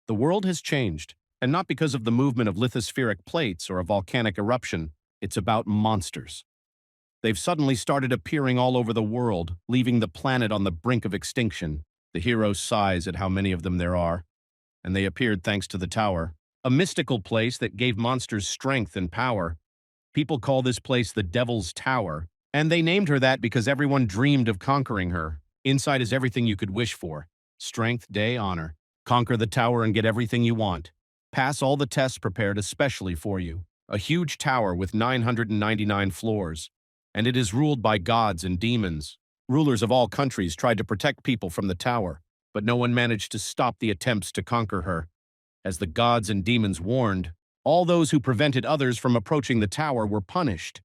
The world has changed, and not because of the movement of lithospheric plates or a volcanic eruption. It's about monsters. They've suddenly started appearing all over the world, leaving the planet on the brink of extinction. The hero sighs at how many of them there are, and they appeared thanks to the tower, a mystical place that gave monsters strength and power. People call this place the Devil's Tower, and they named her that because everyone dreamed of conquering her. Inside is everything you could wish for: strength, day, honor. Conquer the tower and get everything you want. Pass all the tests prepared especially for you. A huge tower with 999 floors, and it is ruled by gods and demons. Rulers of all countries tried to protect people from the tower, but no one managed to stop the attempts to conquer her. As the gods and demons warned, all those who prevented others from approaching the tower were punished.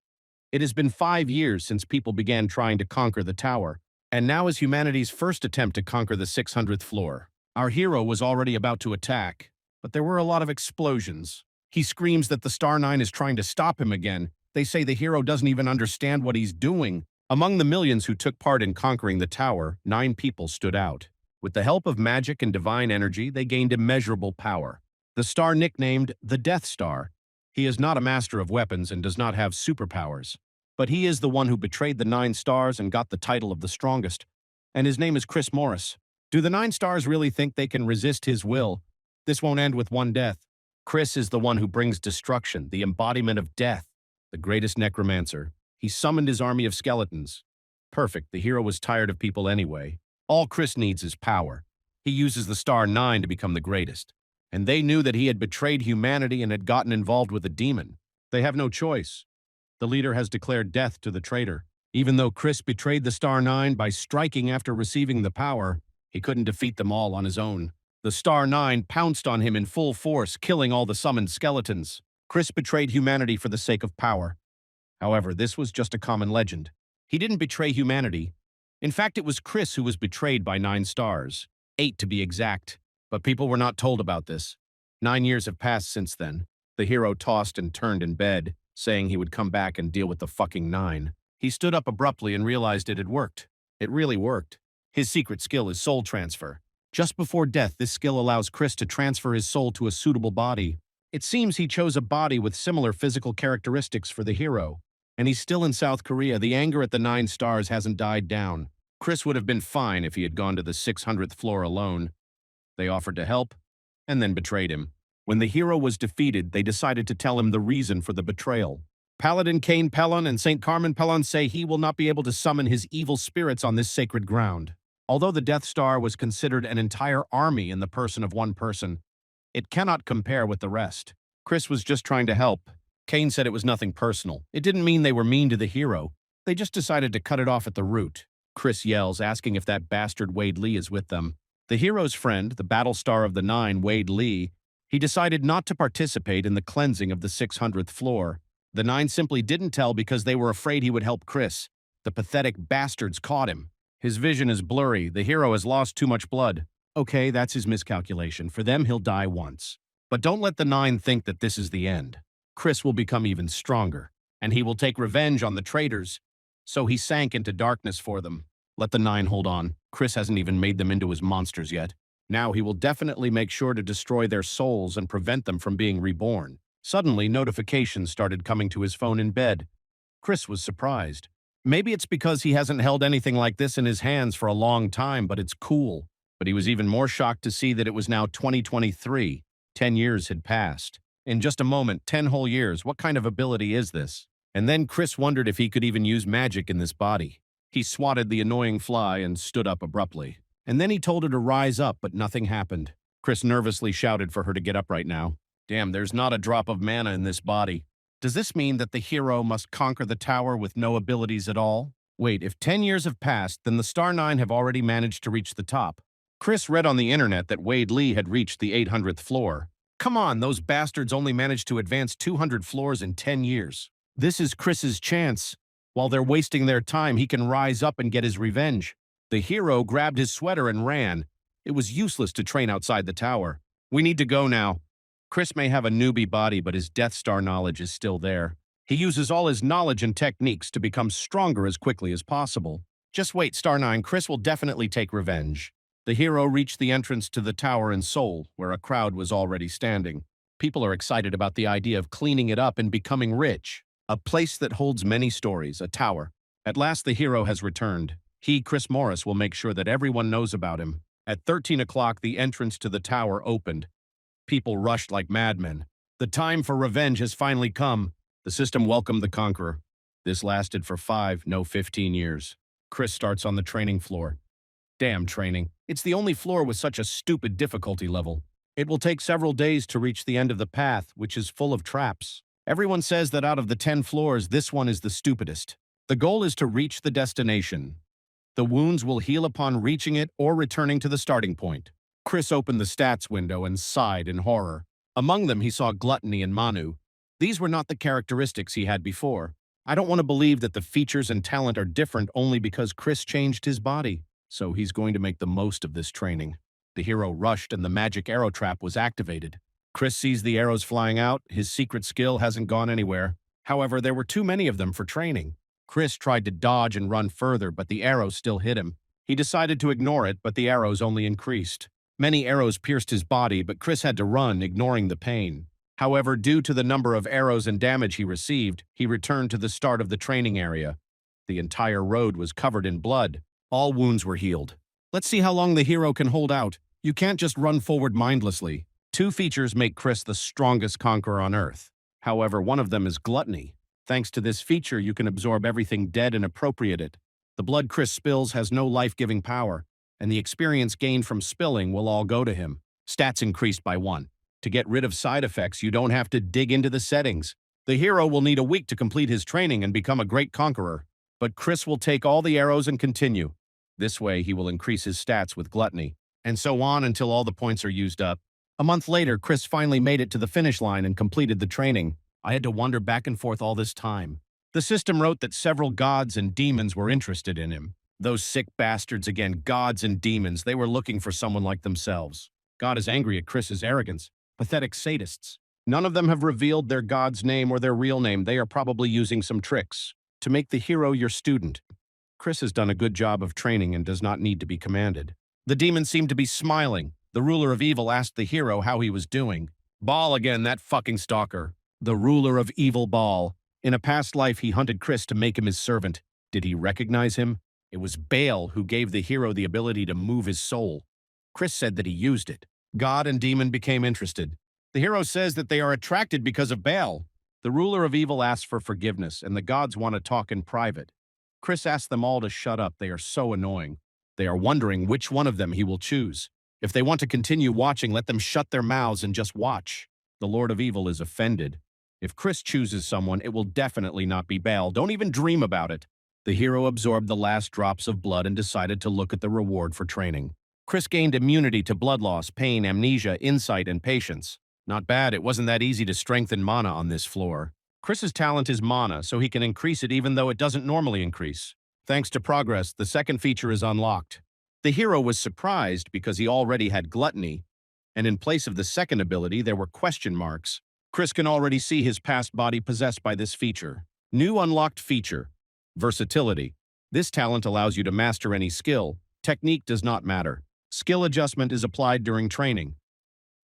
It has been 5 years since people began trying to conquer the tower, and now is humanity's first attempt to conquer the 600th floor. Our hero was already about to attack, but there were a lot of explosions. He screams that the Star Nine is trying to stop him again. They say the hero doesn't even understand what he's doing. Among the millions who took part in conquering the tower, 9 people stood out. With the help of magic and divine energy, they gained immeasurable power. The star nicknamed the Death Star. He is not a master of weapons and does not have superpowers, but he is the one who betrayed the 9 stars and got the title of the strongest, and his name is Chris Morris. Do the 9 stars really think they can resist his will? This won't end with one death. Chris is the one who brings destruction, the embodiment of death, the greatest necromancer. He summoned his army of skeletons. Perfect, the hero was tired of people anyway. All Chris needs is power. He uses the Star 9 to become the greatest. And they knew that he had betrayed humanity and had gotten involved with a demon. They have no choice. The leader has declared death to the traitor. Even though Chris betrayed the Star 9 by striking after receiving the power, he couldn't defeat them all on his own. The Star 9 pounced on him in full force, killing all the summoned skeletons. Chris betrayed humanity for the sake of power. However, this was just a common legend. He didn't betray humanity. In fact, it was Chris who was betrayed by 9 stars. 8 to be exact. But people were not told about this. 9 years have passed since then. The hero tossed and turned in bed, saying he would come back and deal with the fucking 9. He stood up abruptly and realized it had worked. It really worked. His secret skill is soul transfer. Just before death, this skill allows Chris to transfer his soul to a suitable body. It seems he chose a body with similar physical characteristics for the hero. And he's still in South Korea. The anger at the 9 stars hasn't died down. Chris would have been fine if he had gone to the 600th floor alone. They offered to help, and then betrayed him. When the hero was defeated, they decided to tell him the reason for the betrayal. Paladin Cain Pelon and Saint Carmen Pelon say he will not be able to summon his evil spirits on this sacred ground. Although the Death Star was considered an entire army in the person of one person, it cannot compare with the rest. Chris was just trying to help. Cain said it was nothing personal. It didn't mean they were mean to the hero. They just decided to cut it off at the root. Chris yells, asking if that bastard Wade Lee is with them. The hero's friend, the battle star of the 9, Wade Lee, he decided not to participate in the cleansing of the 600th floor. The 9 simply didn't tell because they were afraid he would help Chris. The pathetic bastards caught him. His vision is blurry. The hero has lost too much blood. Okay, that's his miscalculation. For them, he'll die once. But don't let the 9 think that this is the end. Chris will become even stronger, and he will take revenge on the traitors. So he sank into darkness for them. Let the 9 hold on. Chris hasn't even made them into his monsters yet. Now he will definitely make sure to destroy their souls and prevent them from being reborn. Suddenly, notifications started coming to his phone in bed. Chris was surprised. Maybe it's because he hasn't held anything like this in his hands for a long time, but it's cool. But he was even more shocked to see that it was now 2023. 10 years had passed. In just a moment, 10 whole years, what kind of ability is this? And then Chris wondered if he could even use magic in this body. He swatted the annoying fly and stood up abruptly. And then he told her to rise up, but nothing happened. Chris nervously shouted for her to get up right now. Damn, there's not a drop of mana in this body. Does this mean that the hero must conquer the tower with no abilities at all? Wait, if 10 years have passed, then the Star 9 have already managed to reach the top. Chris read on the internet that Wade Lee had reached the 800th floor. Come on, those bastards only managed to advance 200 floors in 10 years. This is Chris's chance. While they're wasting their time, he can rise up and get his revenge. The hero grabbed his sweater and ran. It was useless to train outside the tower. We need to go now. Chris may have a newbie body, but his Death Star knowledge is still there. He uses all his knowledge and techniques to become stronger as quickly as possible. Just wait, Star 9, Chris will definitely take revenge. The hero reached the entrance to the tower in Seoul, where a crowd was already standing. People are excited about the idea of cleaning it up and becoming rich. A place that holds many stories, a tower. At last the hero has returned. He, Chris Morris, will make sure that everyone knows about him. At 13 o'clock, the entrance to the tower opened. People rushed like madmen. The time for revenge has finally come. The system welcomed the conqueror. This lasted for 15 years. Chris starts on the training floor. Damn training. It's the only floor with such a stupid difficulty level. It will take several days to reach the end of the path, which is full of traps. Everyone says that out of the 10 floors, this one is the stupidest. The goal is to reach the destination. The wounds will heal upon reaching it or returning to the starting point. Chris opened the stats window and sighed in horror. Among them, he saw gluttony and manu. These were not the characteristics he had before. I don't want to believe that the features and talent are different only because Chris changed his body. So he's going to make the most of this training. The hero rushed and the magic arrow trap was activated. Chris sees the arrows flying out. His secret skill hasn't gone anywhere. However, there were too many of them for training. Chris tried to dodge and run further, but the arrows still hit him. He decided to ignore it, but the arrows only increased. Many arrows pierced his body, but Chris had to run, ignoring the pain. However, due to the number of arrows and damage he received, he returned to the start of the training area. The entire road was covered in blood. All wounds were healed. Let's see how long the hero can hold out. You can't just run forward mindlessly. 2 features make Chris the strongest conqueror on Earth. However, one of them is gluttony. Thanks to this feature, you can absorb everything dead and appropriate it. The blood Chris spills has no life-giving power, and the experience gained from spilling will all go to him. Stats increased by 1. To get rid of side effects, you don't have to dig into the settings. The hero will need a week to complete his training and become a great conqueror. But Chris will take all the arrows and continue. This way, he will increase his stats with gluttony, and so on until all the points are used up. A month later, Chris finally made it to the finish line and completed the training. I had to wander back and forth all this time. The system wrote that several gods and demons were interested in him. Those sick bastards again, gods and demons, they were looking for someone like themselves. God is angry at Chris's arrogance. Pathetic sadists. None of them have revealed their god's name or their real name. They are probably using some tricks to make the hero your student. Chris has done a good job of training and does not need to be commanded. The demon seemed to be smiling. The ruler of evil asked the hero how he was doing. Baal again, that fucking stalker. The ruler of evil Baal. In a past life, he hunted Chris to make him his servant. Did he recognize him? It was Baal who gave the hero the ability to move his soul. Chris said that he used it. God and demon became interested. The hero says that they are attracted because of Baal. The ruler of evil asks for forgiveness, and the gods want to talk in private. Chris asks them all to shut up. They are so annoying. They are wondering which one of them he will choose. If they want to continue watching, let them shut their mouths and just watch. The Lord of Evil is offended. If Chris chooses someone, it will definitely not be Baal. Don't even dream about it. The hero absorbed the last drops of blood and decided to look at the reward for training. Chris gained immunity to blood loss, pain, amnesia, insight, and patience. Not bad. It wasn't that easy to strengthen mana on this floor. Chris's talent is mana, so he can increase it even though it doesn't normally increase. Thanks to progress, the second feature is unlocked. The hero was surprised because he already had gluttony, and in place of the second ability, there were question marks. Chris can already see his past body possessed by this feature. New unlocked feature, versatility. This talent allows you to master any skill. Technique does not matter. Skill adjustment is applied during training.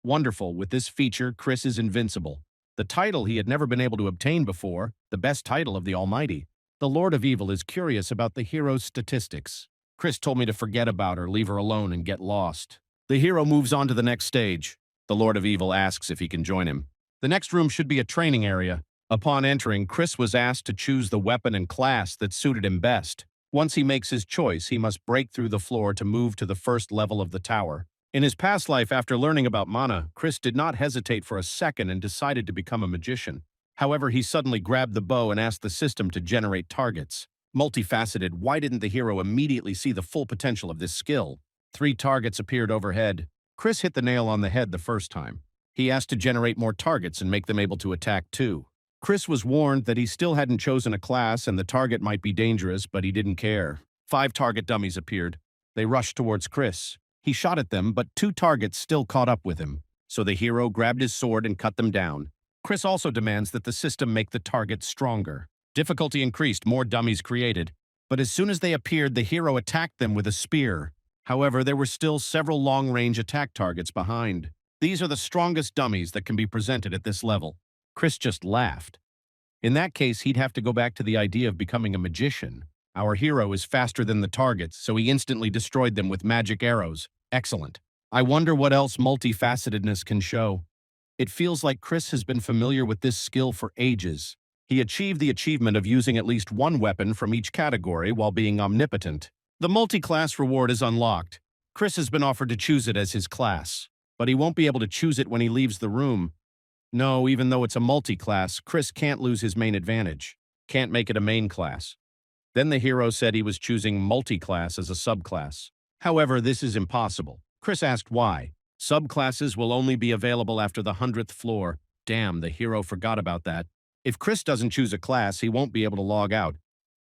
Wonderful, with this feature, Chris is invincible. The title he had never been able to obtain before, the best title of the Almighty. The Lord of Evil is curious about the hero's statistics. Chris told me to forget about her, leave her alone, and get lost. The hero moves on to the next stage. The Lord of Evil asks if he can join him. The next room should be a training area. Upon entering, Chris was asked to choose the weapon and class that suited him best. Once he makes his choice, he must break through the floor to move to the first level of the tower. In his past life, after learning about mana, Chris did not hesitate for a second and decided to become a magician. However, he suddenly grabbed the bow and asked the system to generate targets. Multifaceted, why didn't the hero immediately see the full potential of this skill? 3 targets appeared overhead. Chris hit the nail on the head the first time. He asked to generate more targets and make them able to attack too. Chris was warned that he still hadn't chosen a class and the target might be dangerous, but he didn't care. 5 target dummies appeared. They rushed towards Chris. He shot at them, but 2 targets still caught up with him. So the hero grabbed his sword and cut them down. Chris also demands that the system make the target stronger. Difficulty increased, more dummies created. But as soon as they appeared, the hero attacked them with a spear. However, there were still several long-range attack targets behind. These are the strongest dummies that can be presented at this level. Chris just laughed. In that case, he'd have to go back to the idea of becoming a magician. Our hero is faster than the targets, so he instantly destroyed them with magic arrows. Excellent. I wonder what else multifacetedness can show. It feels like Chris has been familiar with this skill for ages. He achieved the achievement of using at least one weapon from each category while being omnipotent. The multi-class reward is unlocked. Chris has been offered to choose it as his class, but he won't be able to choose it when he leaves the room. No, even though it's a multi-class, Chris can't lose his main advantage. Can't make it a main class. Then the hero said he was choosing multi-class as a subclass. However, this is impossible. Chris asked why. Subclasses will only be available after the 100th floor. Damn, the hero forgot about that. If Chris doesn't choose a class, he won't be able to log out.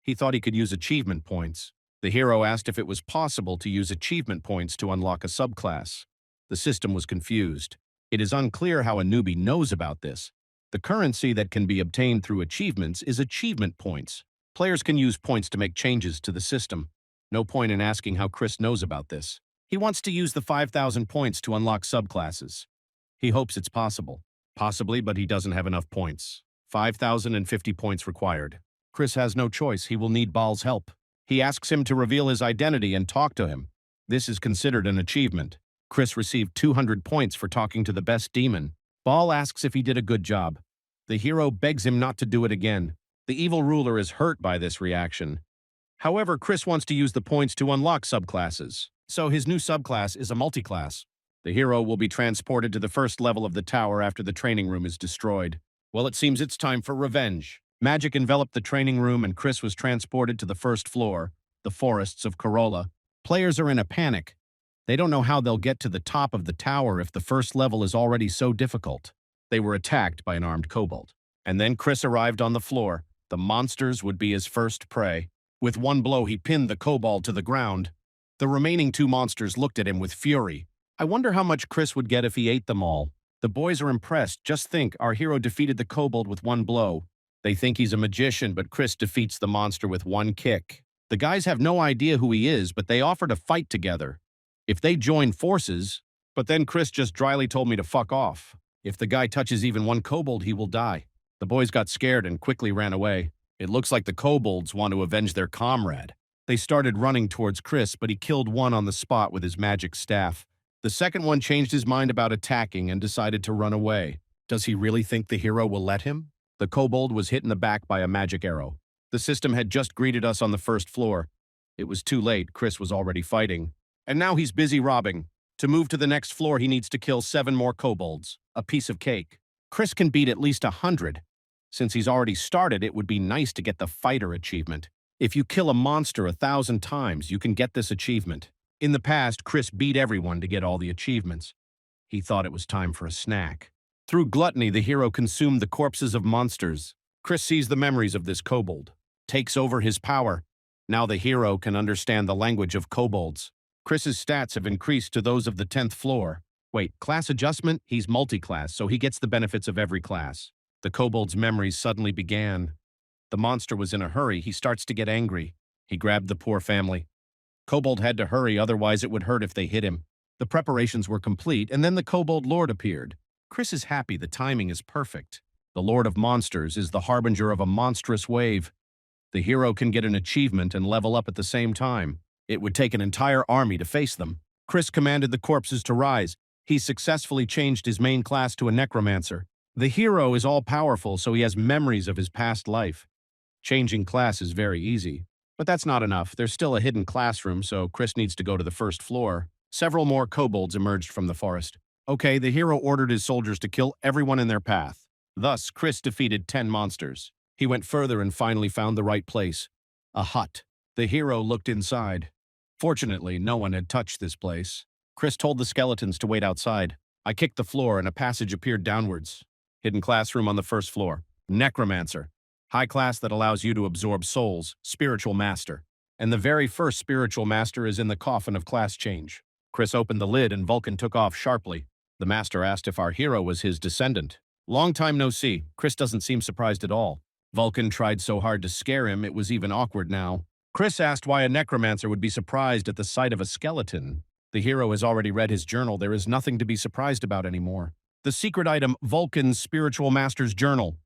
He thought he could use achievement points. The hero asked if it was possible to use achievement points to unlock a subclass. The system was confused. It is unclear how a newbie knows about this. The currency that can be obtained through achievements is achievement points. Players can use points to make changes to the system. No point in asking how Chris knows about this. He wants to use the 5,000 points to unlock subclasses. He hopes it's possible. Possibly, but he doesn't have enough points. 5,050 points required. Chris has no choice. He will need Baal's help. He asks him to reveal his identity and talk to him. This is considered an achievement. Chris received 200 points for talking to the best demon. Baal asks if he did a good job. The hero begs him not to do it again. The evil ruler is hurt by this reaction. However, Chris wants to use the points to unlock subclasses. So his new subclass is a multiclass. The hero will be transported to the first level of the tower after the training room is destroyed. Well, it seems it's time for revenge. Magic enveloped the training room and Chris was transported to the first floor, the forests of Corolla. Players are in a panic. They don't know how they'll get to the top of the tower if the first level is already so difficult. They were attacked by an armed kobold. And then Chris arrived on the floor. The monsters would be his first prey. With one blow, he pinned the kobold to the ground. The remaining two monsters looked at him with fury. I wonder how much Chris would get if he ate them all. The boys are impressed. Just think, our hero defeated the kobold with one blow. They think he's a magician, but Chris defeats the monster with one kick. The guys have no idea who he is, but they offer to fight together. If they join forces, but then Chris just dryly told me to fuck off. If the guy touches even one kobold, he will die. The boys got scared and quickly ran away. It looks like the kobolds want to avenge their comrade. They started running towards Chris, but he killed one on the spot with his magic staff. The second one changed his mind about attacking and decided to run away. Does he really think the hero will let him? The kobold was hit in the back by a magic arrow. The system had just greeted us on the first floor. It was too late. Chris was already fighting. And now he's busy robbing. To move to the next floor, he needs to kill 7 more kobolds. A piece of cake. Chris can beat at least 100. Since he's already started, it would be nice to get the fighter achievement. If you kill a monster 1,000 times, you can get this achievement. In the past, Chris beat everyone to get all the achievements. He thought it was time for a snack. Through gluttony, the hero consumed the corpses of monsters. Chris sees the memories of this kobold. Takes over his power. Now the hero can understand the language of kobolds. Chris's stats have increased to those of the 10th floor. Wait, class adjustment? He's multi-class, so he gets the benefits of every class. The kobold's memories suddenly began. The monster was in a hurry. He starts to get angry. He grabbed the poor family. Kobold had to hurry, otherwise it would hurt if they hit him. The preparations were complete, and then the kobold lord appeared. Chris is happy. The timing is perfect. The Lord of Monsters is the harbinger of a monstrous wave. The hero can get an achievement and level up at the same time. It would take an entire army to face them. Chris commanded the corpses to rise. He successfully changed his main class to a necromancer. The hero is all-powerful, so he has memories of his past life. Changing class is very easy. But that's not enough. There's still a hidden classroom, so Chris needs to go to the first floor. Several more kobolds emerged from the forest. Okay, the hero ordered his soldiers to kill everyone in their path. Thus, Chris defeated 10 monsters. He went further and finally found the right place. A hut. The hero looked inside. Fortunately, no one had touched this place. Chris told the skeletons to wait outside. I kicked the floor and a passage appeared downwards. Hidden classroom on the first floor. Necromancer. High class that allows you to absorb souls. Spiritual master. And the very first spiritual master is in the coffin of class change. Chris opened the lid and Vulcan took off sharply. The master asked if our hero was his descendant. Long time no see. Chris doesn't seem surprised at all. Vulcan tried so hard to scare him, it was even awkward now. Chris asked why a necromancer would be surprised at the sight of a skeleton. The hero has already read his journal. There is nothing to be surprised about anymore. The secret item, Vulcan's Spiritual Master's Journal.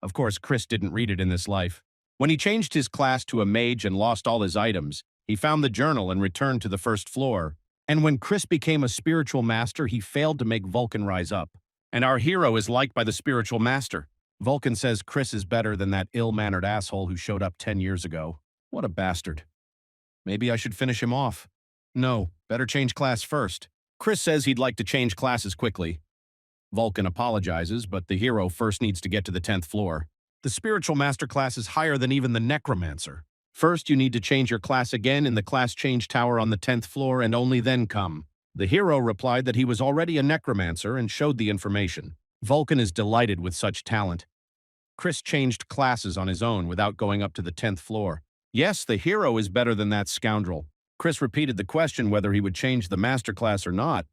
Of course, Chris didn't read it in this life. When he changed his class to a mage and lost all his items, he found the journal and returned to the first floor. And when Chris became a spiritual master, he failed to make Vulcan rise up. And our hero is liked by the spiritual master. Vulcan says Chris is better than that ill-mannered asshole who showed up 10 years ago. What a bastard. Maybe I should finish him off. No, better change class first. Chris says he'd like to change classes quickly. Vulcan apologizes, but the hero first needs to get to the 10th floor. The spiritual master class is higher than even the necromancer. First, you need to change your class again in the class change tower on the 10th floor and only then come. The hero replied that he was already a necromancer and showed the information. Vulcan is delighted with such talent. Chris changed classes on his own without going up to the 10th floor. Yes, the hero is better than that scoundrel. Chris repeated the question whether he would change the master class or not.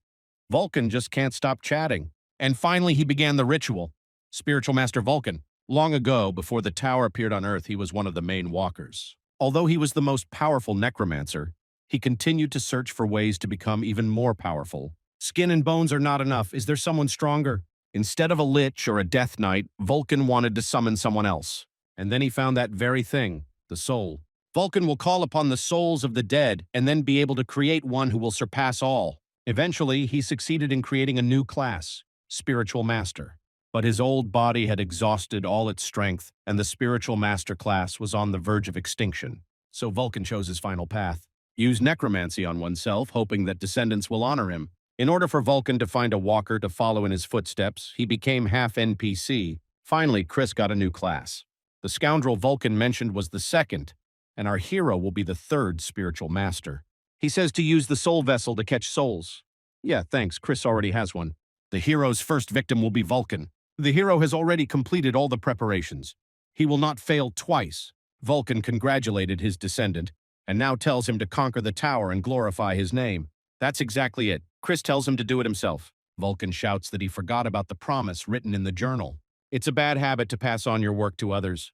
Vulcan just can't stop chatting. And finally, he began the ritual. Spiritual Master Vulcan. Long ago, before the tower appeared on Earth, he was one of the main walkers. Although he was the most powerful necromancer, he continued to search for ways to become even more powerful. Skin and bones are not enough. Is there someone stronger? Instead of a lich or a death knight, Vulcan wanted to summon someone else. And then he found that very thing, the soul. Vulcan will call upon the souls of the dead and then be able to create one who will surpass all. Eventually, he succeeded in creating a new class, Spiritual Master. But his old body had exhausted all its strength, and the Spiritual Master class was on the verge of extinction. So Vulcan chose his final path. Use necromancy on oneself, hoping that descendants will honor him. In order for Vulcan to find a walker to follow in his footsteps, he became half NPC. Finally, Chris got a new class. The scoundrel Vulcan mentioned was the second, and our hero will be the third spiritual master. He says to use the soul vessel to catch souls. Yeah, thanks, Chris already has one. The hero's first victim will be Vulcan. The hero has already completed all the preparations. He will not fail twice. Vulcan congratulated his descendant, and now tells him to conquer the tower and glorify his name. That's exactly it. Chris tells him to do it himself. Vulcan shouts that he forgot about the promise written in the journal. It's a bad habit to pass on your work to others.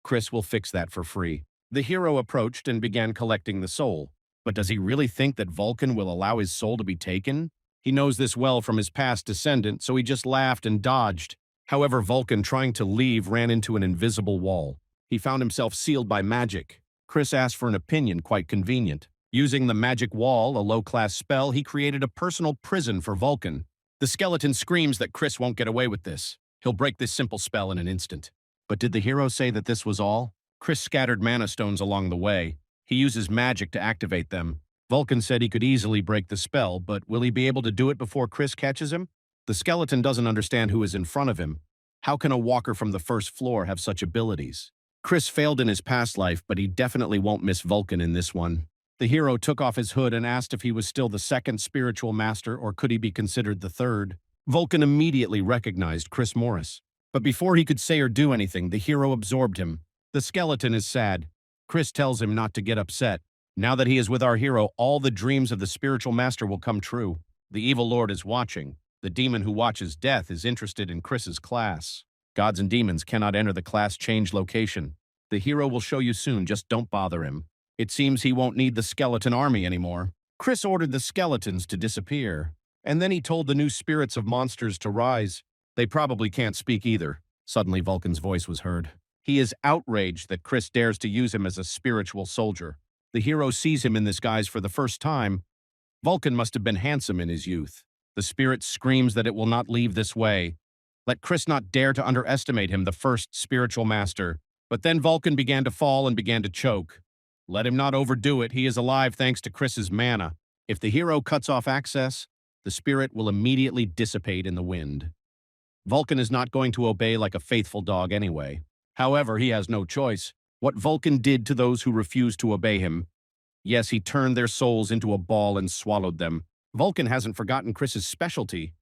Chris will fix that for free. The hero approached and began collecting the soul. But does he really think that Vulcan will allow his soul to be taken? He knows this well from his past descendant, so he just laughed and dodged. However, Vulcan, trying to leave, ran into an invisible wall. He found himself sealed by magic. Chris asked for an opinion, quite convenient. Using the magic wall, a low-class spell, he created a personal prison for Vulcan. The skeleton screams that Chris won't get away with this. He'll break this simple spell in an instant. But did the hero say that this was all? Chris scattered mana stones along the way. He uses magic to activate them. Vulcan said he could easily break the spell, but will he be able to do it before Chris catches him? The skeleton doesn't understand who is in front of him. How can a walker from the first floor have such abilities? Chris failed in his past life, but he definitely won't miss Vulcan in this one. The hero took off his hood and asked if he was still the second spiritual master or could he be considered the third. Vulcan immediately recognized Chris Morris. But before he could say or do anything, the hero absorbed him. The skeleton is sad. Chris tells him not to get upset. Now that he is with our hero, all the dreams of the spiritual master will come true. The evil lord is watching. The demon who watches death is interested in Chris's class. Gods and demons cannot enter the class change location. The hero will show you soon, just don't bother him. It seems he won't need the skeleton army anymore. Chris ordered the skeletons to disappear. And then he told the new spirits of monsters to rise. They probably can't speak either. Suddenly Vulcan's voice was heard. He is outraged that Chris dares to use him as a spiritual soldier. The hero sees him in this guise for the first time. Vulcan must have been handsome in his youth. The spirit screams that it will not leave this way. Let Chris not dare to underestimate him, the first spiritual master. But then Vulcan began to fall and began to choke. Let him not overdo it. He is alive thanks to Chris's mana. If the hero cuts off access, the spirit will immediately dissipate in the wind. Vulcan is not going to obey like a faithful dog anyway. However, he has no choice. What Vulcan did to those who refused to obey him. Yes, he turned their souls into a ball and swallowed them. Vulcan hasn't forgotten Chris's specialty.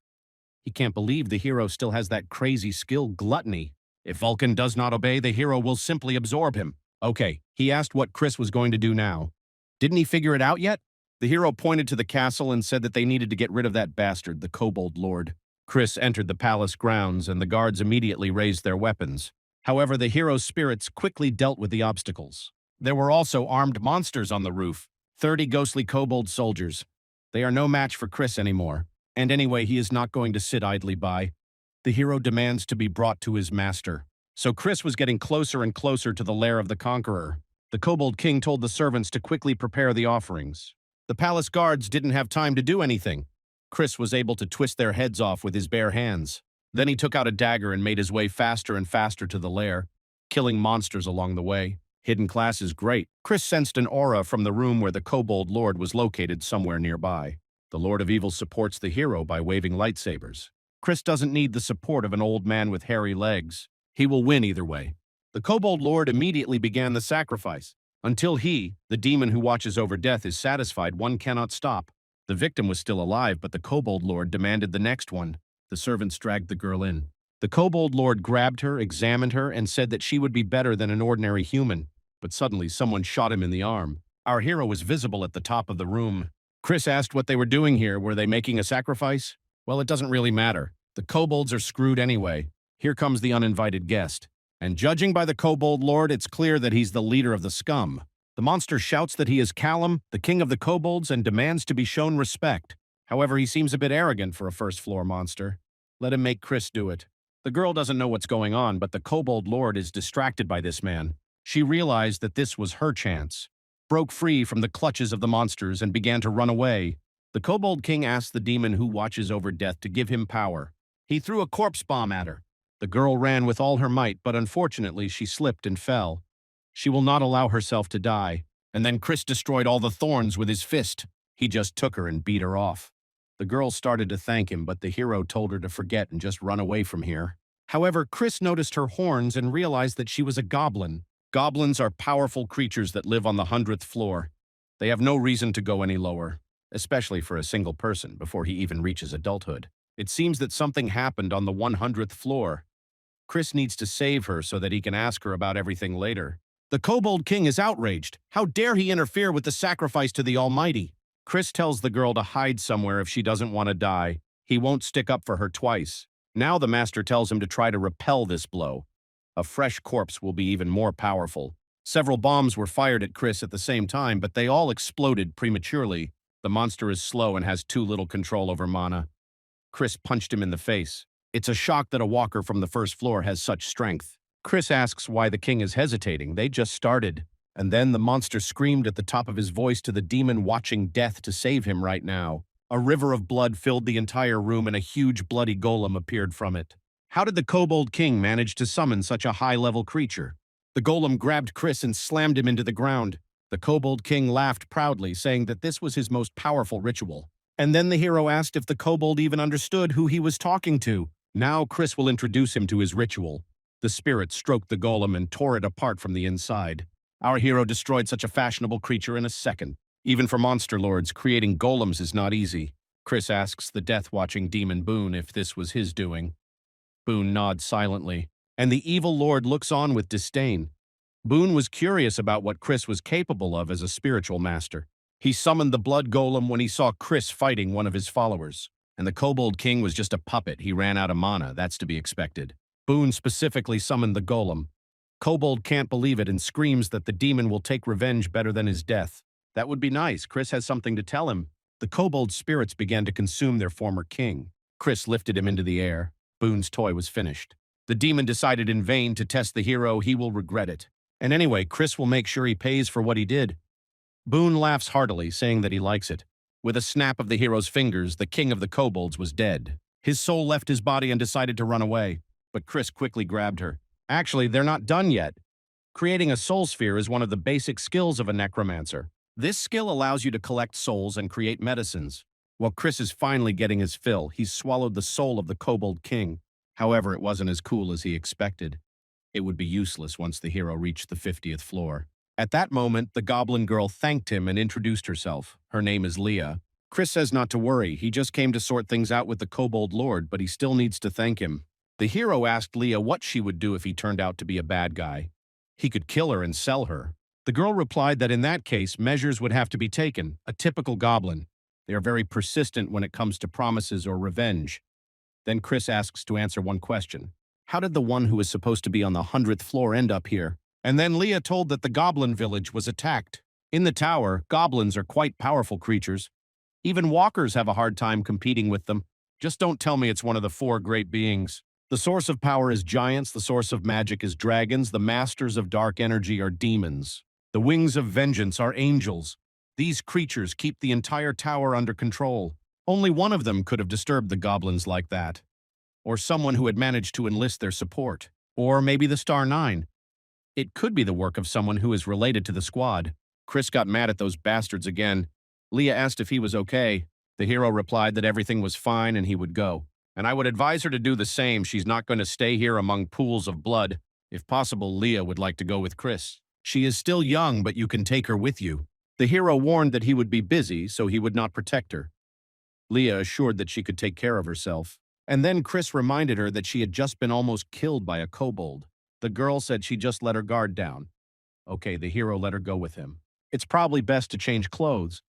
He can't believe the hero still has that crazy skill, gluttony. If Vulcan does not obey, the hero will simply absorb him. Okay, he asked what Chris was going to do now. Didn't he figure it out yet? The hero pointed to the castle and said that they needed to get rid of that bastard, the kobold lord. Chris entered the palace grounds and the guards immediately raised their weapons. However, the hero's spirits quickly dealt with the obstacles. There were also armed monsters on the roof, 30 ghostly kobold soldiers. They are no match for Chris anymore, and anyway, he is not going to sit idly by. The hero demands to be brought to his master. So Chris was getting closer and closer to the lair of the conqueror. The kobold king told the servants to quickly prepare the offerings. The palace guards didn't have time to do anything. Chris was able to twist their heads off with his bare hands. Then he took out a dagger and made his way faster and faster to the lair, killing monsters along the way. Hidden class is great. Chris sensed an aura from the room where the kobold lord was located somewhere nearby. The Lord of Evil supports the hero by waving lightsabers. Chris doesn't need the support of an old man with hairy legs. He will win either way. The kobold lord immediately began the sacrifice. Until he, the demon who watches over death, is satisfied, one cannot stop. The victim was still alive, but the kobold lord demanded the next one. The servants dragged the girl in. The kobold lord grabbed her, examined her, and said that she would be better than an ordinary human. But suddenly someone shot him in the arm. Our hero was visible at the top of the room. Chris asked what they were doing here. Were they making a sacrifice? Well, it doesn't really matter. The kobolds are screwed anyway. Here comes the uninvited guest. And judging by the kobold lord, it's clear that he's the leader of the scum. The monster shouts that he is Callum, the king of the kobolds, and demands to be shown respect. However, he seems a bit arrogant for a first-floor monster. Let him make Chris do it. The girl doesn't know what's going on, but the kobold lord is distracted by this man. She realized that this was her chance, broke free from the clutches of the monsters, and began to run away. The kobold king asked the demon who watches over death to give him power. He threw a corpse bomb at her. The girl ran with all her might, but unfortunately she slipped and fell. She will not allow herself to die. And then Chris destroyed all the thorns with his fist. He just took her and beat her off. The girl started to thank him, but the hero told her to forget and just run away from here. However, Chris noticed her horns and realized that she was a goblin. Goblins are powerful creatures that live on the 100th floor. They have no reason to go any lower, especially for a single person before he even reaches adulthood. It seems that something happened on the 100th floor. Chris needs to save her so that he can ask her about everything later. The kobold king is outraged. How dare he interfere with the sacrifice to the Almighty? Chris tells the girl to hide somewhere if she doesn't want to die. He won't stick up for her twice. Now the master tells him to try to repel this blow. A fresh corpse will be even more powerful. Several bombs were fired at Chris at the same time, but they all exploded prematurely. The monster is slow and has too little control over mana. Chris punched him in the face. It's a shock that a walker from the first floor has such strength. Chris asks why the king is hesitating. They just started. And then the monster screamed at the top of his voice to the demon watching death to save him right now. A river of blood filled the entire room and a huge bloody golem appeared from it. How did the kobold king manage to summon such a high-level creature? The golem grabbed Chris and slammed him into the ground. The kobold king laughed proudly, saying that this was his most powerful ritual. And then the hero asked if the kobold even understood who he was talking to. Now Chris will introduce him to his ritual. The spirit stroked the golem and tore it apart from the inside. Our hero destroyed such a fashionable creature in a second. Even for monster lords, creating golems is not easy. Chris asks the death-watching demon Boone if this was his doing. Boone nods silently, and the evil lord looks on with disdain. Boone was curious about what Chris was capable of as a spiritual master. He summoned the blood golem when he saw Chris fighting one of his followers. And the kobold king was just a puppet. He ran out of mana. That's to be expected. Boone specifically summoned the golem. Kobold can't believe it and screams that the demon will take revenge better than his death. That would be nice. Chris has something to tell him. The kobold spirits began to consume their former king. Chris lifted him into the air. Boone's toy was finished. The demon decided in vain to test the hero. He will regret it. And anyway, Chris will make sure he pays for what he did. Boone laughs heartily, saying that he likes it. With a snap of the hero's fingers, the king of the kobolds was dead. His soul left his body and decided to run away, but Chris quickly grabbed her. Actually, they're not done yet. Creating a soul sphere is one of the basic skills of a necromancer. This skill allows you to collect souls and create medicines. While Chris is finally getting his fill, he's swallowed the soul of the kobold king. However, it wasn't as cool as he expected. It would be useless once the hero reached the 50th floor. At that moment, the goblin girl thanked him and introduced herself. Her name is Leah. Chris says not to worry. He just came to sort things out with the kobold lord, but he still needs to thank him. The hero asked Leah what she would do if he turned out to be a bad guy. He could kill her and sell her. The girl replied that in that case, measures would have to be taken, a typical goblin. They are very persistent when it comes to promises or revenge. Then Chris asks to answer one question. How did the one who is supposed to be on the 100th floor end up here? And then Leah told that the goblin village was attacked. In the tower, goblins are quite powerful creatures. Even walkers have a hard time competing with them. Just don't tell me it's one of the four great beings. The source of power is giants, the source of magic is dragons, the masters of dark energy are demons. The wings of vengeance are angels. These creatures keep the entire tower under control. Only one of them could have disturbed the goblins like that. Or someone who had managed to enlist their support. Or maybe the Star Nine. It could be the work of someone who is related to the squad. Chris got mad at those bastards again. Leah asked if he was okay. The hero replied that everything was fine and he would go. And I would advise her to do the same. She's not going to stay here among pools of blood. If possible, Leah would like to go with Chris. She is still young, but you can take her with you. The hero warned that he would be busy, so he would not protect her. Leah assured that she could take care of herself. And then Chris reminded her that she had just been almost killed by a kobold. The girl said she just let her guard down. Okay, the hero let her go with him. It's probably best to change clothes.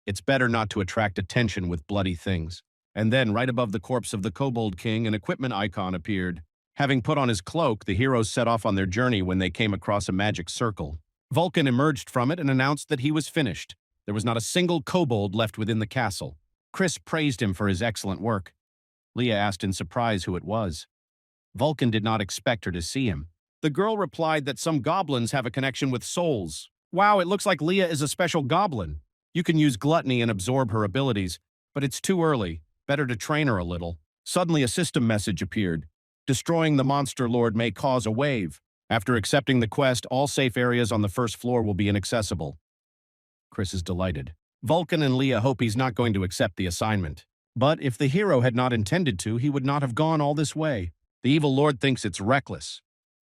It's better not to attract attention with bloody things. And then, right above the corpse of the Kobold King, an equipment icon appeared. Having put on his cloak, the heroes set off on their journey when they came across a magic circle. Vulcan emerged from it and announced that he was finished. There was not a single kobold left within the castle. Chris praised him for his excellent work. Leah asked in surprise who it was. Vulcan did not expect her to see him. The girl replied that some goblins have a connection with souls. Wow, it looks like Leah is a special goblin. You can use gluttony and absorb her abilities, but it's too early. Better to train her a little. Suddenly a system message appeared. Destroying the monster lord may cause a wave. After accepting the quest, all safe areas on the first floor will be inaccessible. Chris is delighted. Vulcan and Leah hope he's not going to accept the assignment. But if the hero had not intended to, he would not have gone all this way. The evil lord thinks it's reckless.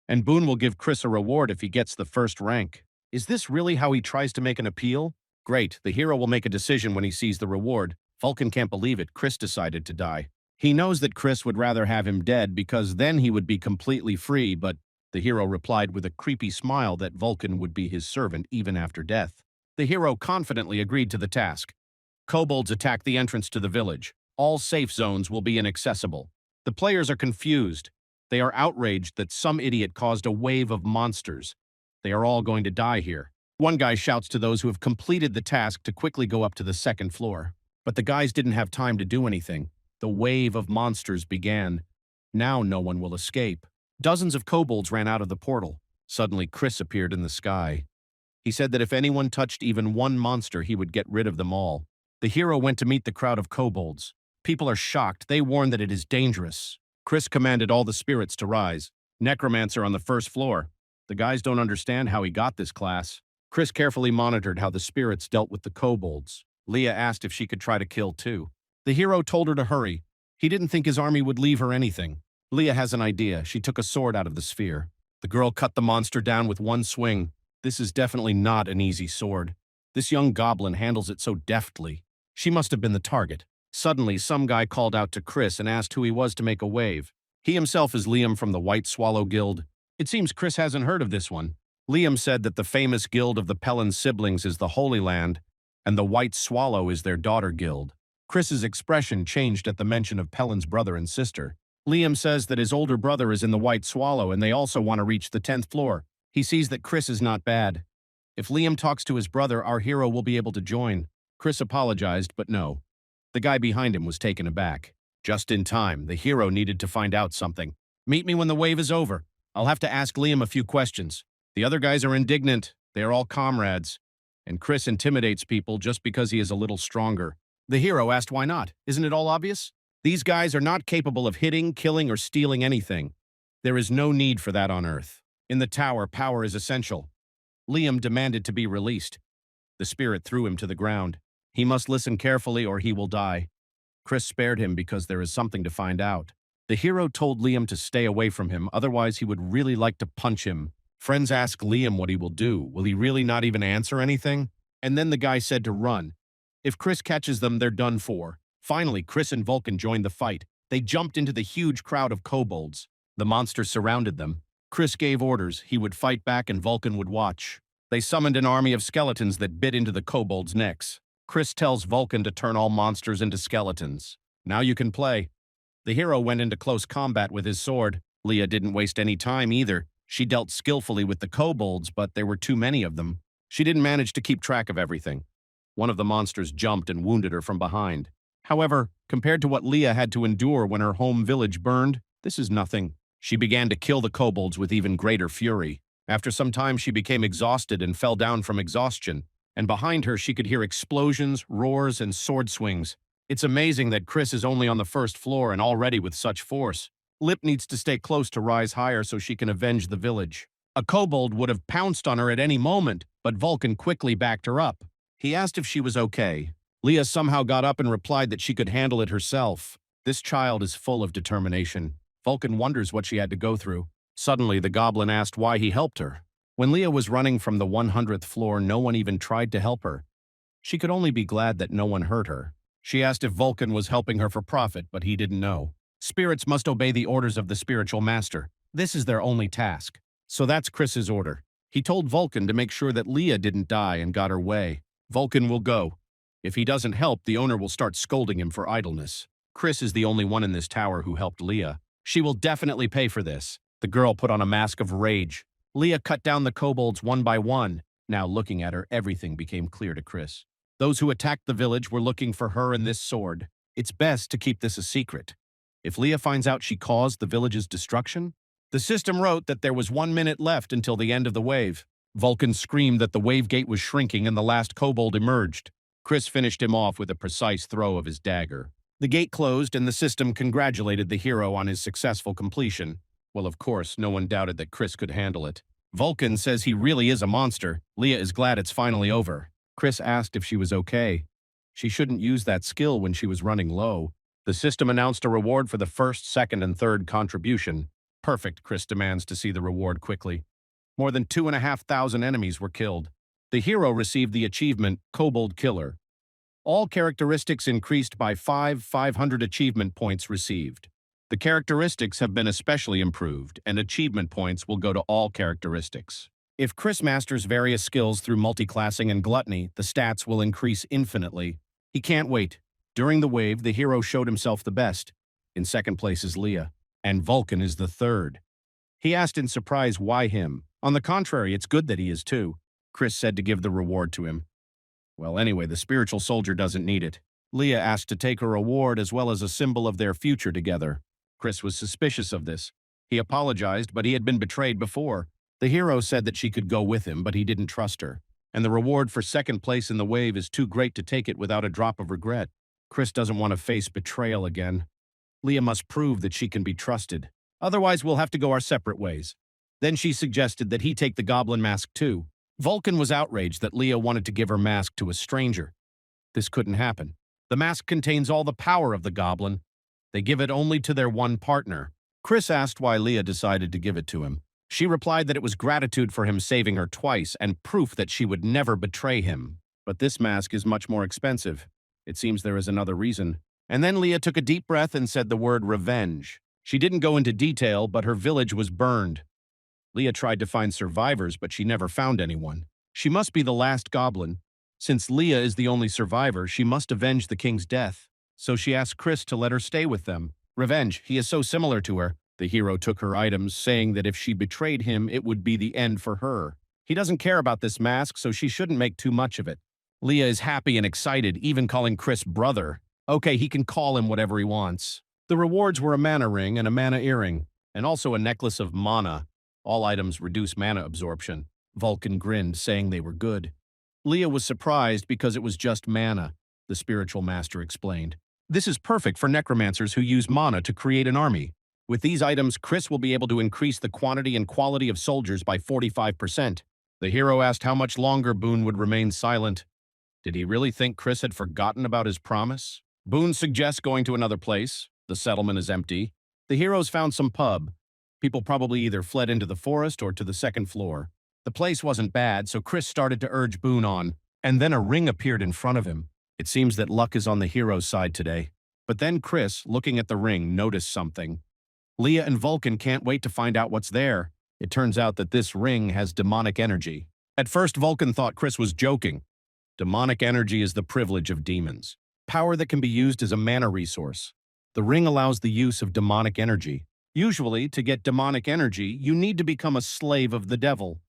And Boone will give Chris a reward if he gets the first rank. Is this really how he tries to make an appeal? Great, the hero will make a decision when he sees the reward. Vulcan can't believe it. Chris decided to die. He knows that Chris would rather have him dead because then he would be completely free, but the hero replied with a creepy smile that Vulcan would be his servant even after death. The hero confidently agreed to the task. Kobolds attack the entrance to the village. All safe zones will be inaccessible. The players are confused. They are outraged that some idiot caused a wave of monsters. They are all going to die here. One guy shouts to those who have completed the task to quickly go up to the second floor. But the guys didn't have time to do anything. The wave of monsters began. Now no one will escape. Dozens of kobolds ran out of the portal. Suddenly Chris appeared in the sky. He said that if anyone touched even one monster, he would get rid of them all. The hero went to meet the crowd of kobolds. People are shocked. They warn that it is dangerous. Chris commanded all the spirits to rise. Necromancer on the first floor. The guys don't understand how he got this class. Chris carefully monitored how the spirits dealt with the kobolds. Leah asked if she could try to kill too. The hero told her to hurry. He didn't think his army would leave her anything. Leah has an idea. She took a sword out of the sphere. The girl cut the monster down with one swing. This is definitely not an easy sword. This young goblin handles it so deftly. She must have been the target. Suddenly, some guy called out to Chris and asked who he was to make a wave. He himself is Liam from the White Swallow Guild. It seems Chris hasn't heard of this one. Liam said that the famous guild of the Pelin siblings is the Holy Land, and the White Swallow is their daughter guild. Chris's expression changed at the mention of Pelin's brother and sister. Liam says that his older brother is in the White Swallow and they also want to reach the 10th floor. He sees that Chris is not bad. If Liam talks to his brother, our hero will be able to join. Chris apologized, but no. The guy behind him was taken aback. Just in time, the hero needed to find out something. Meet me when the wave is over. I'll have to ask Liam a few questions. The other guys are indignant. They are all comrades. And Chris intimidates people just because he is a little stronger. The hero asked why not. Isn't it all obvious? These guys are not capable of hitting, killing, or stealing anything. There is no need for that on Earth. In the tower, power is essential. Liam demanded to be released. The spirit threw him to the ground. He must listen carefully or he will die. Chris spared him because there is something to find out. The hero told Liam to stay away from him, otherwise he would really like to punch him. Friends ask Liam what he will do. Will he really not even answer anything? And then the guy said to run. If Chris catches them, they're done for. Finally, Chris and Vulcan joined the fight. They jumped into the huge crowd of kobolds. The monsters surrounded them. Chris gave orders. He would fight back and Vulcan would watch. They summoned an army of skeletons that bit into the kobolds' necks. Chris tells Vulcan to turn all monsters into skeletons. Now you can play. The hero went into close combat with his sword. Leah didn't waste any time either. She dealt skillfully with the kobolds, but there were too many of them. She didn't manage to keep track of everything. One of the monsters jumped and wounded her from behind. However, compared to what Leah had to endure when her home village burned, this is nothing. She began to kill the kobolds with even greater fury. After some time, she became exhausted and fell down from exhaustion, and behind her she could hear explosions, roars, and sword swings. It's amazing that Chris is only on the first floor and already with such force. Lip needs to stay close to rise higher so she can avenge the village. A kobold would have pounced on her at any moment, but Vulcan quickly backed her up. He asked if she was okay. Leah somehow got up and replied that she could handle it herself. This child is full of determination. Vulcan wonders what she had to go through. Suddenly, the goblin asked why he helped her. When Leah was running from the 100th floor, no one even tried to help her. She could only be glad that no one hurt her. She asked if Vulcan was helping her for profit, but he didn't know. Spirits must obey the orders of the spiritual master. This is their only task. So that's Chris's order. He told Vulcan to make sure that Leah didn't die and got her way. Vulcan will go. If he doesn't help, the owner will start scolding him for idleness. Chris is the only one in this tower who helped Leah. She will definitely pay for this. The girl put on a mask of rage. Leah cut down the kobolds one by one. Now looking at her, everything became clear to Chris. Those who attacked the village were looking for her and this sword. It's best to keep this a secret. If Leah finds out she caused the village's destruction, the system wrote that there was 1 minute left until the end of the wave. Vulcan screamed that the wave gate was shrinking and the last kobold emerged. Chris finished him off with a precise throw of his dagger. The gate closed and the system congratulated the hero on his successful completion. Well, of course, no one doubted that Chris could handle it. Vulcan says he really is a monster. Leah is glad it's finally over. Chris asked if she was okay. She shouldn't use that skill when she was running low. The system announced a reward for the first, second, and third contribution. Perfect, Chris demands to see the reward quickly. More than 2,500 enemies were killed. The hero received the achievement Kobold Killer. All characteristics increased by 500 achievement points received. The characteristics have been especially improved, and achievement points will go to all characteristics. If Chris masters various skills through multiclassing and gluttony, the stats will increase infinitely. He can't wait. During the wave, the hero showed himself the best. In second place is Leah, and Vulcan is the third. He asked in surprise why him. On the contrary, it's good that he is too. Chris said to give the reward to him. Well, anyway, the spiritual soldier doesn't need it. Leah asked to take her reward as well as a symbol of their future together. Chris was suspicious of this. He apologized, but he had been betrayed before. The hero said that she could go with him, but he didn't trust her. And the reward for second place in the wave is too great to take it without a drop of regret. Chris doesn't want to face betrayal again. Leah must prove that she can be trusted. Otherwise, we'll have to go our separate ways. Then she suggested that he take the goblin mask too. Vulcan was outraged that Leah wanted to give her mask to a stranger. This couldn't happen. The mask contains all the power of the goblin. They give it only to their one partner. Chris asked why Leah decided to give it to him. She replied that it was gratitude for him saving her twice and proof that she would never betray him. But this mask is much more expensive. It seems there is another reason. And then Leah took a deep breath and said the word revenge. She didn't go into detail, but her village was burned. Leah tried to find survivors, but she never found anyone. She must be the last goblin. Since Leah is the only survivor, she must avenge the king's death. So she asked Chris to let her stay with them. Revenge, he is so similar to her. The hero took her items, saying that if she betrayed him, it would be the end for her. He doesn't care about this mask, so she shouldn't make too much of it. Leah is happy and excited, even calling Chris brother. Okay, he can call him whatever he wants. The rewards were a mana ring and a mana earring, and also a necklace of mana. All items reduce mana absorption. Vulcan grinned, saying they were good. Leah was surprised because it was just mana, the spiritual master explained. This is perfect for necromancers who use mana to create an army. With these items, Chris will be able to increase the quantity and quality of soldiers by 45%. The hero asked how much longer Boone would remain silent. Did he really think Chris had forgotten about his promise? Boone suggests going to another place. The settlement is empty. The heroes found some pub. People probably either fled into the forest or to the second floor. The place wasn't bad, so Chris started to urge Boone on, and then a ring appeared in front of him. It seems that luck is on the hero's side today. But then Chris, looking at the ring, noticed something. Leah and Vulcan can't wait to find out what's there. It turns out that this ring has demonic energy. At first, Vulcan thought Chris was joking. Demonic energy is the privilege of demons. Power that can be used as a mana resource. The ring allows the use of demonic energy. Usually, to get demonic energy, you need to become a slave of the devil.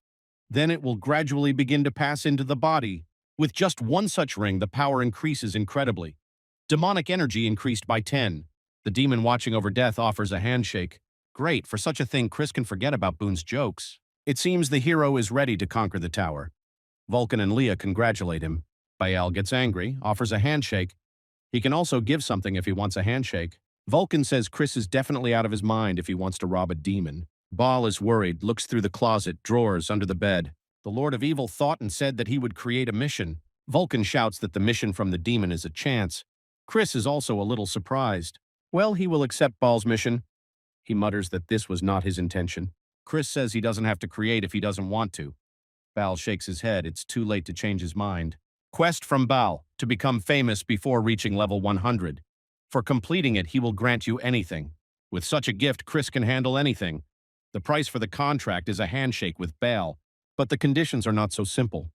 Then it will gradually begin to pass into the body. With just one such ring, the power increases incredibly. Demonic energy increased by 10. The demon watching over death offers a handshake. Great, for such a thing, Chris can forget about Boone's jokes. It seems the hero is ready to conquer the tower. Vulcan and Leah congratulate him. Baal gets angry, offers a handshake. He can also give something if he wants a handshake. Vulcan says Chris is definitely out of his mind if he wants to rob a demon. Baal is worried, looks through the closet, drawers, under the bed. The Lord of Evil thought and said that he would create a mission. Vulcan shouts that the mission from the demon is a chance. Chris is also a little surprised. Well, he will accept Baal's mission. He mutters that this was not his intention. Chris says he doesn't have to create if he doesn't want to. Baal shakes his head. It's too late to change his mind. Quest from Baal, to become famous before reaching level 100. For completing it, he will grant you anything. With such a gift, Chris can handle anything. The price for the contract is a handshake with Baal, but the conditions are not so simple.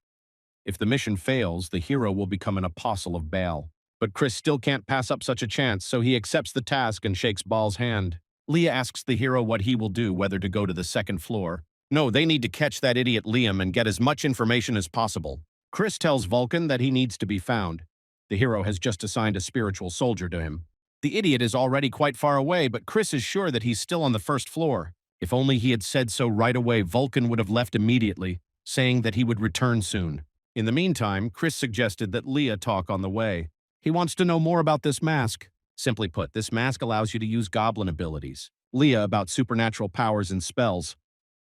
If the mission fails, the hero will become an apostle of Baal. But Chris still can't pass up such a chance, so he accepts the task and shakes Baal's hand. Leah asks the hero what he will do, whether to go to the second floor. No, they need to catch that idiot Liam and get as much information as possible. Chris tells Vulcan that he needs to be found. The hero has just assigned a spiritual soldier to him. The idiot is already quite far away, but Chris is sure that he's still on the first floor. If only he had said so right away, Vulcan would have left immediately, saying that he would return soon. In the meantime, Chris suggested that Leah talk on the way. He wants to know more about this mask. Simply put, this mask allows you to use goblin abilities. Leah about supernatural powers and spells.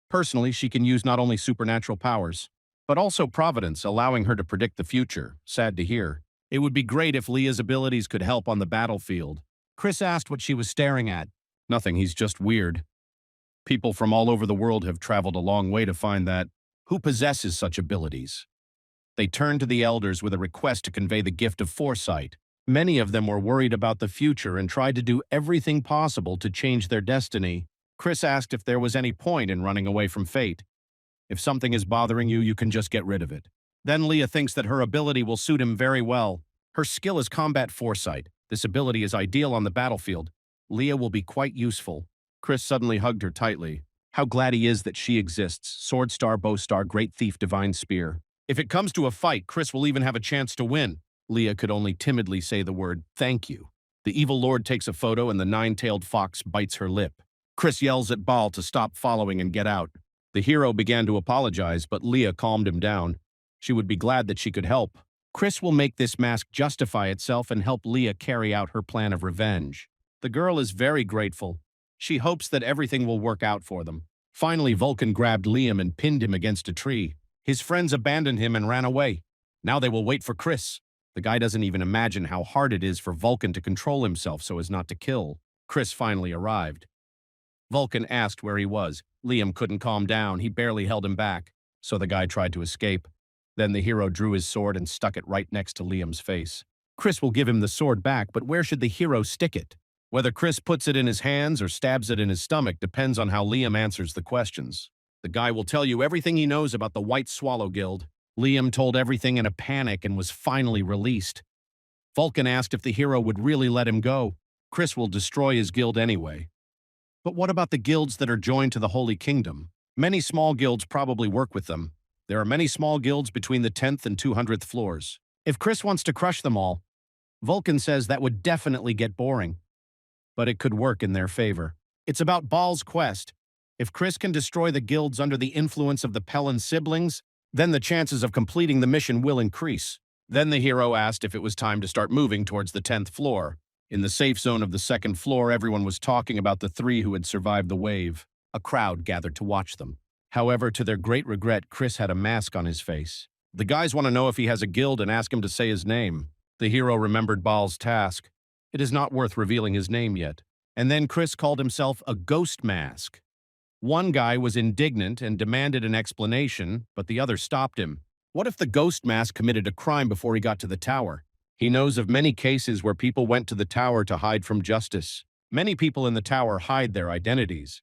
Personally, she can use not only supernatural powers, but also providence, allowing her to predict the future. Sad to hear. It would be great if Leah's abilities could help on the battlefield. Chris asked what she was staring at. Nothing, he's just weird. People from all over the world have traveled a long way to find that. Who possesses such abilities? They turned to the elders with a request to convey the gift of foresight. Many of them were worried about the future and tried to do everything possible to change their destiny. Chris asked if there was any point in running away from fate. If something is bothering you, you can just get rid of it. Then Leah thinks that her ability will suit him very well. Her skill is combat foresight. This ability is ideal on the battlefield. Leah will be quite useful. Chris suddenly hugged her tightly. How glad he is that she exists. Sword star, bow star, great thief, divine spear. If it comes to a fight, Chris will even have a chance to win. Leah could only timidly say the word, thank you. The evil lord takes a photo and the nine-tailed fox bites her lip. Chris yells at Baal to stop following and get out. The hero began to apologize, but Leah calmed him down. She would be glad that she could help. Chris will make this mask justify itself and help Leah carry out her plan of revenge. The girl is very grateful. She hopes that everything will work out for them. Finally, Vulcan grabbed Liam and pinned him against a tree. His friends abandoned him and ran away. Now they will wait for Chris. The guy doesn't even imagine how hard it is for Vulcan to control himself so as not to kill. Chris finally arrived. Vulcan asked where he was. Liam couldn't calm down. He barely held him back. So the guy tried to escape. Then the hero drew his sword and stuck it right next to Liam's face. Chris will give him the sword back, but where should the hero stick it? Whether Chris puts it in his hands or stabs it in his stomach depends on how Liam answers the questions. The guy will tell you everything he knows about the White Swallow Guild. Liam told everything in a panic and was finally released. Vulcan asked if the hero would really let him go. Chris will destroy his guild anyway. But what about the guilds that are joined to the Holy Kingdom? Many small guilds probably work with them. There are many small guilds between the 10th and 200th floors. If Chris wants to crush them all, Vulcan says that would definitely get boring. But it could work in their favor. It's about Baal's quest. If Chris can destroy the guilds under the influence of the Pelin siblings, then the chances of completing the mission will increase. Then the hero asked if it was time to start moving towards the 10th floor. In the safe zone of the second floor, everyone was talking about the three who had survived the wave. A crowd gathered to watch them. However, to their great regret, Chris had a mask on his face. The guys want to know if he has a guild and ask him to say his name. The hero remembered Baal's task. It is not worth revealing his name yet. And then Chris called himself a ghost mask. One guy was indignant and demanded an explanation, but the other stopped him. What if the ghost mask committed a crime before he got to the tower? He knows of many cases where people went to the tower to hide from justice. Many people in the tower hide their identities.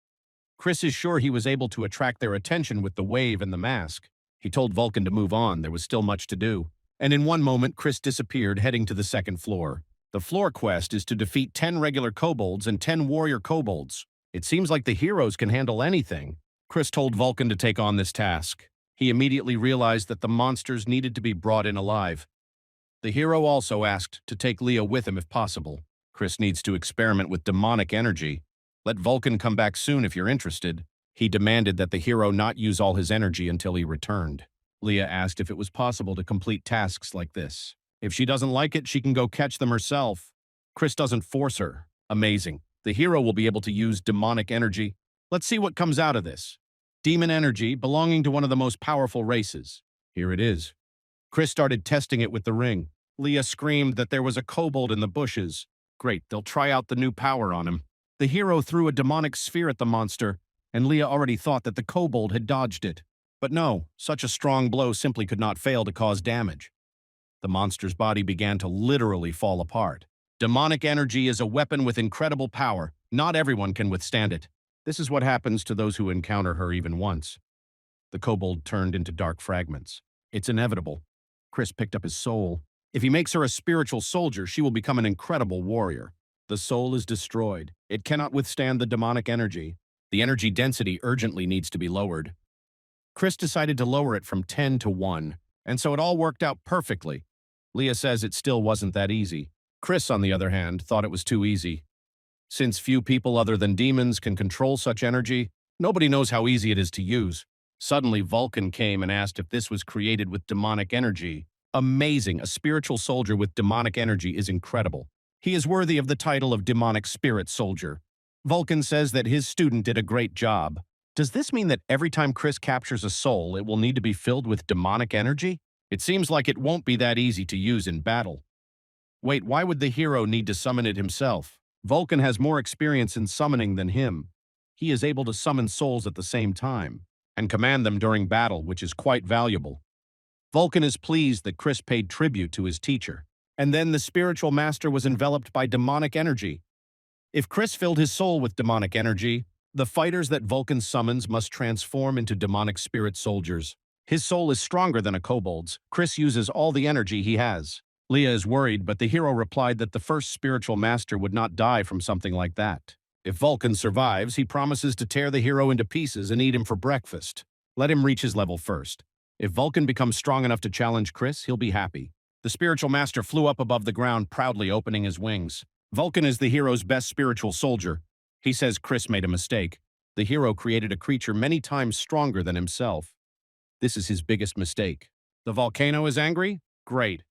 Chris is sure he was able to attract their attention with the wave and the mask. He told Vulcan to move on, there was still much to do. And in one moment, Chris disappeared, heading to the second floor. The floor quest is to defeat 10 regular kobolds and 10 warrior kobolds. It seems like the heroes can handle anything. Chris told Vulcan to take on this task. He immediately realized that the monsters needed to be brought in alive. The hero also asked to take Leah with him if possible. Chris needs to experiment with demonic energy. Let Vulcan come back soon if you're interested. He demanded that the hero not use all his energy until he returned. Leah asked if it was possible to complete tasks like this. If she doesn't like it, she can go catch them herself. Chris doesn't force her. Amazing. The hero will be able to use demonic energy. Let's see what comes out of this. Demon energy belonging to one of the most powerful races. Here it is. Chris started testing it with the ring. Leah screamed that there was a kobold in the bushes. Great, they'll try out the new power on him. The hero threw a demonic sphere at the monster, and Leah already thought that the kobold had dodged it. But no, such a strong blow simply could not fail to cause damage. The monster's body began to literally fall apart. Demonic energy is a weapon with incredible power. Not everyone can withstand it. This is what happens to those who encounter her even once. The kobold turned into dark fragments. It's inevitable. Chris picked up his soul. If he makes her a spiritual soldier, she will become an incredible warrior. The soul is destroyed. It cannot withstand the demonic energy. The energy density urgently needs to be lowered. Chris decided to lower it from 10 to 1, and so it all worked out perfectly. Leah says it still wasn't that easy. Chris, on the other hand, thought it was too easy. Since few people other than demons can control such energy, nobody knows how easy it is to use. Suddenly, Vulcan came and asked if this was created with demonic energy. Amazing! A spiritual soldier with demonic energy is incredible. He is worthy of the title of demonic spirit soldier. Vulcan says that his student did a great job. Does this mean that every time Chris captures a soul, it will need to be filled with demonic energy? It seems like it won't be that easy to use in battle. Wait, why would the hero need to summon it himself? Vulcan has more experience in summoning than him. He is able to summon souls at the same time and command them during battle, which is quite valuable. Vulcan is pleased that Chris paid tribute to his teacher. And then the spiritual master was enveloped by demonic energy. If Chris filled his soul with demonic energy, the fighters that Vulcan summons must transform into demonic spirit soldiers. His soul is stronger than a kobold's. Chris uses all the energy he has. Leah is worried, but the hero replied that the first spiritual master would not die from something like that. If Vulcan survives, he promises to tear the hero into pieces and eat him for breakfast. Let him reach his level first. If Vulcan becomes strong enough to challenge Chris, he'll be happy. The spiritual master flew up above the ground, proudly opening his wings. Vulcan is the hero's best spiritual soldier. He says Chris made a mistake. The hero created a creature many times stronger than himself. This is his biggest mistake. The volcano is angry? Great.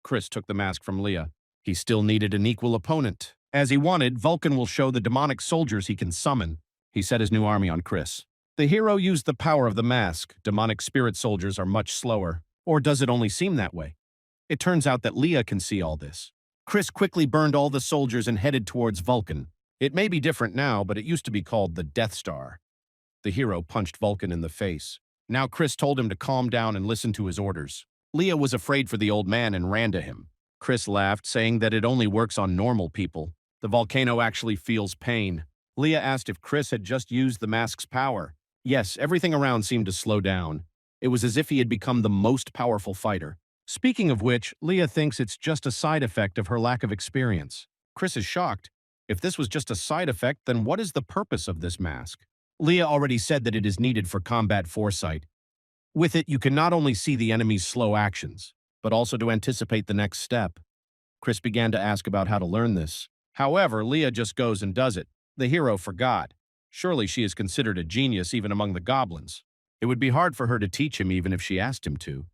Chris took the mask from Leah. He still needed an equal opponent. As he wanted, Vulcan will show the demonic soldiers he can summon. He set his new army on Chris. The hero used the power of the mask. Demonic spirit soldiers are much slower. Or does it only seem that way? It turns out that Leah can see all this. Chris quickly burned all the soldiers and headed towards Vulcan. It may be different now, but it used to be called the Death Star. The hero punched Vulcan in the face. Now Chris told him to calm down and listen to his orders. Leah was afraid for the old man and ran to him. Chris laughed, saying that it only works on normal people. The volcano actually feels pain. Leah asked if Chris had just used the mask's power. Yes, everything around seemed to slow down. It was as if he had become the most powerful fighter. Speaking of which, Leah thinks it's just a side effect of her lack of experience. Chris is shocked. If this was just a side effect, then what is the purpose of this mask? Leah already said that it is needed for combat foresight. With it, you can not only see the enemy's slow actions, but also to anticipate the next step. Chris began to ask about how to learn this. However, Leah just goes and does it. The hero forgot. Surely she is considered a genius even among the goblins. It would be hard for her to teach him even if she asked him to.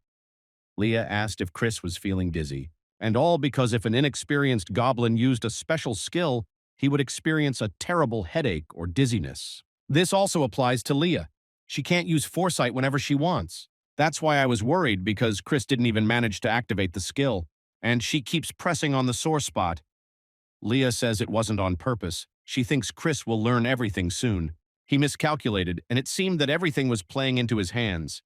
Leah asked if Chris was feeling dizzy, and all because if an inexperienced goblin used a special skill, he would experience a terrible headache or dizziness. This also applies to Leah. She can't use foresight whenever she wants. That's why I was worried, because Chris didn't even manage to activate the skill, and she keeps pressing on the sore spot. Leah says it wasn't on purpose. She thinks Chris will learn everything soon. He miscalculated, and it seemed that everything was playing into his hands.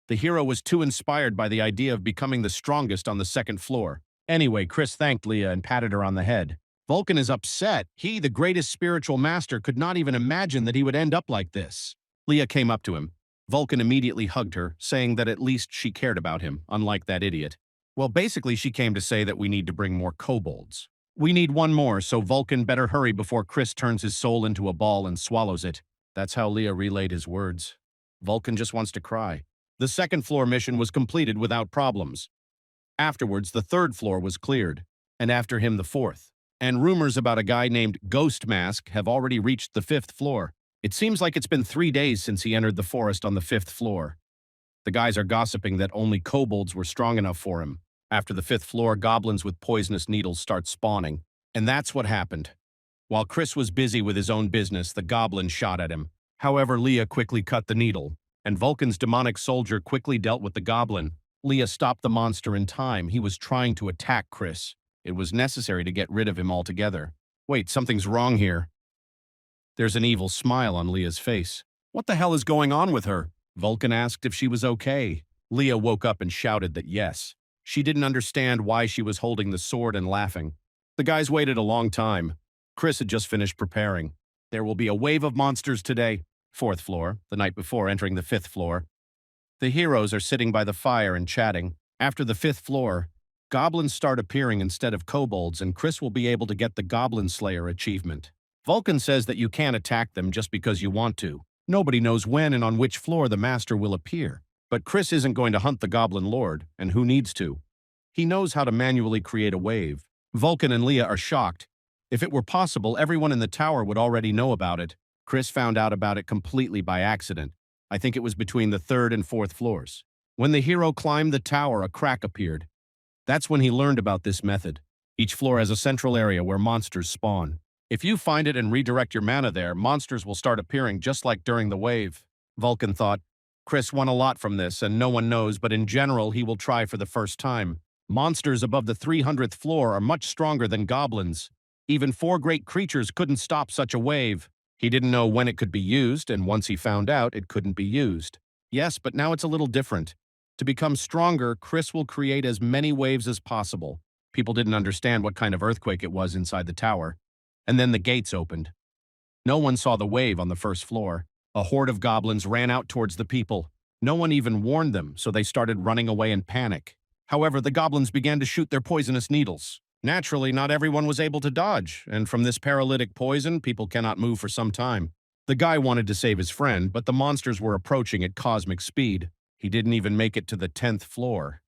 The hero was too inspired by the idea of becoming the strongest on the second floor. Anyway, Chris thanked Leah and patted her on the head. Vulcan is upset. He, the greatest spiritual master, could not even imagine that he would end up like this. Leah came up to him. Vulcan immediately hugged her, saying that at least she cared about him, unlike that idiot. Well, basically she came to say that we need to bring more kobolds. We need one more, so Vulcan better hurry before Chris turns his soul into a ball and swallows it. That's how Leah relayed his words. Vulcan just wants to cry. The second floor mission was completed without problems. Afterwards, the third floor was cleared, and after him the fourth. And rumors about a guy named Ghost Mask have already reached the fifth floor. It seems like it's been 3 days since he entered the forest on the fifth floor. The guys are gossiping that only kobolds were strong enough for him. After the fifth floor, goblins with poisonous needles start spawning. And that's what happened. While Chris was busy with his own business, the goblin shot at him. However, Leah quickly cut the needle, and Vulcan's demonic soldier quickly dealt with the goblin. Leah stopped the monster in time. He was trying to attack Chris. It was necessary to get rid of him altogether. Wait, something's wrong here. There's an evil smile on Leah's face. What the hell is going on with her? Vulcan asked if she was okay. Leah woke up and shouted that yes. She didn't understand why she was holding the sword and laughing. The guys waited a long time. Chris had just finished preparing. There will be a wave of monsters today. Fourth floor, the night before entering the fifth floor. The heroes are sitting by the fire and chatting. After the fifth floor, goblins start appearing instead of kobolds, and Chris will be able to get the Goblin Slayer achievement. Vulcan says that you can't attack them just because you want to. Nobody knows when and on which floor the master will appear. But Chris isn't going to hunt the Goblin Lord, and who needs to? He knows how to manually create a wave. Vulcan and Leah are shocked. If it were possible, everyone in the tower would already know about it. Chris found out about it completely by accident. I think it was between the third and fourth floors. When the hero climbed the tower, a crack appeared. That's when he learned about this method. Each floor has a central area where monsters spawn. If you find it and redirect your mana there, monsters will start appearing just like during the wave. Vulcan thought, Chris won a lot from this, and no one knows, but in general, he will try for the first time. Monsters above the 300th floor are much stronger than goblins. Even 4 great creatures couldn't stop such a wave. He didn't know when it could be used, and once he found out, it couldn't be used. Yes, but now it's a little different. To become stronger, Chris will create as many waves as possible. People didn't understand what kind of earthquake it was inside the tower. And then the gates opened. No one saw the wave on the first floor. A horde of goblins ran out towards the people. No one even warned them, so they started running away in panic. However, the goblins began to shoot their poisonous needles. Naturally, not everyone was able to dodge, and from this paralytic poison, people cannot move for some time. The guy wanted to save his friend, but the monsters were approaching at cosmic speed. He didn't even make it to the 10th floor.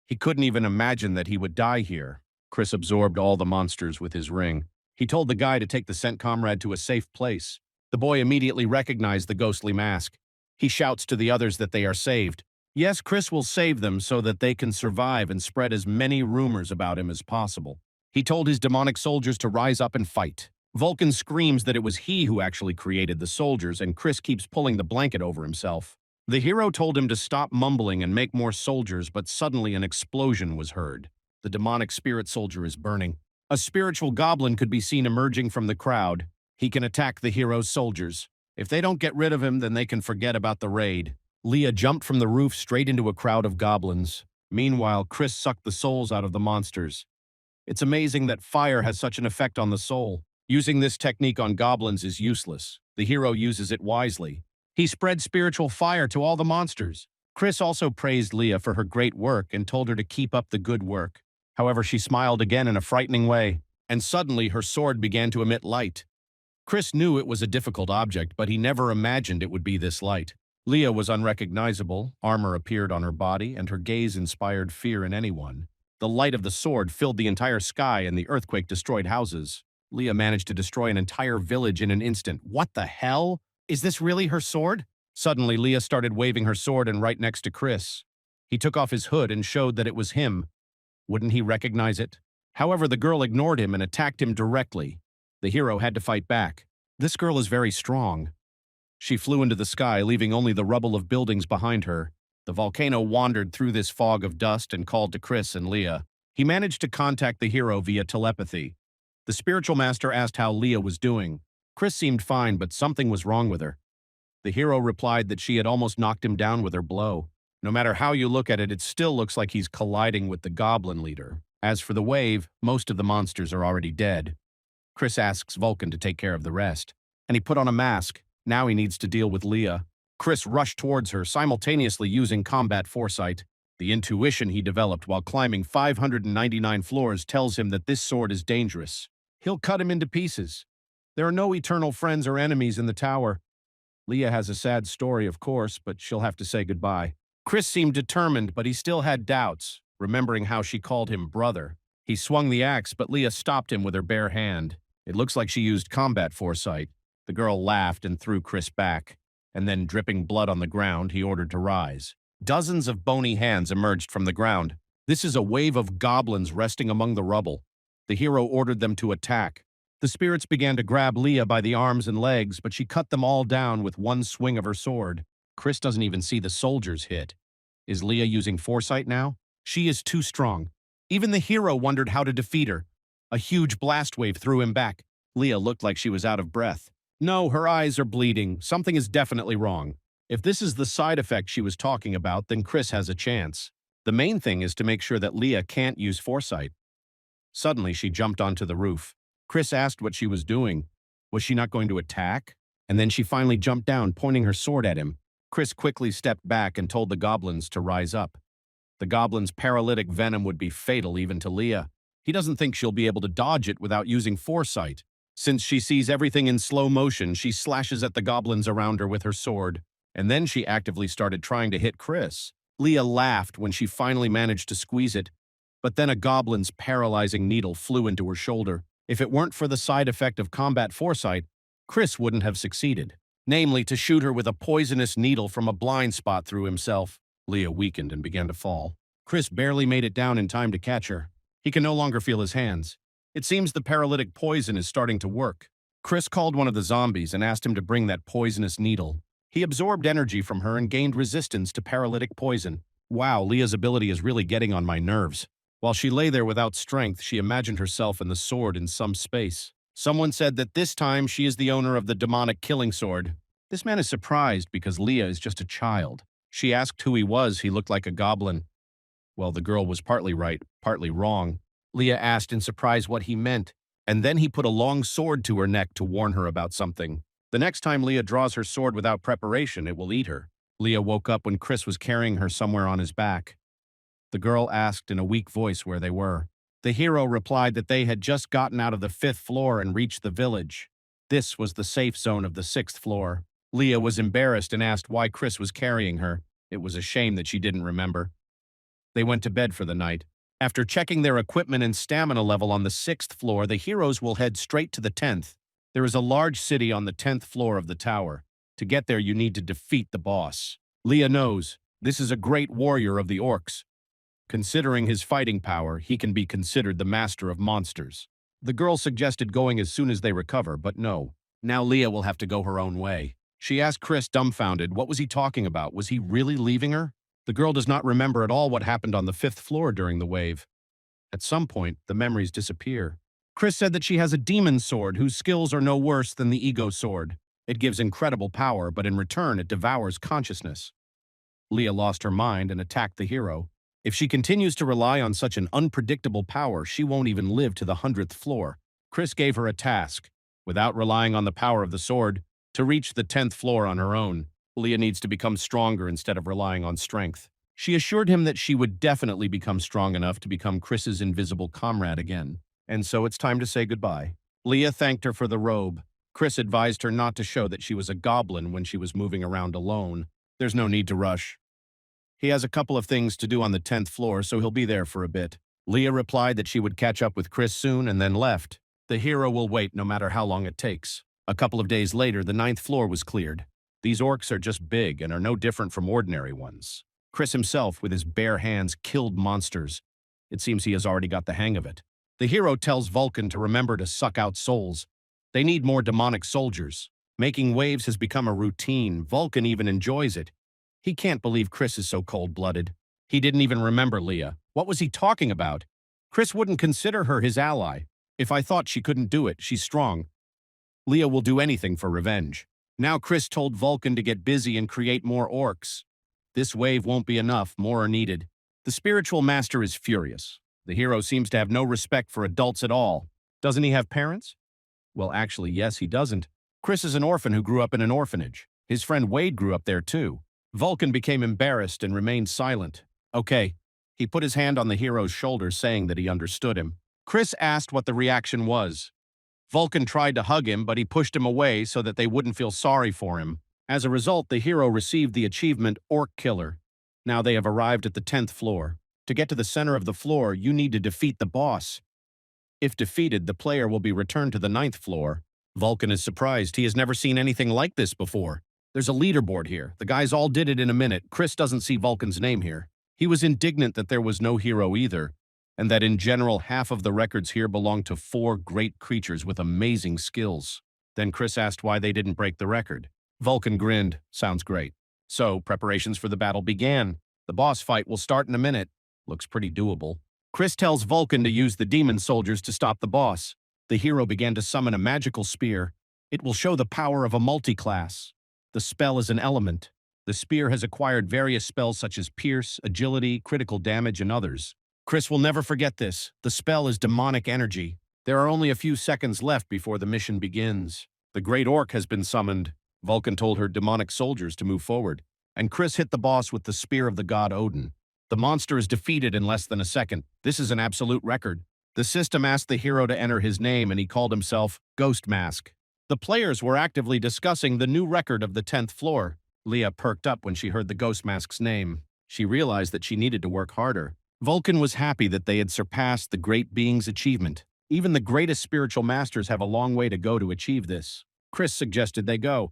He couldn't even imagine that he would die here. Chris absorbed all the monsters with his ring. He told the guy to take the sent comrade to a safe place. The boy immediately recognized the ghostly mask. He shouts to the others that they are saved. Yes, Chris will save them so that they can survive and spread as many rumors about him as possible. He told his demonic soldiers to rise up and fight. Vulcan screams that it was he who actually created the soldiers, and Chris keeps pulling the blanket over himself. The hero told him to stop mumbling and make more soldiers, but suddenly an explosion was heard. The demonic spirit soldier is burning. A spiritual goblin could be seen emerging from the crowd. He can attack the hero's soldiers. If they don't get rid of him, then they can forget about the raid. Leah jumped from the roof straight into a crowd of goblins. Meanwhile, Chris sucked the souls out of the monsters. It's amazing that fire has such an effect on the soul. Using this technique on goblins is useless. The hero uses it wisely. He spread spiritual fire to all the monsters. Chris also praised Leah for her great work and told her to keep up the good work. However, she smiled again in a frightening way, and suddenly her sword began to emit light. Chris knew it was a difficult object, but he never imagined it would be this light. Leah was unrecognizable, armor appeared on her body, and her gaze inspired fear in anyone. The light of the sword filled the entire sky, and the earthquake destroyed houses. Leah managed to destroy an entire village in an instant. What the hell? Is this really her sword? Suddenly, Leah started waving her sword and right next to Chris. He took off his hood and showed that it was him. Wouldn't he recognize it? However, the girl ignored him and attacked him directly. The hero had to fight back. This girl is very strong. She flew into the sky, leaving only the rubble of buildings behind her. The volcano wandered through this fog of dust and called to Chris and Leah. He managed to contact the hero via telepathy. The spiritual master asked how Leah was doing. Chris seemed fine, but something was wrong with her. The hero replied that she had almost knocked him down with her blow. No matter how you look at it, it still looks like he's colliding with the goblin leader. As for the wave, most of the monsters are already dead. Chris asks Vulcan to take care of the rest, and he put on a mask. Now he needs to deal with Leah. Chris rushed towards her, simultaneously using combat foresight. The intuition he developed while climbing 599 floors tells him that this sword is dangerous. He'll cut him into pieces. There are no eternal friends or enemies in the tower. Leah has a sad story, of course, but she'll have to say goodbye. Chris seemed determined, but he still had doubts, remembering how she called him brother. He swung the axe, but Leah stopped him with her bare hand. It looks like she used combat foresight. The girl laughed and threw Chris back, and then, dripping blood on the ground, he ordered to rise. Dozens of bony hands emerged from the ground. This is a wave of goblins resting among the rubble. The hero ordered them to attack. The spirits began to grab Leah by the arms and legs, but she cut them all down with one swing of her sword. Chris doesn't even see the soldiers hit. Is Leah using foresight now? She is too strong. Even the hero wondered how to defeat her. A huge blast wave threw him back. Leah looked like she was out of breath. No, her eyes are bleeding. Something is definitely wrong. If this is the side effect she was talking about, then Chris has a chance. The main thing is to make sure that Leah can't use foresight. Suddenly, she jumped onto the roof. Chris asked what she was doing. Was she not going to attack? And then she finally jumped down, pointing her sword at him. Chris quickly stepped back and told the goblins to rise up. The goblin's paralytic venom would be fatal even to Leah. He doesn't think she'll be able to dodge it without using foresight. Since she sees everything in slow motion, she slashes at the goblins around her with her sword. And then she actively started trying to hit Chris. Leah laughed when she finally managed to squeeze it. But then a goblin's paralyzing needle flew into her shoulder. If it weren't for the side effect of combat foresight, Chris wouldn't have succeeded. Namely, to shoot her with a poisonous needle from a blind spot through himself. Leah weakened and began to fall. Chris barely made it down in time to catch her. He can no longer feel his hands. It seems the paralytic poison is starting to work. Chris called one of the zombies and asked him to bring that poisonous needle. He absorbed energy from her and gained resistance to paralytic poison. Wow, Leah's ability is really getting on my nerves. While she lay there without strength, she imagined herself and the sword in some space. Someone said that this time she is the owner of the demonic killing sword. This man is surprised because Leah is just a child. She asked who he was. He looked like a goblin. Well, the girl was partly right, partly wrong. Leah asked in surprise what he meant, and then he put a long sword to her neck to warn her about something. The next time Leah draws her sword without preparation, it will eat her. Leah woke up when Chris was carrying her somewhere on his back. The girl asked in a weak voice where they were. The hero replied that they had just gotten out of the 5th floor and reached the village. This was the safe zone of the 6th floor. Leah was embarrassed and asked why Chris was carrying her. It was a shame that she didn't remember. They went to bed for the night. After checking their equipment and stamina level on the 6th floor, the heroes will head straight to the 10th. There is a large city on the 10th floor of the tower. To get there, you need to defeat the boss. Leah knows this is a great warrior of the orcs. Considering his fighting power, he can be considered the master of monsters. The girl suggested going as soon as they recover, but no. Now Leah will have to go her own way. She asked Chris, dumbfounded, what was he talking about? Was he really leaving her? The girl does not remember at all what happened on the 5th floor during the wave. At some point, the memories disappear. Chris said that she has a demon sword whose skills are no worse than the ego sword. It gives incredible power, but in return it devours consciousness. Leah lost her mind and attacked the hero. If she continues to rely on such an unpredictable power, she won't even live to the 100th floor. Chris gave her a task. Without relying on the power of the sword, to reach the 10th floor on her own, Leah needs to become stronger instead of relying on strength. She assured him that she would definitely become strong enough to become Chris's invisible comrade again. And so it's time to say goodbye. Leah thanked her for the robe. Chris advised her not to show that she was a goblin when she was moving around alone. There's no need to rush. He has a couple of things to do on the 10th floor, so he'll be there for a bit. Leah replied that she would catch up with Chris soon and then left. The hero will wait no matter how long it takes. A couple of days later, the 9th floor was cleared. These orcs are just big and are no different from ordinary ones. Chris himself, with his bare hands, killed monsters. It seems he has already got the hang of it. The hero tells Vulcan to remember to suck out souls. They need more demonic soldiers. Making waves has become a routine. Vulcan even enjoys it. He can't believe Chris is so cold-blooded. He didn't even remember Leah. What was he talking about? Chris wouldn't consider her his ally. If I thought she couldn't do it, she's strong. Leah will do anything for revenge. Now Chris told Vulcan to get busy and create more orcs. This wave won't be enough, more are needed. The spiritual master is furious. The hero seems to have no respect for adults at all. Doesn't he have parents? Well, actually, yes, he doesn't. Chris is an orphan who grew up in an orphanage. His friend Wade grew up there too. Vulcan became embarrassed and remained silent. Okay. He put his hand on the hero's shoulder, saying that he understood him. Chris asked what the reaction was. Vulcan tried to hug him, but he pushed him away so that they wouldn't feel sorry for him. As a result, the hero received the achievement Orc Killer. Now they have arrived at the 10th floor. To get to the center of the floor, you need to defeat the boss. If defeated, the player will be returned to the 9th floor. Vulcan is surprised. He has never seen anything like this before. There's a leaderboard here. The guys all did it in a minute. Chris doesn't see Vulcan's name here. He was indignant that there was no hero either, and that in general half of the records here belong to 4 great creatures with amazing skills. Then Chris asked why they didn't break the record. Vulcan grinned. Sounds great. So, preparations for the battle began. The boss fight will start in a minute. Looks pretty doable. Chris tells Vulcan to use the demon soldiers to stop the boss. The hero began to summon a magical spear. It will show the power of a multi-class. The spell is an element. The spear has acquired various spells such as Pierce, Agility, Critical Damage, and others. Chris will never forget this. The spell is demonic energy. There are only a few seconds left before the mission begins. The Great Orc has been summoned. Vulcan told her demonic soldiers to move forward, and Chris hit the boss with the spear of the god Odin. The monster is defeated in less than a second. This is an absolute record. The system asked the hero to enter his name, and he called himself Ghost Mask. The players were actively discussing the new record of the 10th floor. Leah perked up when she heard the Ghost Mask's name. She realized that she needed to work harder. Vulcan was happy that they had surpassed the great being's achievement. Even the greatest spiritual masters have a long way to go to achieve this. Chris suggested they go.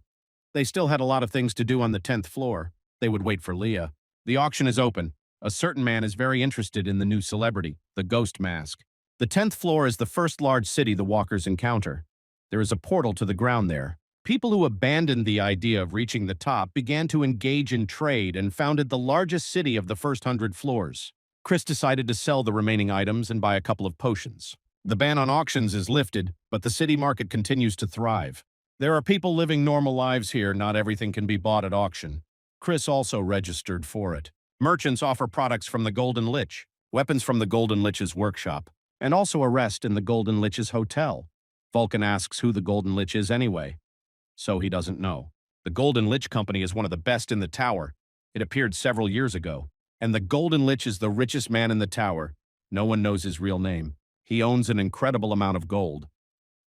They still had a lot of things to do on the 10th floor. They would wait for Leah. The auction is open. A certain man is very interested in the new celebrity, the Ghost Mask. The 10th floor is the first large city the walkers encounter. There is a portal to the ground there. People who abandoned the idea of reaching the top began to engage in trade and founded the largest city of the first 100 floors. Chris decided to sell the remaining items and buy a couple of potions. The ban on auctions is lifted, but the city market continues to thrive. There are people living normal lives here. Not everything can be bought at auction. Chris also registered for it. Merchants offer products from the Golden Lich, weapons from the Golden Lich's workshop, and also a rest in the Golden Lich's hotel. Vulcan asks who the Golden Lich is anyway. So he doesn't know. The Golden Lich Company is one of the best in the tower. It appeared several years ago. And the Golden Lich is the richest man in the tower. No one knows his real name. He owns an incredible amount of gold.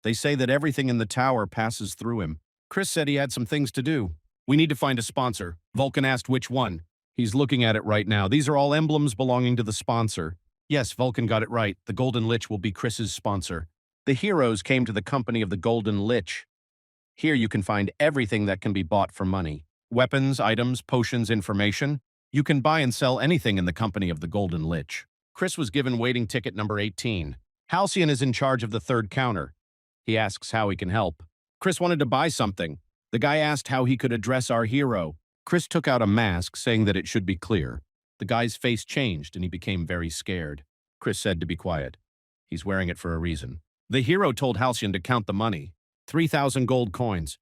They say that everything in the tower passes through him. Chris said he had some things to do. We need to find a sponsor. Vulcan asked which one. He's looking at it right now. These are all emblems belonging to the sponsor. Yes, Vulcan got it right. The Golden Lich will be Chris's sponsor. The heroes came to the company of the Golden Lich. Here you can find everything that can be bought for money. Weapons, items, potions, information. You can buy and sell anything in the company of the Golden Lich. Chris was given waiting ticket number 18. Halcyon is in charge of the 3rd counter. He asks how he can help. Chris wanted to buy something. The guy asked how he could address our hero. Chris took out a mask, saying that it should be clear. The guy's face changed, and he became very scared. Chris said to be quiet. He's wearing it for a reason. The hero told Halcyon to count the money. 3,000 gold coins.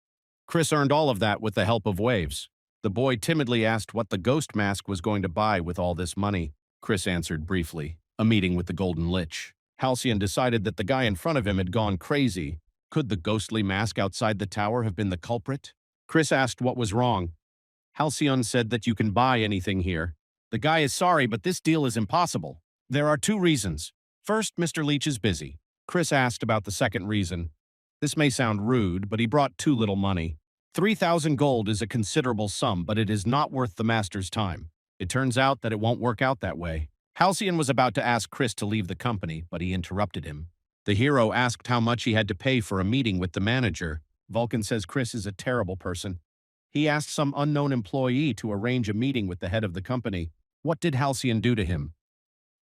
Chris earned all of that with the help of waves. The boy timidly asked what the Ghost Mask was going to buy with all this money. Chris answered briefly, a meeting with the Golden Lich. Halcyon decided that the guy in front of him had gone crazy. Could the ghostly mask outside the tower have been the culprit? Chris asked what was wrong. Halcyon said that you can buy anything here. The guy is sorry, but this deal is impossible. There are 2 reasons. First, Mr. Leach is busy. Chris asked about the second reason. This may sound rude, but he brought too little money. 3,000 gold is a considerable sum, but it is not worth the master's time. It turns out that it won't work out that way. Halcyon was about to ask Chris to leave the company, but he interrupted him. The hero asked how much he had to pay for a meeting with the manager. Vulcan says Chris is a terrible person. He asked some unknown employee to arrange a meeting with the head of the company. What did Halcyon do to him?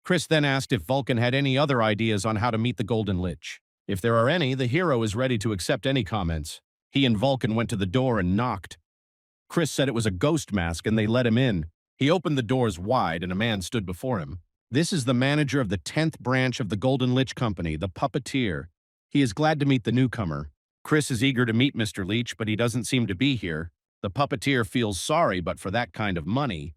Chris then asked if Vulcan had any other ideas on how to meet the Golden Lich. If there are any, the hero is ready to accept any comments. He and Vulcan went to the door and knocked. Chris said it was a ghost mask and they let him in. He opened the doors wide and a man stood before him. This is the manager of the 10th branch of the Golden Lich Company, the Puppeteer. He is glad to meet the newcomer. Chris is eager to meet Mr. Leach, but he doesn't seem to be here. The Puppeteer feels sorry, but for that kind of money.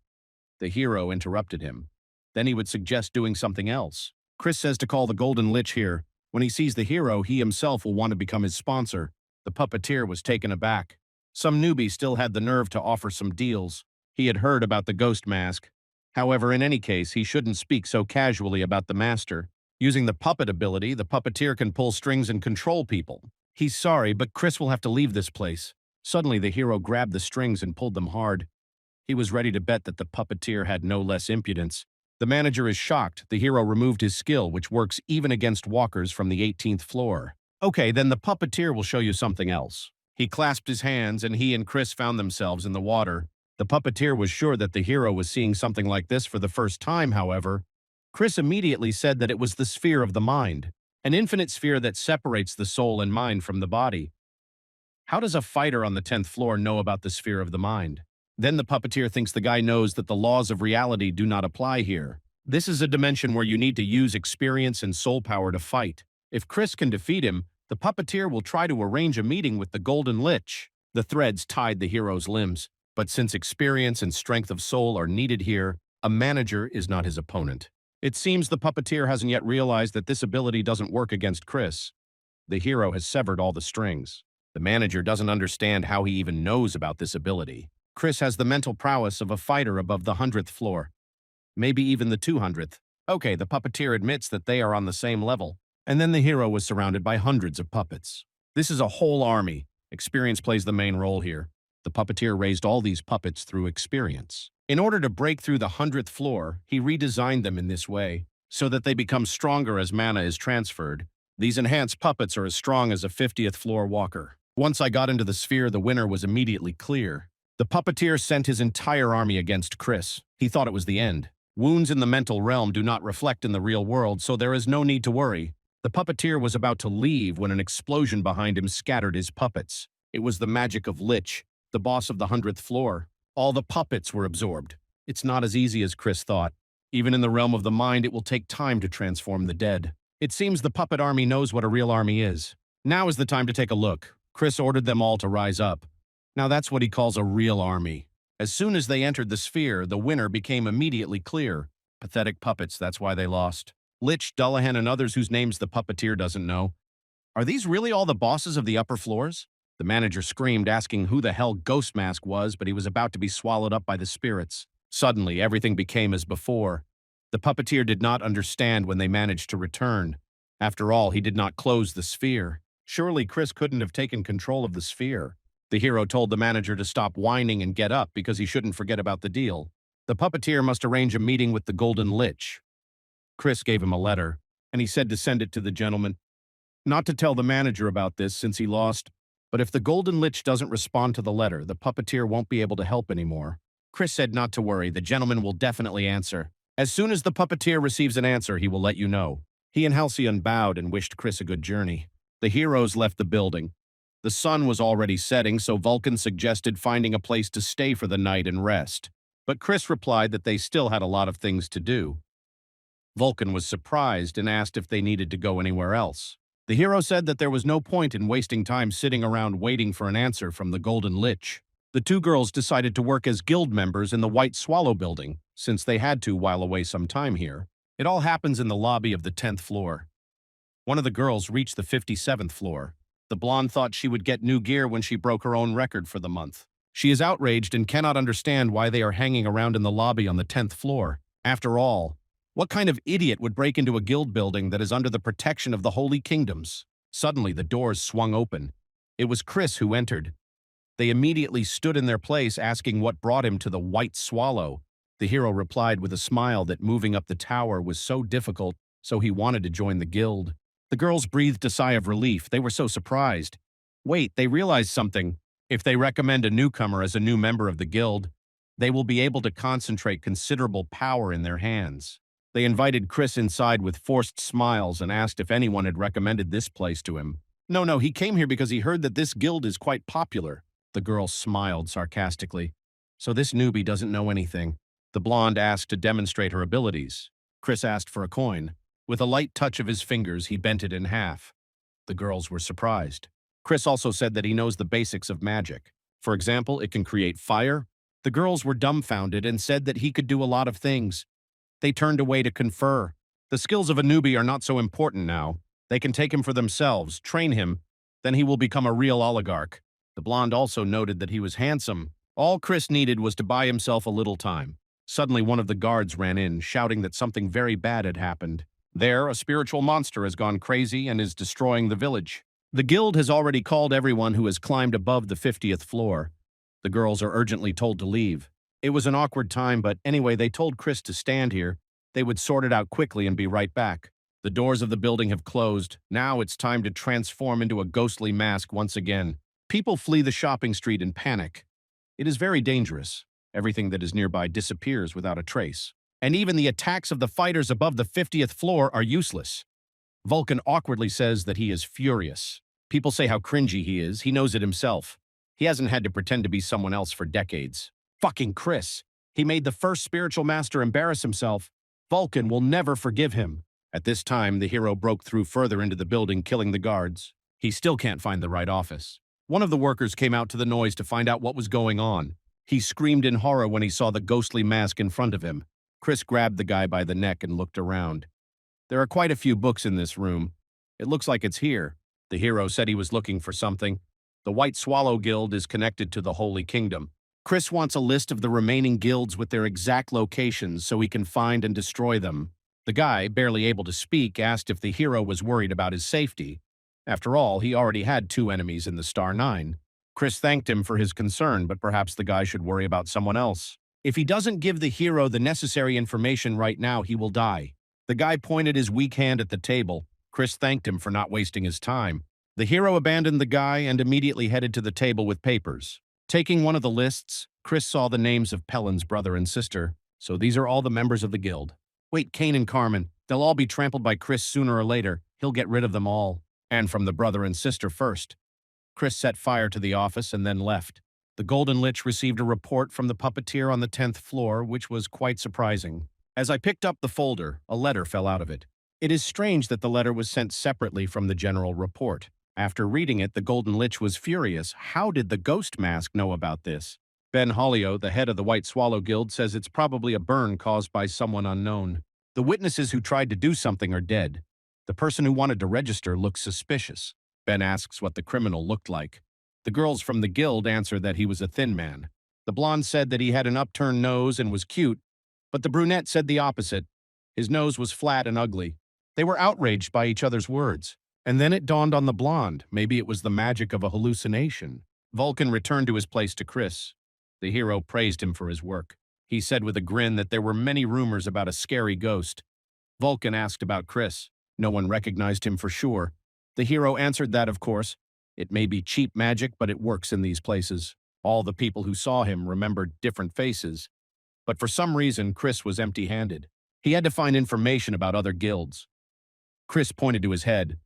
The hero interrupted him. Then he would suggest doing something else. Chris says to call the Golden Lich here. When he sees the hero, he himself will want to become his sponsor. The Puppeteer was taken aback. Some newbie still had the nerve to offer some deals. He had heard about the ghost mask. However, in any case, he shouldn't speak so casually about the master. Using the puppet ability, the puppeteer can pull strings and control people. He's sorry, but Chris will have to leave this place. Suddenly, the hero grabbed the strings and pulled them hard. He was ready to bet that the puppeteer had no less impudence. The manager is shocked. The hero removed his skill, which works even against walkers from the 18th floor. Okay, then the puppeteer will show you something else. He clasped his hands, and he and Chris found themselves in the water. The puppeteer was sure that the hero was seeing something like this for the first time, however. Chris immediately said that it was the sphere of the mind, an infinite sphere that separates the soul and mind from the body. How does a fighter on the 10th floor know about the sphere of the mind? Then the puppeteer thinks the guy knows that the laws of reality do not apply here. This is a dimension where you need to use experience and soul power to fight. If Chris can defeat him, the puppeteer will try to arrange a meeting with the Golden Lich. The threads tied the hero's limbs, but since experience and strength of soul are needed here, a manager is not his opponent. It seems the puppeteer hasn't yet realized that this ability doesn't work against Chris. The hero has severed all the strings. The manager doesn't understand how he even knows about this ability. Chris has the mental prowess of a fighter above the 100th floor. Maybe even the 200th. Okay, the puppeteer admits that they are on the same level. And then the hero was surrounded by hundreds of puppets. This is a whole army. Experience plays the main role here. The puppeteer raised all these puppets through experience. In order to break through the 100th floor, he redesigned them in this way, so that they become stronger as mana is transferred. These enhanced puppets are as strong as a 50th floor walker. Once I got into the sphere, the winner was immediately clear. The puppeteer sent his entire army against Chris. He thought it was the end. Wounds in the mental realm do not reflect in the real world, so there is no need to worry. The puppeteer was about to leave when an explosion behind him scattered his puppets. It was the magic of Lich, the boss of the 100th floor. All the puppets were absorbed. It's not as easy as Chris thought. Even in the realm of the mind, it will take time to transform the dead. It seems the puppet army knows what a real army is. Now is the time to take a look. Chris ordered them all to rise up. Now that's what he calls a real army. As soon as they entered the sphere, the winner became immediately clear. Pathetic puppets, that's why they lost. Lich, Dullahan, and others whose names the puppeteer doesn't know. Are these really all the bosses of the upper floors? The manager screamed, asking who the hell Ghost Mask was, but he was about to be swallowed up by the spirits. Suddenly, everything became as before. The puppeteer did not understand when they managed to return. After all, he did not close the sphere. Surely Chris couldn't have taken control of the sphere. The hero told the manager to stop whining and get up because he shouldn't forget about the deal. The puppeteer must arrange a meeting with the Golden Lich. Chris gave him a letter, and he said to send it to the gentleman. Not to tell the manager about this since he lost, but if the Golden Lich doesn't respond to the letter, the puppeteer won't be able to help anymore. Chris said not to worry, the gentleman will definitely answer. As soon as the puppeteer receives an answer, he will let you know. He and Halcyon bowed and wished Chris a good journey. The heroes left the building. The sun was already setting, so Vulcan suggested finding a place to stay for the night and rest. But Chris replied that they still had a lot of things to do. Vulcan was surprised and asked if they needed to go anywhere else. The hero said that there was no point in wasting time sitting around waiting for an answer from the Golden Lich. The two girls decided to work as guild members in the White Swallow building, since they had to while away some time here. It all happens in the lobby of the 10th floor. One of the girls reached the 57th floor. The blonde thought she would get new gear when she broke her own record for the month. She is outraged and cannot understand why they are hanging around in the lobby on the 10th floor. After all, what kind of idiot would break into a guild building that is under the protection of the Holy Kingdoms? Suddenly, the doors swung open. It was Chris who entered. They immediately stood in their place, asking what brought him to the White Swallow. The hero replied with a smile that moving up the tower was so difficult, so he wanted to join the guild. The girls breathed a sigh of relief. They were so surprised. Wait, they realized something. If they recommend a newcomer as a new member of the guild, they will be able to concentrate considerable power in their hands. They invited Chris inside with forced smiles and asked if anyone had recommended this place to him. No, he came here because he heard that this guild is quite popular. The girl smiled sarcastically. So this newbie doesn't know anything. The blonde asked to demonstrate her abilities. Chris asked for a coin. With a light touch of his fingers, he bent it in half. The girls were surprised. Chris also said that he knows the basics of magic. For example, it can create fire. The girls were dumbfounded and said that he could do a lot of things. They turned away to confer. The skills of a newbie are not so important now. They can take him for themselves, train him, then he will become a real oligarch. The blonde also noted that he was handsome. All Chris needed was to buy himself a little time. Suddenly, one of the guards ran in, shouting that something very bad had happened. There, a spiritual monster has gone crazy and is destroying the village. The guild has already called everyone who has climbed above the 50th floor. The girls are urgently told to leave. It was an awkward time, but anyway, they told Chris to stand here. They would sort it out quickly and be right back. The doors of the building have closed. Now it's time to transform into a ghostly mask once again. People flee the shopping street in panic. It is very dangerous. Everything that is nearby disappears without a trace. And even the attacks of the fighters above the 50th floor are useless. Vulcan awkwardly says that he is furious. People say how cringy he is. He knows it himself. He hasn't had to pretend to be someone else for decades. Fucking Chris. He made the first spiritual master embarrass himself. Vulcan will never forgive him. At this time, the hero broke through further into the building, killing the guards. He still can't find the right office. One of the workers came out to the noise to find out what was going on. He screamed in horror when he saw the ghostly mask in front of him. Chris grabbed the guy by the neck and looked around. There are quite a few books in this room. It looks like it's here. The hero said he was looking for something. The White Swallow Guild is connected to the Holy Kingdom. Chris wants a list of the remaining guilds with their exact locations so he can find and destroy them. The guy, barely able to speak, asked if the hero was worried about his safety. After all, he already had 2 enemies in the Star 9. Chris thanked him for his concern, but perhaps the guy should worry about someone else. If he doesn't give the hero the necessary information right now, he will die. The guy pointed his weak hand at the table. Chris thanked him for not wasting his time. The hero abandoned the guy and immediately headed to the table with papers. Taking one of the lists, Chris saw the names of Pellin's brother and sister. So these are all the members of the guild. Wait, Kane and Carmen. They'll all be trampled by Chris sooner or later. He'll get rid of them all. And from the brother and sister first. Chris set fire to the office and then left. The Golden Lich received a report from the puppeteer on the 10th floor, which was quite surprising. As I picked up the folder, a letter fell out of it. It is strange that the letter was sent separately from the general report. After reading it, the Golden Lich was furious. How did the Ghost Mask know about this? Ben Hollio, the head of the White Swallow Guild, says it's probably a burn caused by someone unknown. The witnesses who tried to do something are dead. The person who wanted to register looks suspicious. Ben asks what the criminal looked like. The girls from the guild answer that he was a thin man. The blonde said that he had an upturned nose and was cute, but the brunette said the opposite. His nose was flat and ugly. They were outraged by each other's words. And then it dawned on the blonde. Maybe it was the magic of a hallucination. Vulcan returned to his place to Chris. The hero praised him for his work. He said with a grin that there were many rumors about a scary ghost. Vulcan asked about Chris. No one recognized him for sure. The hero answered that, of course. It may be cheap magic, but it works in these places. All the people who saw him remembered different faces. But for some reason, Chris was empty-handed. He had to find information about other guilds. Chris pointed to his head.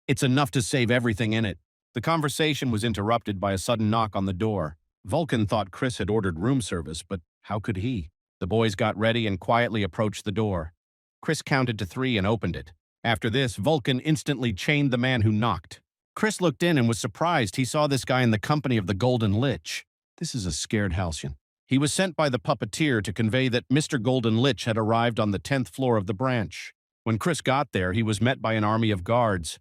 It's enough to save everything in it. The conversation was interrupted by a sudden knock on the door. Vulcan thought Chris had ordered room service, but how could he? The boys got ready and quietly approached the door. Chris counted to 3 and opened it. After this, Vulcan instantly chained the man who knocked. Chris looked in and was surprised he saw this guy in the company of the Golden Lich. This is a scared Halcyon. He was sent by the puppeteer to convey that Mr. Golden Lich had arrived on the 10th floor of the branch. When Chris got there, he was met by an army of guards.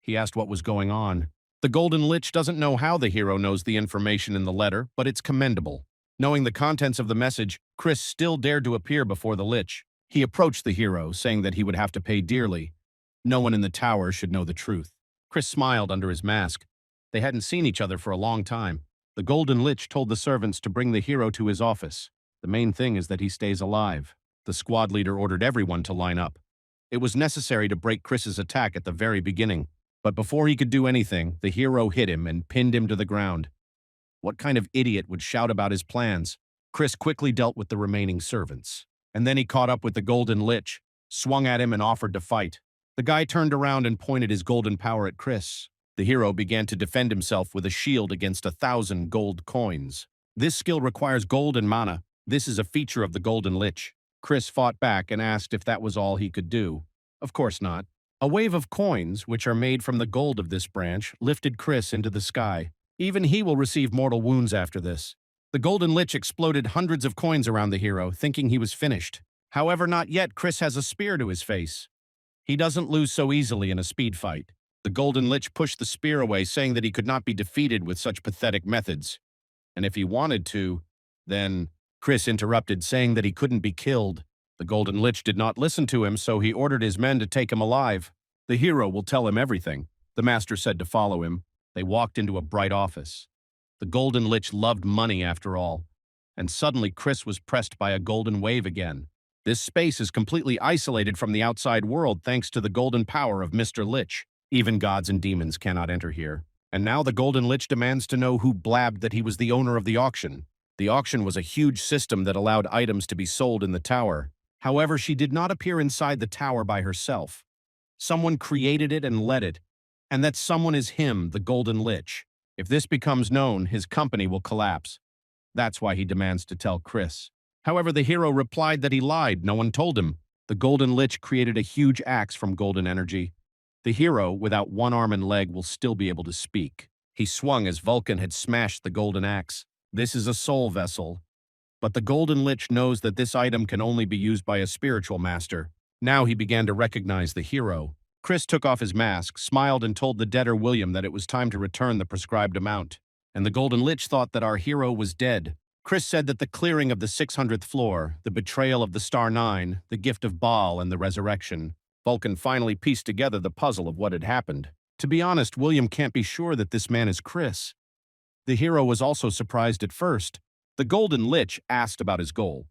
He asked what was going on. The Golden Lich doesn't know how the hero knows the information in the letter, but it's commendable. Knowing the contents of the message, Chris still dared to appear before the Lich. He approached the hero, saying that he would have to pay dearly. No one in the tower should know the truth. Chris smiled under his mask. They hadn't seen each other for a long time. The Golden Lich told the servants to bring the hero to his office. The main thing is that he stays alive. The squad leader ordered everyone to line up. It was necessary to break Chris's attack at the very beginning. But before he could do anything, the hero hit him and pinned him to the ground. What kind of idiot would shout about his plans? Chris quickly dealt with the remaining servants. And then he caught up with the Golden Lich, swung at him and offered to fight. The guy turned around and pointed his golden power at Chris. The hero began to defend himself with a shield against 1,000 gold coins. This skill requires gold and mana. This is a feature of the Golden Lich. Chris fought back and asked if that was all he could do. Of course not. A wave of coins, which are made from the gold of this branch, lifted Chris into the sky. Even he will receive mortal wounds after this. The Golden Lich exploded hundreds of coins around the hero, thinking he was finished. However, not yet. Chris has a spear to his face. He doesn't lose so easily in a speed fight. The Golden Lich pushed the spear away, saying that he could not be defeated with such pathetic methods. And if he wanted to, then Chris interrupted, saying that he couldn't be killed. The Golden Lich did not listen to him, so he ordered his men to take him alive. The hero will tell him everything. The master said to follow him. They walked into a bright office. The Golden Lich loved money after all. And suddenly Chris was pressed by a golden wave again. This space is completely isolated from the outside world thanks to the golden power of Mr. Lich. Even gods and demons cannot enter here. And now the Golden Lich demands to know who blabbed that he was the owner of the auction. The auction was a huge system that allowed items to be sold in the tower. However, she did not appear inside the tower by herself. Someone created it and led it. And that someone is him, the Golden Lich. If this becomes known, his company will collapse. That's why he demands to tell Chris. However, the hero replied that he lied. No one told him. The Golden Lich created a huge axe from golden energy. The hero, without one arm and leg, will still be able to speak. He swung as Vulcan had smashed the golden axe. This is a soul vessel. But the Golden Lich knows that this item can only be used by a spiritual master. Now he began to recognize the hero. Chris took off his mask, smiled, and told the debtor William that it was time to return the prescribed amount. And the Golden Lich thought that our hero was dead. Chris said that the clearing of the 600th floor, the betrayal of the Star Nine, the gift of Baal, and the resurrection. Vulcan finally pieced together the puzzle of what had happened. To be honest, William can't be sure that this man is Chris. The hero was also surprised at first. The Golden Lich asked about his goal.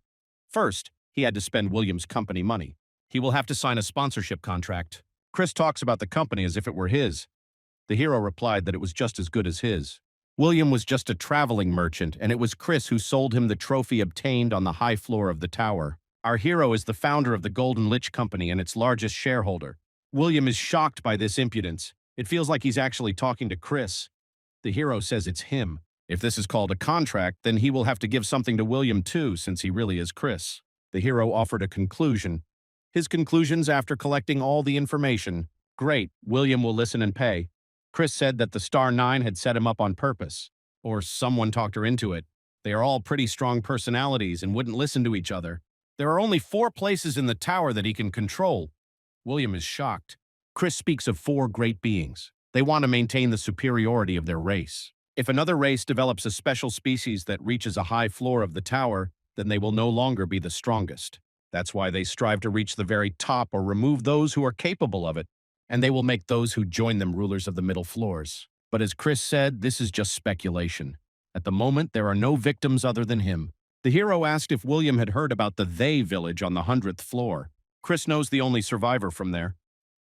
First, he had to spend William's company money. He will have to sign a sponsorship contract. Chris talks about the company as if it were his. The hero replied that it was just as good as his. William was just a traveling merchant, and it was Chris who sold him the trophy obtained on the high floor of the tower. Our hero is the founder of the Golden Lich Company and its largest shareholder. William is shocked by this impudence. It feels like he's actually talking to Chris. The hero says it's him. If this is called a contract, then he will have to give something to William too, since he really is Chris. The hero offered a conclusion. His conclusions after collecting all the information. Great, William will listen and pay. Chris said that the Star Nine had set him up on purpose. Or someone talked her into it. They are all pretty strong personalities and wouldn't listen to each other. There are only 4 places in the tower that he can control. William is shocked. Chris speaks of 4 great beings. They want to maintain the superiority of their race. If another race develops a special species that reaches a high floor of the tower, then they will no longer be the strongest. That's why they strive to reach the very top or remove those who are capable of it, and they will make those who join them rulers of the middle floors. But as Chris said, this is just speculation. At the moment, there are no victims other than him. The hero asked if William had heard about the They village on the 100th floor. Chris knows the only survivor from there.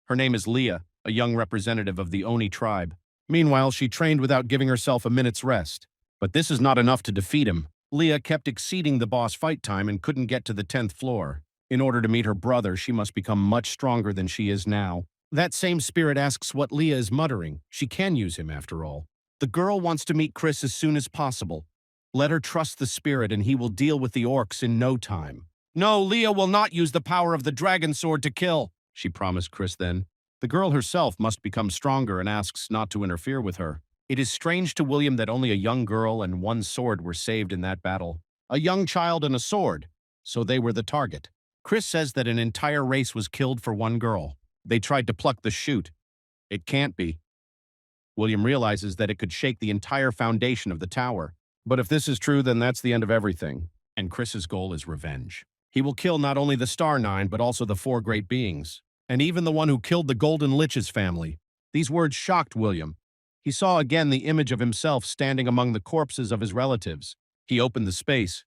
Her name is Leah, a young representative of the Oni tribe. Meanwhile, she trained without giving herself a minute's rest. But this is not enough to defeat him. Leah kept exceeding the boss fight time and couldn't get to the 10th floor. In order to meet her brother, she must become much stronger than she is now. That same spirit asks what Leah is muttering. She can use him after all. The girl wants to meet Chris as soon as possible. Let her trust the spirit and he will deal with the orcs in no time. No, Leah will not use the power of the dragon sword to kill, she promised Chris then. The girl herself must become stronger and asks not to interfere with her. It is strange to William that only a young girl and 1 sword were saved in that battle. A young child and a sword, so they were the target. Chris says that an entire race was killed for 1 girl. They tried to pluck the shoot. It can't be. William realizes that it could shake the entire foundation of the tower. But if this is true, then that's the end of everything. And Chris's goal is revenge. He will kill not only the Star Nine, but also the 4 great beings. And even the one who killed the Golden Lich's family. These words shocked William. He saw again the image of himself standing among the corpses of his relatives. He opened the space.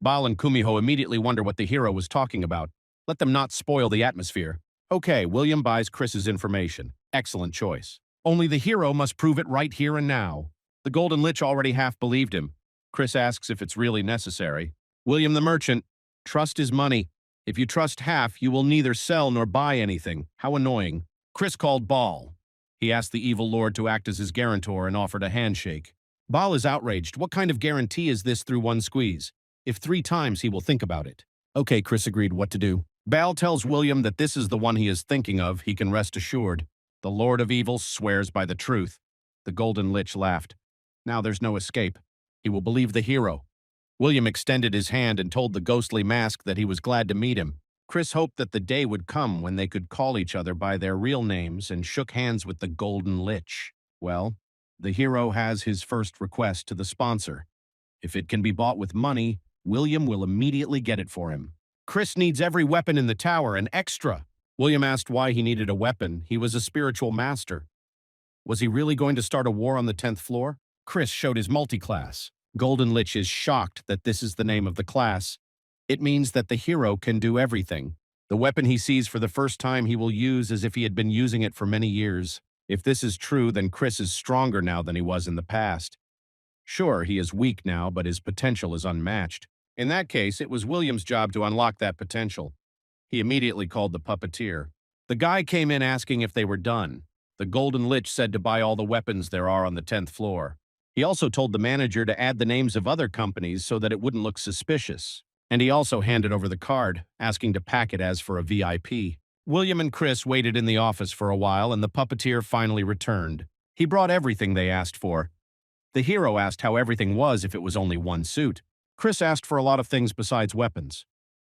Baal and Kumiho immediately wonder what the hero was talking about. Let them not spoil the atmosphere. Okay, William buys Chris's information. Excellent choice. Only the hero must prove it right here and now. The Golden Lich already half believed him. Chris asks if it's really necessary. William the merchant, trust is money. If you trust half, you will neither sell nor buy anything. How annoying. Chris called Baal. He asked the evil lord to act as his guarantor and offered a handshake. Baal is outraged. What kind of guarantee is this through 1 squeeze? If 3 times, he will think about it. Okay, Chris agreed what to do. Baal tells William that this is the one he is thinking of. He can rest assured. The Lord of Evil swears by the truth. The Golden Lich laughed. Now there's no escape. He will believe the hero. William extended his hand and told the ghostly mask that he was glad to meet him. Chris hoped that the day would come when they could call each other by their real names and shook hands with the Golden Lich. Well, the hero has his first request to the sponsor. If it can be bought with money, William will immediately get it for him. Chris needs every weapon in the tower, and extra. William asked why he needed a weapon. He was a spiritual master. Was he really going to start a war on the 10th floor? Chris showed his multi-class. Golden Lich is shocked that this is the name of the class. It means that the hero can do everything. The weapon he sees for the first time he will use as if he had been using it for many years. If this is true, then Chris is stronger now than he was in the past. Sure, he is weak now, but his potential is unmatched. In that case, it was William's job to unlock that potential. He immediately called the puppeteer. The guy came in asking if they were done. The Golden Lich said to buy all the weapons there are on the 10th floor. He also told the manager to add the names of other companies so that it wouldn't look suspicious. And he also handed over the card, asking to pack it as for a VIP. William and Chris waited in the office for a while, and the puppeteer finally returned. He brought everything they asked for. The hero asked how everything was if it was only one suit. Chris asked for a lot of things besides weapons.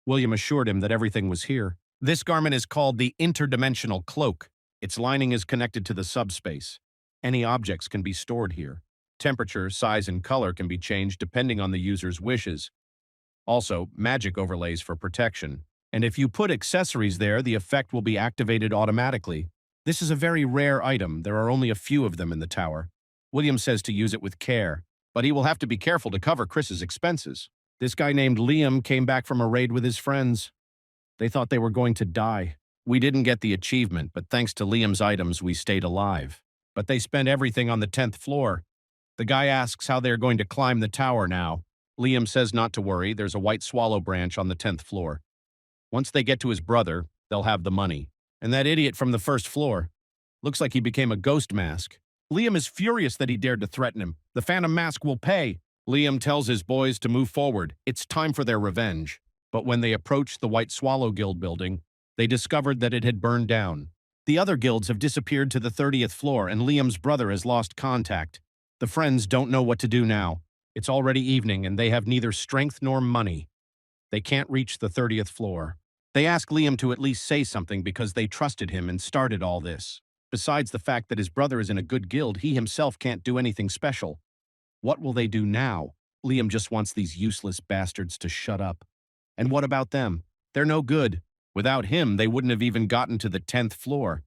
William assured him that everything was here. This garment is called the interdimensional cloak. Its lining is connected to the subspace. Any objects can be stored here. Temperature, size, and color can be changed depending on the user's wishes. Also, magic overlays for protection. And if you put accessories there, the effect will be activated automatically. This is a very rare item. There are only a few of them in the tower. William says to use it with care, but he will have to be careful to cover Chris's expenses. This guy named Liam came back from a raid with his friends. They thought they were going to die. We didn't get the achievement, but thanks to Liam's items, we stayed alive. But they spent everything on the 10th floor. The guy asks how they're going to climb the tower now. Liam says not to worry, there's a white swallow branch on the 10th floor. Once they get to his brother, they'll have the money. And that idiot from the first floor. Looks like he became a ghost mask. Liam is furious that he dared to threaten him. The Phantom Mask will pay. Liam tells his boys to move forward. It's time for their revenge. But when they approached the White Swallow Guild building, they discovered that it had burned down. The other guilds have disappeared to the 30th floor, and Liam's brother has lost contact. The friends don't know what to do now. It's already evening, and they have neither strength nor money. They can't reach the 30th floor. They ask Liam to at least say something because they trusted him and started all this. Besides the fact that his brother is in a good guild, he himself can't do anything special. What will they do now? Liam just wants these useless bastards to shut up. And what about them? They're no good. Without him, they wouldn't have even gotten to the 10th floor.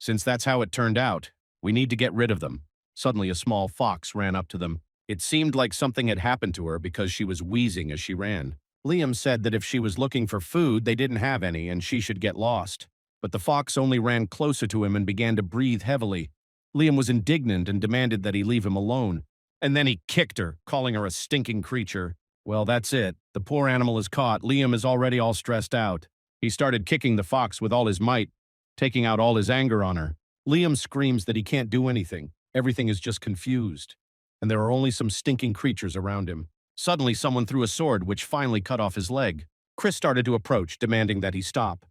Since that's how it turned out, we need to get rid of them. Suddenly, a small fox ran up to them. It seemed like something had happened to her because she was wheezing as she ran. Liam said that if she was looking for food, they didn't have any and she should get lost. But the fox only ran closer to him and began to breathe heavily. Liam was indignant and demanded that he leave him alone. And then he kicked her, calling her a stinking creature. Well, that's it. The poor animal is caught. Liam is already all stressed out. He started kicking the fox with all his might, taking out all his anger on her. Liam screams that he can't do anything. Everything is just confused. And there are only some stinking creatures around him. Suddenly, someone threw a sword, which finally cut off his leg. Chris started to approach, demanding that he stop.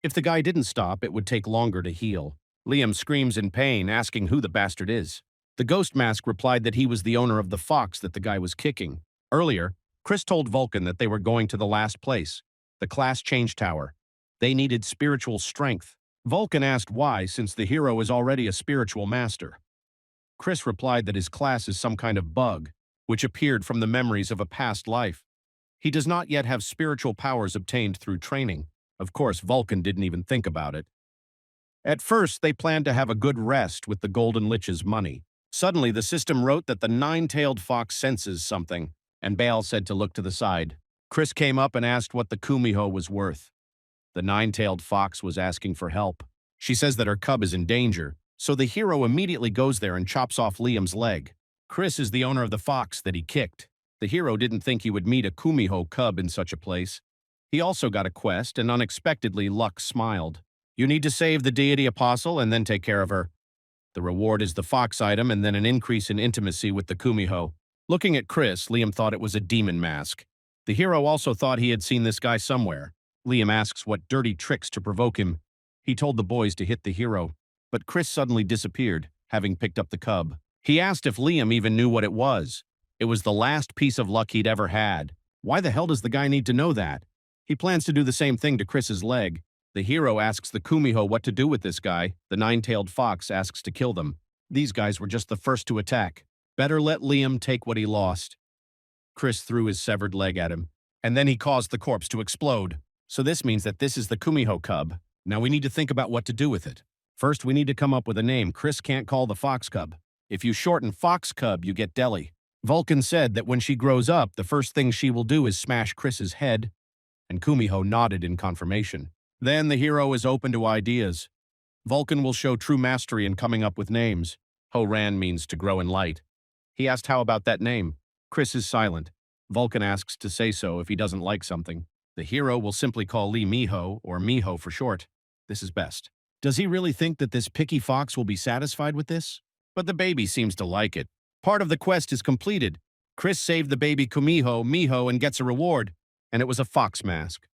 If the guy didn't stop, it would take longer to heal. Liam screams in pain, asking who the bastard is. The ghost mask replied that he was the owner of the fox that the guy was kicking. Earlier, Chris told Vulcan that they were going to the last place, the class change tower. They needed spiritual strength. Vulcan asked why, since the hero is already a spiritual master. Chris replied that his class is some kind of bug, which appeared from the memories of a past life. He does not yet have spiritual powers obtained through training. Of course, Vulcan didn't even think about it. At first, they planned to have a good rest with the Golden Lich's money. Suddenly, the system wrote that the nine-tailed fox senses something, and Bale said to look to the side. Chris came up and asked what the kumiho was worth. The nine-tailed fox was asking for help. She says that her cub is in danger, so the hero immediately goes there and chops off Liam's leg. Chris is the owner of the fox that he kicked. The hero didn't think he would meet a kumiho cub in such a place. He also got a quest, and unexpectedly Luck smiled. You need to save the deity apostle and then take care of her. The reward is the fox item and then an increase in intimacy with the kumiho. Looking at Chris, Liam thought it was a demon mask. The hero also thought he had seen this guy somewhere. Liam asks what dirty tricks to provoke him. He told the boys to hit the hero, but Chris suddenly disappeared, having picked up the cub. He asked if Liam even knew what it was. It was the last piece of luck he'd ever had. Why the hell does the guy need to know that? He plans to do the same thing to Chris's leg. The hero asks the kumiho what to do with this guy. The nine-tailed fox asks to kill them. These guys were just the first to attack. Better let Liam take what he lost. Chris threw his severed leg at him, and then he caused the corpse to explode. So this means that this is the Kumiho cub. Now we need to think about what to do with it. First, we need to come up with a name. Chris can't call the fox cub. If you shorten fox cub, you get Deli. Vulcan said that when she grows up, the first thing she will do is smash Chris's head, and Kumiho nodded in confirmation. Then the hero is open to ideas. Vulcan will show true mastery in coming up with names. Ho-Ran means to grow in light. He asked how about that name. Chris is silent. Vulcan asks to say so if he doesn't like something. The hero will simply call Lee Miho, or Miho for short. This is best. Does he really think that this picky fox will be satisfied with this? But the baby seems to like it. Part of the quest is completed. Chris saved the baby Kumiho, Miho, and gets a reward, and it was a fox mask.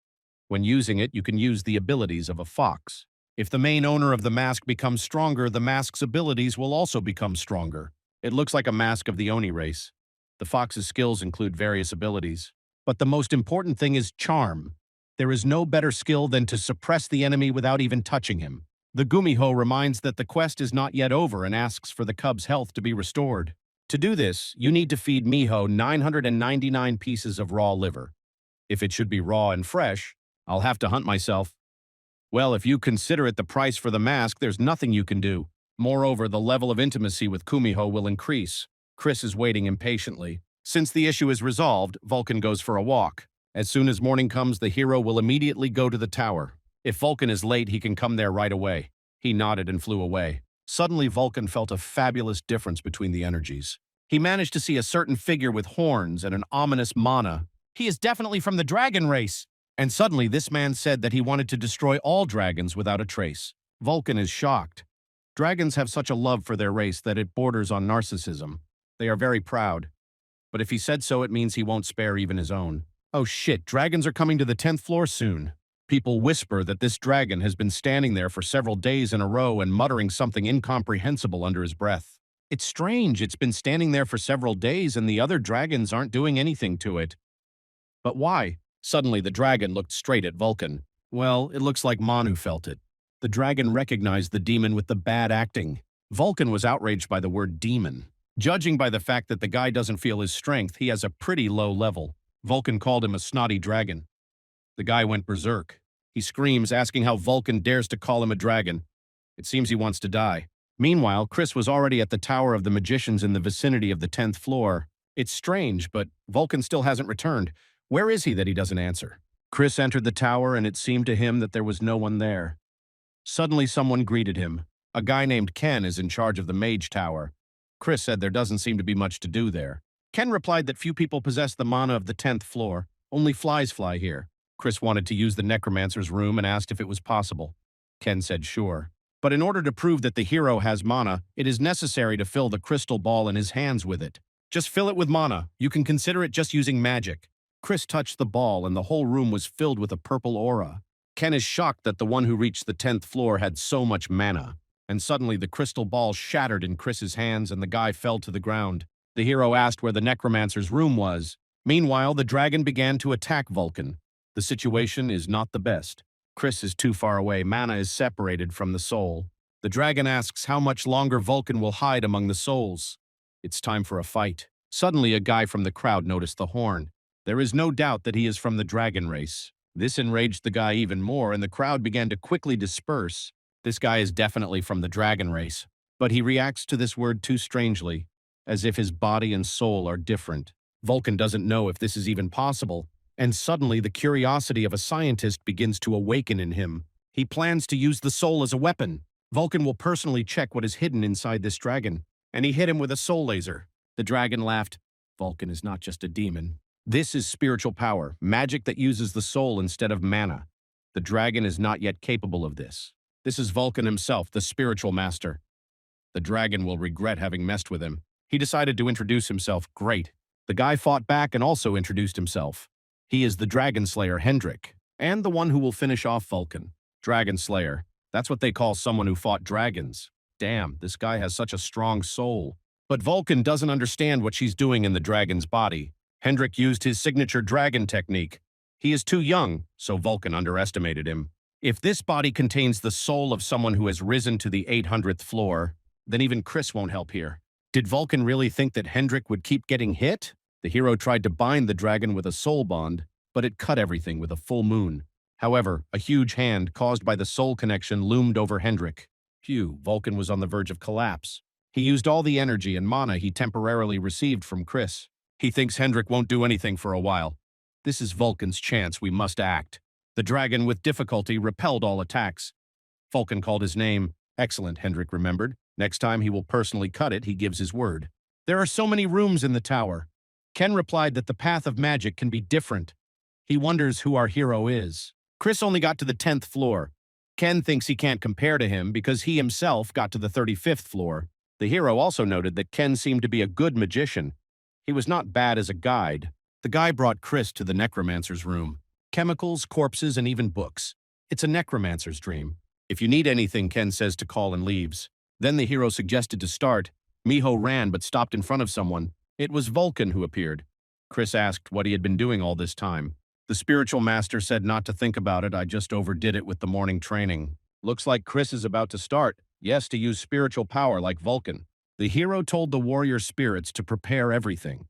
When using it, you can use the abilities of a fox. If the main owner of the mask becomes stronger, the mask's abilities will also become stronger. It looks like a mask of the Oni race. The fox's skills include various abilities. But the most important thing is charm. There is no better skill than to suppress the enemy without even touching him. The Gumiho reminds that the quest is not yet over and asks for the cub's health to be restored. To do this, you need to feed Miho 999 pieces of raw liver. If it should be raw and fresh, I'll have to hunt myself. Well, if you consider it the price for the mask, there's nothing you can do. Moreover, the level of intimacy with Kumiho will increase. Chris is waiting impatiently. Since the issue is resolved, Vulcan goes for a walk. As soon as morning comes, the hero will immediately go to the tower. If Vulcan is late, he can come there right away. He nodded and flew away. Suddenly, Vulcan felt a fabulous difference between the energies. He managed to see a certain figure with horns and an ominous mana. He is definitely from the dragon race. And suddenly, this man said that he wanted to destroy all dragons without a trace. Vulcan is shocked. Dragons have such a love for their race that it borders on narcissism. They are very proud. But if he said so, it means he won't spare even his own. Oh shit, dragons are coming to the 10th floor soon. People whisper that this dragon has been standing there for several days in a row and muttering something incomprehensible under his breath. It's strange, it's been standing there for several days and the other dragons aren't doing anything to it. But why? Suddenly the dragon looked straight at Vulcan. Well, it looks like Manu felt it. The dragon recognized the demon with the bad acting. Vulcan was outraged by the word demon. Judging by the fact that the guy doesn't feel his strength, he has a pretty low level. Vulcan called him a snotty dragon. The guy went berserk. He screams, asking how Vulcan dares to call him a dragon. It seems he wants to die. Meanwhile, Chris was already at the Tower of the Magicians in the vicinity of the 10th floor. It's strange, but Vulcan still hasn't returned. Where is he that he doesn't answer? Chris entered the tower, and it seemed to him that there was no one there. Suddenly, someone greeted him. A guy named Ken is in charge of the Mage Tower. Chris said there doesn't seem to be much to do there. Ken replied that few people possess the mana of the 10th floor. Only flies fly here. Chris wanted to use the necromancer's room and asked if it was possible. Ken said sure. But in order to prove that the hero has mana, it is necessary to fill the crystal ball in his hands with it. Just fill it with mana. You can consider it just using magic. Chris touched the ball and the whole room was filled with a purple aura. Ken is shocked that the one who reached the 10th floor had so much mana. And suddenly the crystal ball shattered in Chris's hands and the guy fell to the ground. The hero asked where the necromancer's room was. Meanwhile, the dragon began to attack Vulcan. The situation is not the best. Chris is too far away. Mana is separated from the soul. The dragon asks how much longer Vulcan will hide among the souls. It's time for a fight. Suddenly, a guy from the crowd noticed the horn. There is no doubt that he is from the dragon race. This enraged the guy even more, and the crowd began to quickly disperse. This guy is definitely from the dragon race. But he reacts to this word too strangely, as if his body and soul are different. Vulcan doesn't know if this is even possible, and suddenly the curiosity of a scientist begins to awaken in him. He plans to use the soul as a weapon. Vulcan will personally check what is hidden inside this dragon, and he hit him with a soul laser. The dragon laughed. Vulcan is not just a demon. This is spiritual power, magic that uses the soul instead of mana. The dragon is not yet capable of this. This is Vulcan himself, the spiritual master. The dragon will regret having messed with him. He decided to introduce himself. Great. The guy fought back and also introduced himself. He is the Dragon Slayer Hendrik, and the one who will finish off Vulcan. Dragon Slayer. That's what they call someone who fought dragons. Damn, this guy has such a strong soul. But Vulcan doesn't understand what she's doing in the dragon's body. Hendrik used his signature dragon technique. He is too young, so Vulcan underestimated him. If this body contains the soul of someone who has risen to the 800th floor, then even Chris won't help here. Did Vulcan really think that Hendrik would keep getting hit? The hero tried to bind the dragon with a soul bond, but it cut everything with a full moon. However, a huge hand caused by the soul connection loomed over Hendrik. Phew, Vulcan was on the verge of collapse. He used all the energy and mana he temporarily received from Chris. He thinks Hendrik won't do anything for a while. This is Vulcan's chance, we must act. The dragon with difficulty repelled all attacks. Vulcan called his name. Excellent, Hendrik remembered. Next time he will personally cut it, he gives his word. There are so many rooms in the tower. Ken replied that the path of magic can be different. He wonders who our hero is. Chris only got to the 10th floor. Ken thinks he can't compare to him because he himself got to the 35th floor. The hero also noted that Ken seemed to be a good magician. He was not bad as a guide. The guy brought Chris to the necromancer's room. Chemicals, corpses, and even books. It's a necromancer's dream. If you need anything, Ken says to call and leaves. Then the hero suggested to start. Miho ran but stopped in front of someone. It was Vulcan who appeared. Chris asked what he had been doing all this time. The spiritual master said not to think about it, I just overdid it with the morning training. Looks like Chris is about to start. Yes, to use spiritual power like Vulcan. The hero told the warrior spirits to prepare everything.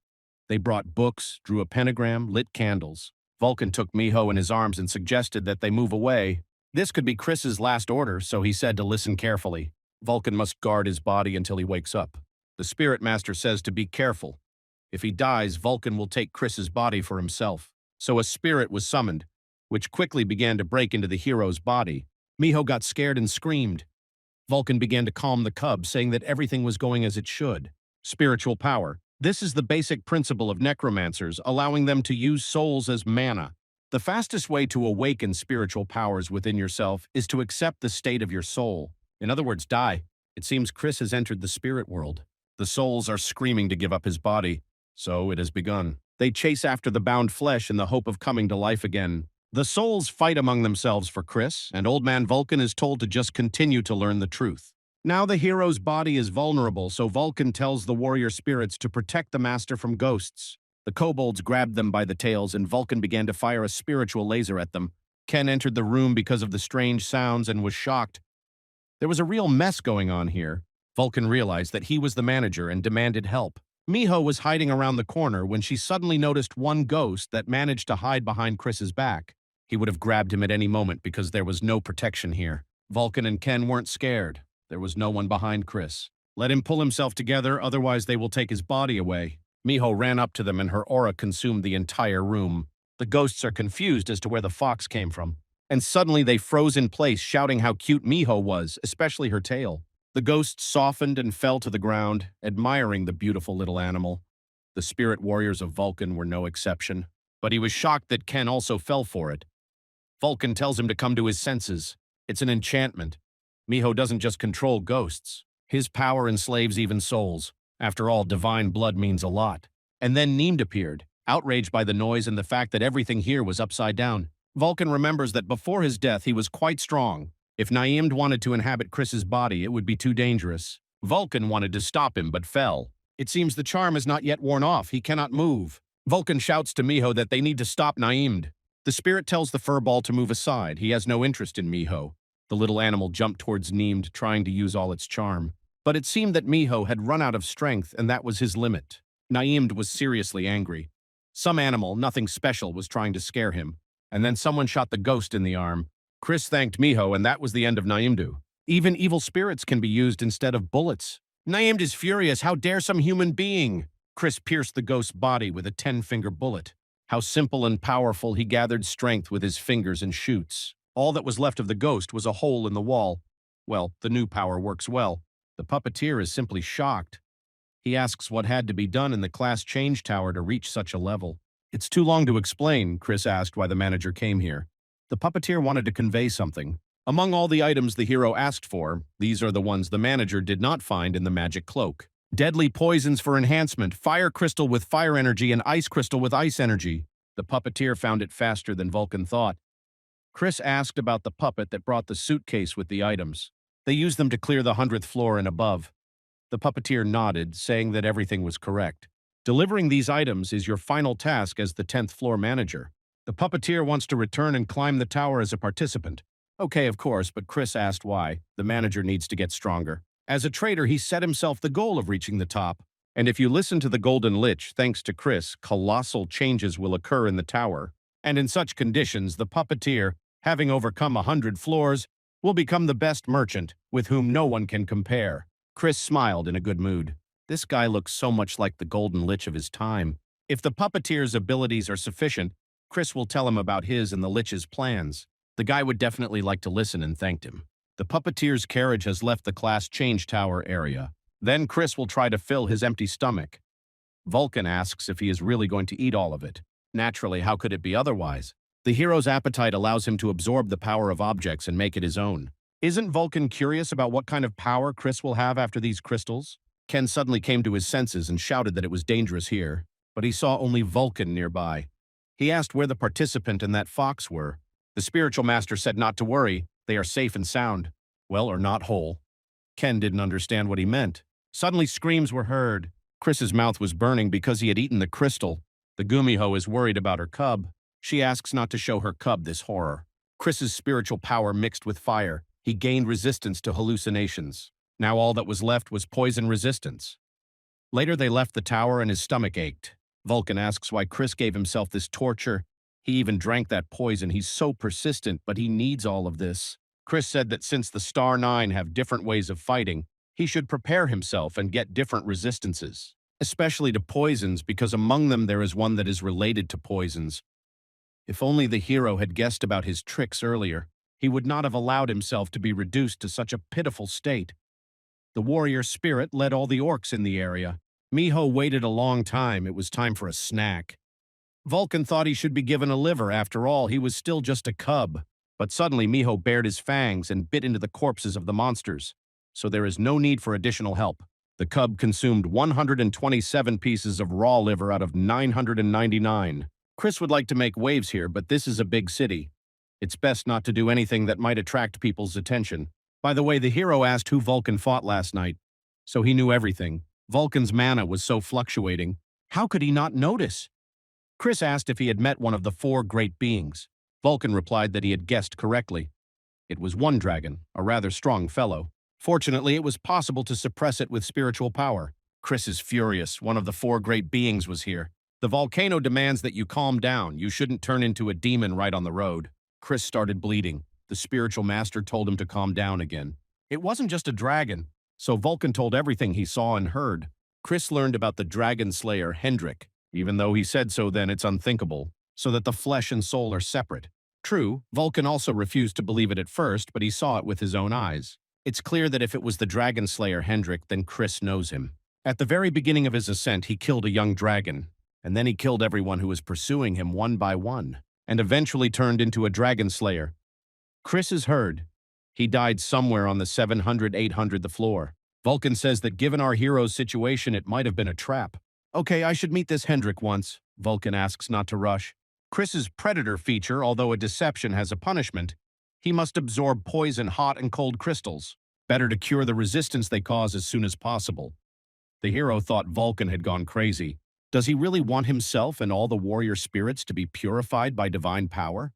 They brought books, drew a pentagram, lit candles. Vulcan took Miho in his arms and suggested that they move away. This could be Chris's last order, so he said to listen carefully. Vulcan must guard his body until he wakes up. The spirit master says to be careful. If he dies, Vulcan will take Chris's body for himself. So a spirit was summoned, which quickly began to break into the hero's body. Miho got scared and screamed. Vulcan began to calm the cub, saying that everything was going as it should. Spiritual power. This is the basic principle of necromancers, allowing them to use souls as mana. The fastest way to awaken spiritual powers within yourself is to accept the state of your soul. In other words, die. It seems Chris has entered the spirit world. The souls are screaming to give up his body, so it has begun. They chase after the bound flesh in the hope of coming to life again. The souls fight among themselves for Chris, and Old Man Vulcan is told to just continue to learn the truth. Now the hero's body is vulnerable, so Vulcan tells the warrior spirits to protect the master from ghosts. The kobolds grabbed them by the tails, and Vulcan began to fire a spiritual laser at them. Ken entered the room because of the strange sounds and was shocked. There was a real mess going on here. Vulcan realized that he was the manager and demanded help. Miho was hiding around the corner when she suddenly noticed one ghost that managed to hide behind Chris's back. He would have grabbed him at any moment because there was no protection here. Vulcan and Ken weren't scared. There was no one behind Chris. Let him pull himself together, otherwise they will take his body away. Miho ran up to them and her aura consumed the entire room. The ghosts are confused as to where the fox came from. And suddenly they froze in place, shouting how cute Miho was, especially her tail. The ghosts softened and fell to the ground, admiring the beautiful little animal. The spirit warriors of Vulcan were no exception, but he was shocked that Ken also fell for it. Vulcan tells him to come to his senses. It's an enchantment. Miho doesn't just control ghosts. His power enslaves even souls. After all, divine blood means a lot. And then Neemed appeared, outraged by the noise and the fact that everything here was upside down. Vulcan remembers that before his death he was quite strong. If Naeemd wanted to inhabit Chris's body, it would be too dangerous. Vulcan wanted to stop him, but fell. It seems the charm is not yet worn off. He cannot move. Vulcan shouts to Miho that they need to stop Naeemd. The spirit tells the furball to move aside. He has no interest in Miho. The little animal jumped towards Neemed, trying to use all its charm. But it seemed that Miho had run out of strength, and that was his limit. Naeemd was seriously angry. Some animal, nothing special, was trying to scare him. And then someone shot the ghost in the arm. Chris thanked Miho, and that was the end of Naeemdu. Even evil spirits can be used instead of bullets. Naeemd is furious. How dare some human being? Chris pierced the ghost's body with a 10-finger bullet. How simple and powerful, he gathered strength with his fingers and shoots. All that was left of the ghost was a hole in the wall. Well, the new power works well. The puppeteer is simply shocked. He asks what had to be done in the class change tower to reach such a level. It's too long to explain, Chris asked why the manager came here. The puppeteer wanted to convey something. Among all the items the hero asked for, these are the ones the manager did not find in the magic cloak. Deadly poisons for enhancement, fire crystal with fire energy, and ice crystal with ice energy. The puppeteer found it faster than Vulcan thought. Chris asked about the puppet that brought the suitcase with the items. They used them to clear the 100th floor and above. The puppeteer nodded, saying that everything was correct. Delivering these items is your final task as the 10th floor manager. The puppeteer wants to return and climb the tower as a participant. Okay, of course, but Chris asked why. The manager needs to get stronger. As a trader, he set himself the goal of reaching the top, And if you listen to the Golden Lich, thanks to Chris, colossal changes will occur in the tower. And in such conditions, the puppeteer, having overcome 100 floors, will become the best merchant, with whom no one can compare. Chris smiled in a good mood. This guy looks so much like the Golden Lich of his time. If the puppeteer's abilities are sufficient, Chris will tell him about his and the Lich's plans. The guy would definitely like to listen and thanked him. The puppeteer's carriage has left the class change tower area. Then Chris will try to fill his empty stomach. Vulcan asks if he is really going to eat all of it. Naturally, how could it be otherwise? The hero's appetite allows him to absorb the power of objects and make it his own. Isn't Vulcan curious about what kind of power Chris will have after these crystals? Ken suddenly came to his senses and shouted that it was dangerous here, but he saw only Vulcan nearby. He asked where the participant and that fox were. The spiritual master said not to worry, they are safe and sound. Well, or not whole. Ken didn't understand what he meant. Suddenly screams were heard. Chris's mouth was burning because he had eaten the crystal. The Gumiho is worried about her cub. She asks not to show her cub this horror. Chris's spiritual power mixed with fire. He gained resistance to hallucinations. Now all that was left was poison resistance. Later they left the tower and his stomach ached. Vulcan asks why Chris gave himself this torture. He even drank that poison. He's so persistent, but he needs all of this. Chris said that since the Star Nine have different ways of fighting, he should prepare himself and get different resistances, especially to poisons, because among them there is one that is related to poisons. If only the hero had guessed about his tricks earlier, he would not have allowed himself to be reduced to such a pitiful state. The warrior spirit led all the orcs in the area. Miho waited a long time. It was time for a snack. Vulcan thought he should be given a liver. After all, he was still just a cub. But suddenly Miho bared his fangs and bit into the corpses of the monsters. So there is no need for additional help. The cub consumed 127 pieces of raw liver out of 999. Chris would like to make waves here, but this is a big city. It's best not to do anything that might attract people's attention. By the way, the hero asked who Vulcan fought last night, so he knew everything. Vulcan's mana was so fluctuating. How could he not notice? Chris asked if he had met one of the four great beings. Vulcan replied that he had guessed correctly. It was one dragon, a rather strong fellow. Fortunately, it was possible to suppress it with spiritual power. Chris is furious. One of the four great beings was here. The volcano demands that you calm down. You shouldn't turn into a demon right on the road. Chris started bleeding. The spiritual master told him to calm down again. It wasn't just a dragon, so Vulcan told everything he saw and heard. Chris learned about the dragon slayer Hendrik. Even though he said so then, it's unthinkable, so that the flesh and soul are separate. True, Vulcan also refused to believe it at first, but he saw it with his own eyes. It's clear that if it was the dragon slayer Hendrik, then Chris knows him. At the very beginning of his ascent, he killed a young dragon, and then he killed everyone who was pursuing him one by one, and eventually turned into a dragon slayer. Chris is heard. He died somewhere on the 700-800 the floor. Vulcan says that given our hero's situation, it might have been a trap. Okay, I should meet this Hendrik once. Vulcan asks not to rush. Chris's predator feature, although a deception has a punishment, he must absorb poison, hot and cold crystals. Better to cure the resistance they cause as soon as possible. The hero thought Vulcan had gone crazy. Does he really want himself and all the warrior spirits to be purified by divine power?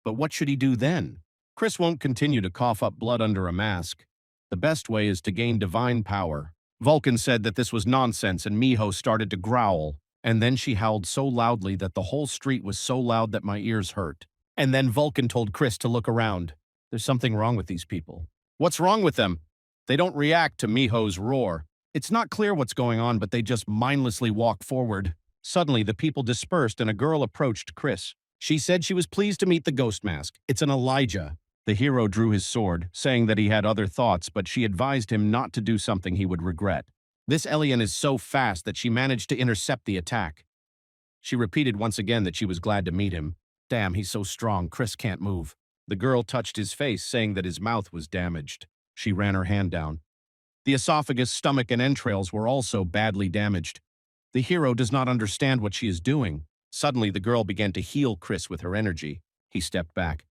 But what should he do then? Chris won't continue to cough up blood under a mask. The best way is to gain divine power. Vulcan said that this was nonsense and Miho started to growl. And then she howled so loudly that the whole street was so loud that my ears hurt. And then Vulcan told Chris to look around. There's something wrong with these people. What's wrong with them? They don't react to Miho's roar. It's not clear what's going on, but they just mindlessly walk forward. Suddenly, the people dispersed and a girl approached Chris. She said she was pleased to meet the ghost mask. It's an Elijah. The hero drew his sword, saying that he had other thoughts, but she advised him not to do something he would regret. This alien is so fast that she managed to intercept the attack. She repeated once again that she was glad to meet him. Damn, he's so strong, Chris can't move. The girl touched his face, saying that his mouth was damaged. She ran her hand down. The esophagus, stomach, and entrails were also badly damaged. The hero does not understand what she is doing. Suddenly, the girl began to heal Chris with her energy. He stepped back.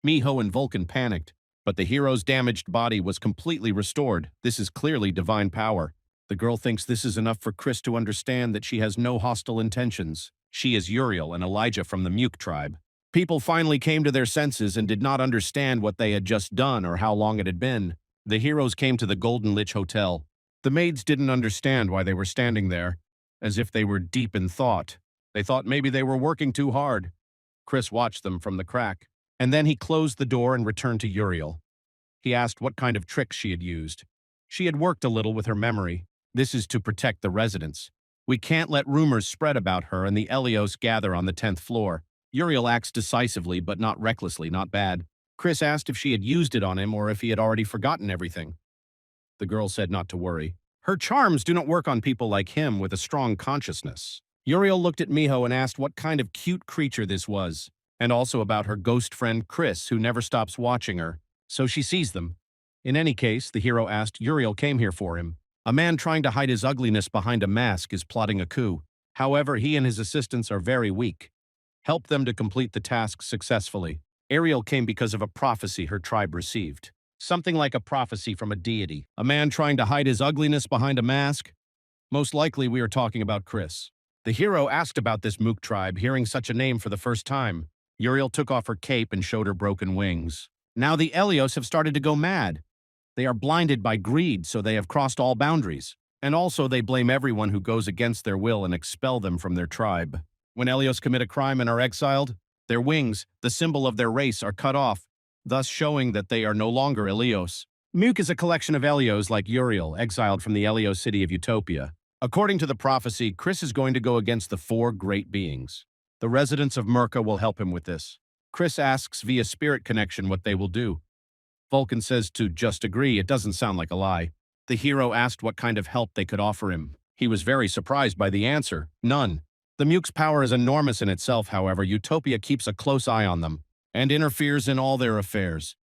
Miho and Vulcan panicked, but the hero's damaged body was completely restored. This is clearly divine power. The girl thinks this is enough for Chris to understand that she has no hostile intentions. She is Uriel and Elijah from the Muke tribe. People finally came to their senses and did not understand what they had just done or how long it had been. The heroes came to the Golden Lich Hotel. The maids didn't understand why they were standing there, as if they were deep in thought. They thought maybe they were working too hard. Chris watched them from the crack, and then he closed the door and returned to Uriel. He asked what kind of tricks she had used. She had worked a little with her memory. This is to protect the residents. We can't let rumors spread about her and the Elios gather on the 10th floor. Uriel acts decisively, but not recklessly, not bad. Chris asked if she had used it on him or if he had already forgotten everything. The girl said not to worry. Her charms do not work on people like him with a strong consciousness. Uriel looked at Miho and asked what kind of cute creature this was, and also about her ghost friend Chris, who never stops watching her, so she sees them. In any case, the hero asked, Uriel came here for him. A man trying to hide his ugliness behind a mask is plotting a coup. However, he and his assistants are very weak. Help them to complete the task successfully. Ariel came because of a prophecy her tribe received. Something like a prophecy from a deity. A man trying to hide his ugliness behind a mask? Most likely we are talking about Chris. The hero asked about this Mook tribe, hearing such a name for the first time. Uriel took off her cape and showed her broken wings. Now the Elios have started to go mad. They are blinded by greed, so they have crossed all boundaries. And also they blame everyone who goes against their will and expel them from their tribe. When Elios commit a crime and are exiled, their wings, the symbol of their race, are cut off, thus showing that they are no longer Elios. Mook is a collection of Elios like Uriel, exiled from the Elios city of Utopia. According to the prophecy, Chris is going to go against the 4 great beings. The residents of Merca will help him with this. Chris asks via spirit connection what they will do. Vulcan says to just agree. It doesn't sound like a lie. The hero asked what kind of help they could offer him. He was very surprised by the answer. None. The Mook's power is enormous in itself, however. Utopia keeps a close eye on them and interferes in all their affairs.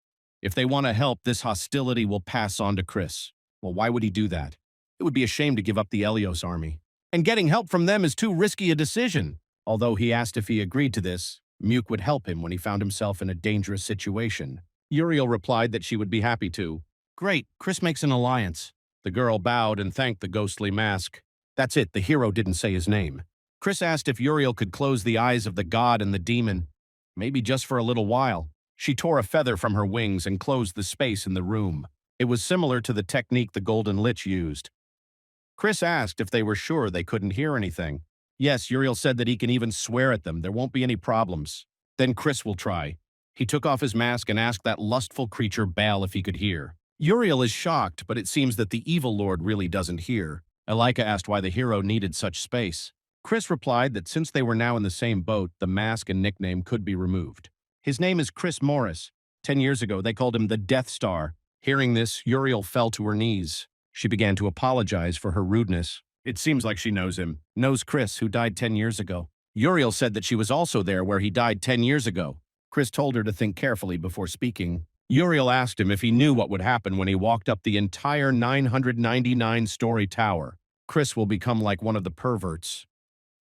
If they want to help, this hostility will pass on to Chris. Well, why would he do that? It would be a shame to give up the Elios army. And getting help from them is too risky a decision. Although he asked if he agreed to this, Mook would help him when he found himself in a dangerous situation. Uriel replied that she would be happy to. Great, Chris makes an alliance. The girl bowed and thanked the ghostly mask. That's it, the hero didn't say his name. Chris asked if Uriel could close the eyes of the god and the demon, maybe just for a little while. She tore a feather from her wings and closed the space in the room. It was similar to the technique the Golden Lich used. Chris asked if they were sure they couldn't hear anything. Yes, Uriel said that he can even swear at them. There won't be any problems. Then Chris will try. He took off his mask and asked that lustful creature Baal if he could hear. Uriel is shocked, but it seems that the evil lord really doesn't hear. Elika asked why the hero needed such space. Chris replied that since they were now in the same boat, the mask and nickname could be removed. His name is Chris Morris. 10 years ago, they called him the Death Star. Hearing this, Uriel fell to her knees. She began to apologize for her rudeness. It seems like she knows him, knows Chris, who died 10 years ago. Uriel said that she was also there where he died 10 years ago. Chris told her to think carefully before speaking. Uriel asked him if he knew what would happen when he walked up the entire 999-story tower. Chris will become like one of the perverts.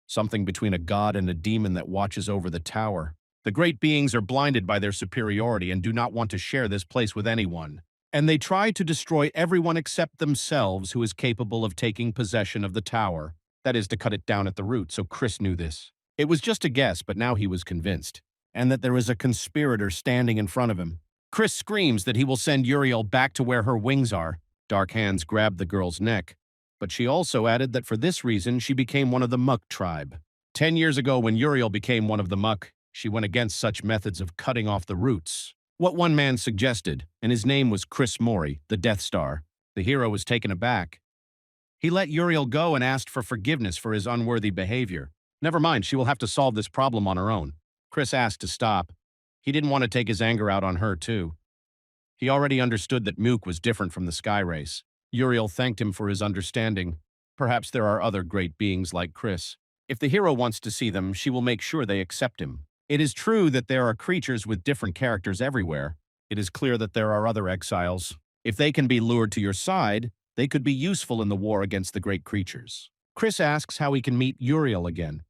Something between a god and a demon that watches over the tower. The great beings are blinded by their superiority and do not want to share this place with anyone. And they try to destroy everyone except themselves who is capable of taking possession of the tower. That is to cut it down at the root, so Chris knew this. It was just a guess, but now he was convinced. And that there is a conspirator standing in front of him. Chris screams that he will send Uriel back to where her wings are. Dark hands grabbed the girl's neck. But she also added that for this reason she became one of the Muck tribe. 10 years ago when Uriel became one of the Muck, she went against such methods of cutting off the roots. What one man suggested, and his name was Chris Mori, the Death Star. The hero was taken aback. He let Uriel go and asked for forgiveness for his unworthy behavior. Never mind, she will have to solve this problem on her own. Chris asked to stop. He didn't want to take his anger out on her, too. He already understood that Mook was different from the Sky Race. Uriel thanked him for his understanding. Perhaps there are other great beings like Chris. If the hero wants to see them, she will make sure they accept him. It is true that there are creatures with different characters everywhere. It is clear that there are other exiles. If they can be lured to your side, they could be useful in the war against the great creatures. Chris asks how he can meet Uriel again.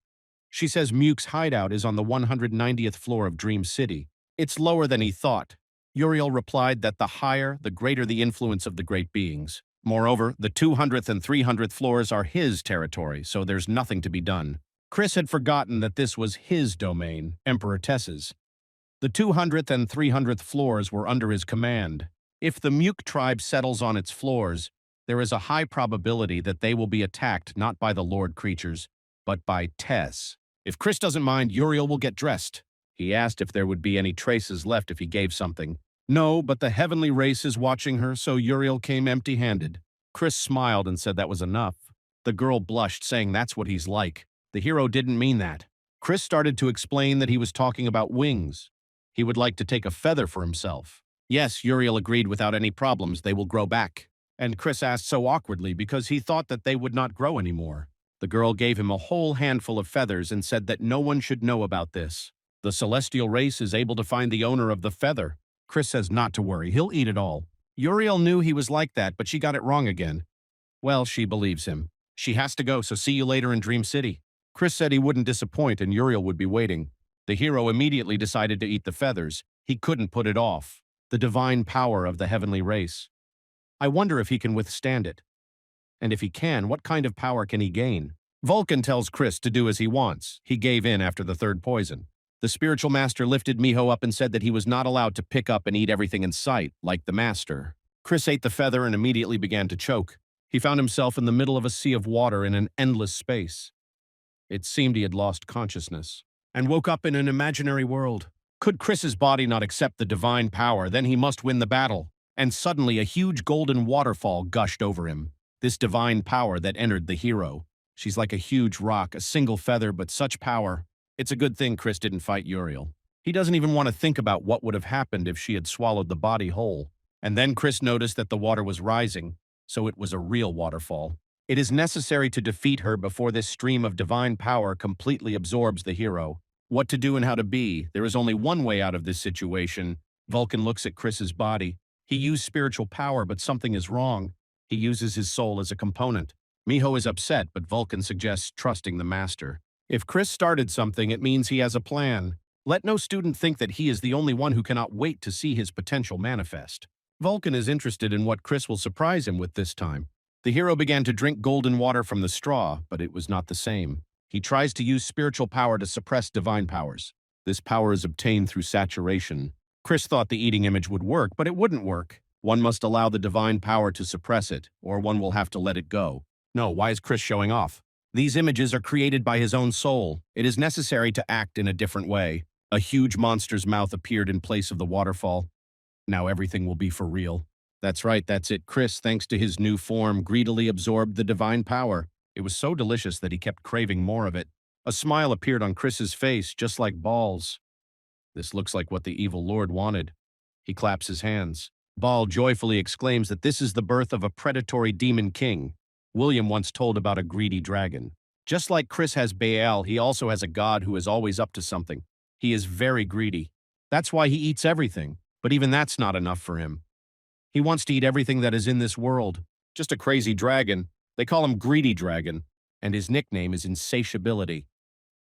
She says Mook's hideout is on the 190th floor of Dream City. It's lower than he thought. Uriel replied that the higher, the greater the influence of the great beings. Moreover, the 200th and 300th floors are his territory, so there's nothing to be done. Chris had forgotten that this was his domain, Emperor Tess's. The 200th and 300th floors were under his command. If the Mook tribe settles on its floors, there is a high probability that they will be attacked not by the Lord creatures, but by Tess. If Chris doesn't mind, Uriel will get dressed. He asked if there would be any traces left if he gave something. No, but the heavenly race is watching her, so Uriel came empty-handed. Chris smiled and said that was enough. The girl blushed, saying that's what he's like. The hero didn't mean that. Chris started to explain that he was talking about wings. He would like to take a feather for himself. Yes, Uriel agreed without any problems, they will grow back. And Chris asked so awkwardly because he thought that they would not grow anymore. The girl gave him a whole handful of feathers and said that no one should know about this. The celestial race is able to find the owner of the feather. Chris says not to worry, he'll eat it all. Uriel knew he was like that, but she got it wrong again. Well, she believes him. She has to go, so see you later in Dream City. Chris said he wouldn't disappoint and Uriel would be waiting. The hero immediately decided to eat the feathers. He couldn't put it off. The divine power of the heavenly race. I wonder if he can withstand it. And if he can, what kind of power can he gain? Vulcan tells Chris to do as he wants. He gave in after the third poison. The spiritual master lifted Miho up and said that he was not allowed to pick up and eat everything in sight, like the master. Chris ate the feather and immediately began to choke. He found himself in the middle of a sea of water in an endless space. It seemed he had lost consciousness and woke up in an imaginary world. Could Chris's body not accept the divine power, then he must win the battle. And suddenly a huge golden waterfall gushed over him. This divine power that entered the hero. She's like a huge rock, a single feather, but such power. It's a good thing Chris didn't fight Uriel. He doesn't even want to think about what would have happened if she had swallowed the body whole. And then Chris noticed that the water was rising, so it was a real waterfall. It is necessary to defeat her before this stream of divine power completely absorbs the hero. What to do and how to be, there is only one way out of this situation. Vulcan looks at Chris's body. He used spiritual power, but something is wrong. He uses his soul as a component. Miho is upset, but Vulcan suggests trusting the master. If Chris started something, it means he has a plan. Let no student think that he is the only one who cannot wait to see his potential manifest. Vulcan is interested in what Chris will surprise him with this time. The hero began to drink golden water from the straw, but it was not the same. He tries to use spiritual power to suppress divine powers. This power is obtained through saturation. Chris thought the eating image would work, but it wouldn't work. One must allow the divine power to suppress it, or one will have to let it go. No, why is Chris showing off? These images are created by his own soul. It is necessary to act in a different way. A huge monster's mouth appeared in place of the waterfall. Now everything will be for real. That's right, that's it. Chris, thanks to his new form, greedily absorbed the divine power. It was so delicious that he kept craving more of it. A smile appeared on Chris's face, just like balls. This looks like what the evil lord wanted. He claps his hands. Ball joyfully exclaims that this is the birth of a predatory demon king. William once told about a greedy dragon. Just like Chris has Baal, he also has a god who is always up to something. He is very greedy. That's why he eats everything, but even that's not enough for him. He wants to eat everything that is in this world. Just a crazy dragon. They call him Greedy Dragon, and his nickname is Insatiability.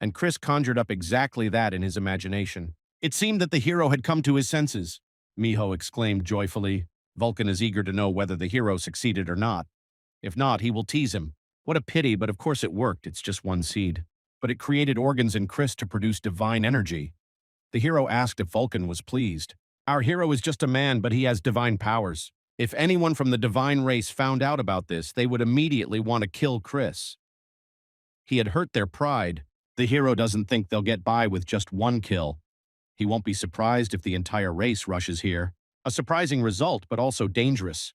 And Chris conjured up exactly that in his imagination. It seemed that the hero had come to his senses. Miho exclaimed joyfully. Vulcan is eager to know whether the hero succeeded or not. If not, he will tease him. What a pity, but of course it worked. It's just one seed. But it created organs in Chris to produce divine energy. The hero asked if Vulcan was pleased. Our hero is just a man, but he has divine powers. If anyone from the divine race found out about this, they would immediately want to kill Chris. He had hurt their pride. The hero doesn't think they'll get by with just one kill. He won't be surprised if the entire race rushes here. A surprising result, but also dangerous.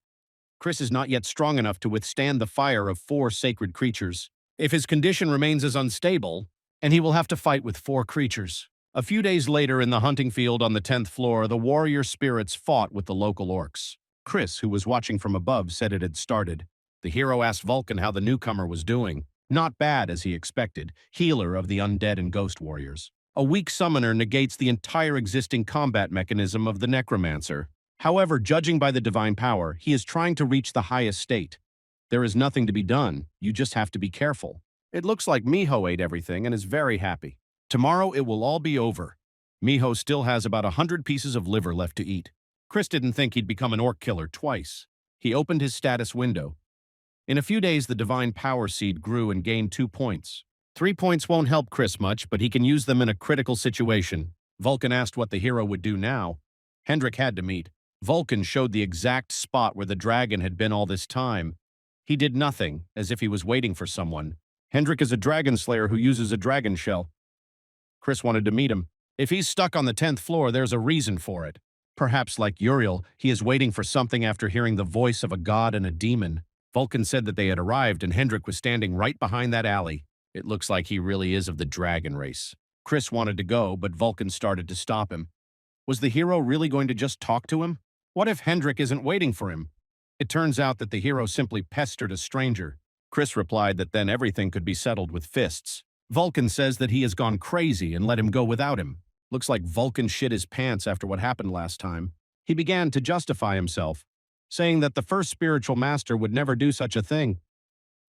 Chris is not yet strong enough to withstand the fire of 4 sacred creatures. If his condition remains as unstable, and he will have to fight with 4 creatures. A few days later in the hunting field on the 10th floor, the warrior spirits fought with the local orcs. Chris, who was watching from above, said it had started. The hero asked Vulcan how the newcomer was doing. Not bad, as he expected, healer of the undead and ghost warriors. A weak summoner negates the entire existing combat mechanism of the necromancer. However, judging by the divine power, he is trying to reach the highest state. There is nothing to be done, you just have to be careful. It looks like Miho ate everything and is very happy. Tomorrow it will all be over. Miho still has about 100 pieces of liver left to eat. Chris didn't think he'd become an orc killer twice. He opened his status window. In a few days, the divine power seed grew and gained 2 points. 3 points won't help Chris much, but he can use them in a critical situation. Vulcan asked what the hero would do now. Hendrik had to meet. Vulcan showed the exact spot where the dragon had been all this time. He did nothing, as if he was waiting for someone. Hendrik is a dragon slayer who uses a dragon shell. Chris wanted to meet him. If he's stuck on the 10th floor, there's a reason for it. Perhaps like Uriel, he is waiting for something after hearing the voice of a god and a demon. Vulcan said that they had arrived and Hendrik was standing right behind that alley. It looks like he really is of the dragon race. Chris wanted to go, but Vulcan started to stop him. Was the hero really going to just talk to him? What if Hendrik isn't waiting for him? It turns out that the hero simply pestered a stranger. Chris replied that then everything could be settled with fists. Vulcan says that he has gone crazy and let him go without him. Looks like Vulcan shit his pants after what happened last time. He began to justify himself, saying that the first spiritual master would never do such a thing.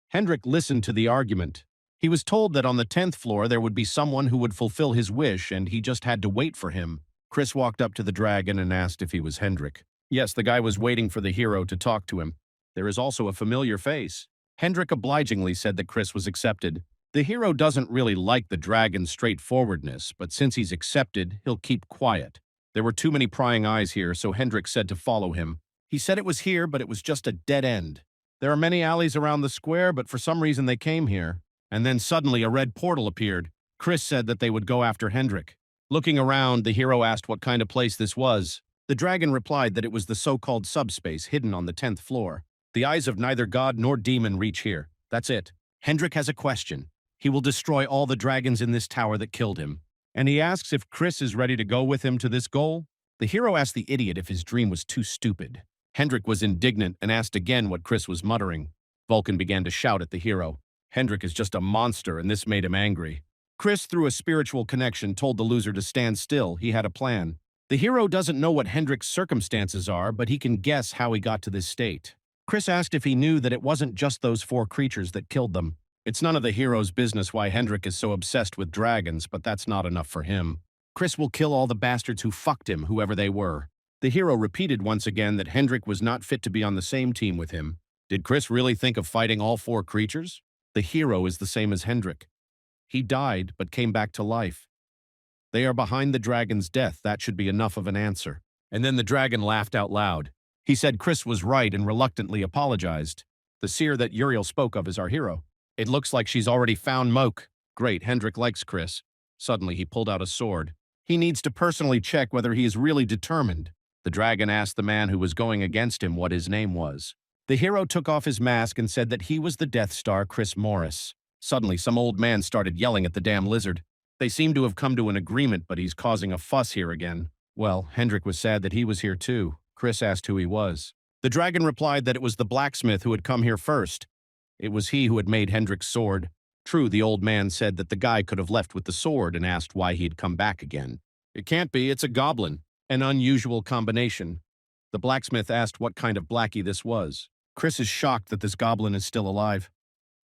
Hendrik listened to the argument. He was told that on the 10th floor there would be someone who would fulfill his wish and he just had to wait for him. Chris walked up to the dragon and asked if he was Hendrik. Yes, the guy was waiting for the hero to talk to him. There is also a familiar face. Hendrik obligingly said that Chris was accepted. The hero doesn't really like the dragon's straightforwardness, but since he's accepted, he'll keep quiet. There were too many prying eyes here, so Hendrik said to follow him. He said it was here, but it was just a dead end. There are many alleys around the square, but for some reason they came here. And then suddenly a red portal appeared. Chris said that they would go after Hendrik. Looking around, the hero asked what kind of place this was. The dragon replied that it was the so-called subspace hidden on the 10th floor. The eyes of neither god nor demon reach here. That's it. Hendrik has a question. He will destroy all the dragons in this tower that killed him. And he asks if Chris is ready to go with him to this goal. The hero asked the idiot if his dream was too stupid. Hendrik was indignant and asked again what Chris was muttering. Vulcan began to shout at the hero. Hendrik is just a monster and this made him angry. Chris, through a spiritual connection, told the loser to stand still. He had a plan. The hero doesn't know what Hendrik's circumstances are, but he can guess how he got to this state. Chris asked if he knew that it wasn't just those 4 creatures that killed them. It's none of the hero's business why Hendrik is so obsessed with dragons, but that's not enough for him. Chris will kill all the bastards who fucked him, whoever they were. The hero repeated once again that Hendrik was not fit to be on the same team with him. Did Chris really think of fighting all 4 creatures? The hero is the same as Hendrik. He died, but came back to life. They are behind the dragon's death. That should be enough of an answer. And then the dragon laughed out loud. He said Chris was right and reluctantly apologized. The seer that Uriel spoke of is our hero. It looks like she's already found Moke. Great, Hendrik likes Chris. Suddenly he pulled out a sword. He needs to personally check whether he is really determined. The dragon asked the man who was going against him what his name was. The hero took off his mask and said that he was the Death Star Chris Morris. Suddenly some old man started yelling at the damn lizard. They seem to have come to an agreement, but he's causing a fuss here again. Well, Hendrik was sad that he was here too. Chris asked who he was. The dragon replied that it was the blacksmith who had come here first. It was he who had made Hendrik's sword. True, the old man said that the guy could have left with the sword and asked why he had come back again. It can't be, it's a goblin. An unusual combination. The blacksmith asked what kind of blackie this was. Chris is shocked that this goblin is still alive.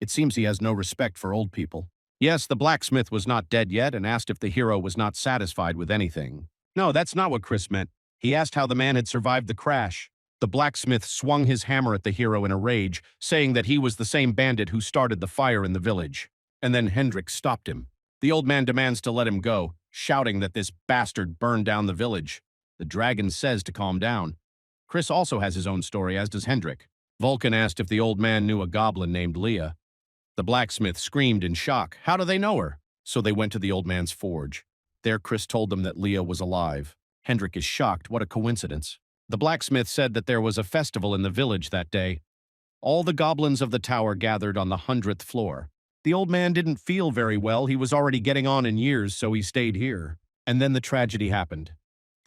It seems he has no respect for old people. Yes, the blacksmith was not dead yet and asked if the hero was not satisfied with anything. No, that's not what Chris meant. He asked how the man had survived the crash. The blacksmith swung his hammer at the hero in a rage, saying that he was the same bandit who started the fire in the village. And then Hendrik stopped him. The old man demands to let him go, shouting that this bastard burned down the village. The dragon says to calm down. Chris also has his own story, as does Hendrik. Vulcan asked if the old man knew a goblin named Leah. The blacksmith screamed in shock. How do they know her? So they went to the old man's forge. There Chris told them that Leah was alive. Hendrik is shocked. What a coincidence. The blacksmith said that there was a festival in the village that day. All the goblins of the tower gathered on the 100th floor. The old man didn't feel very well. He was already getting on in years, so he stayed here. And then the tragedy happened.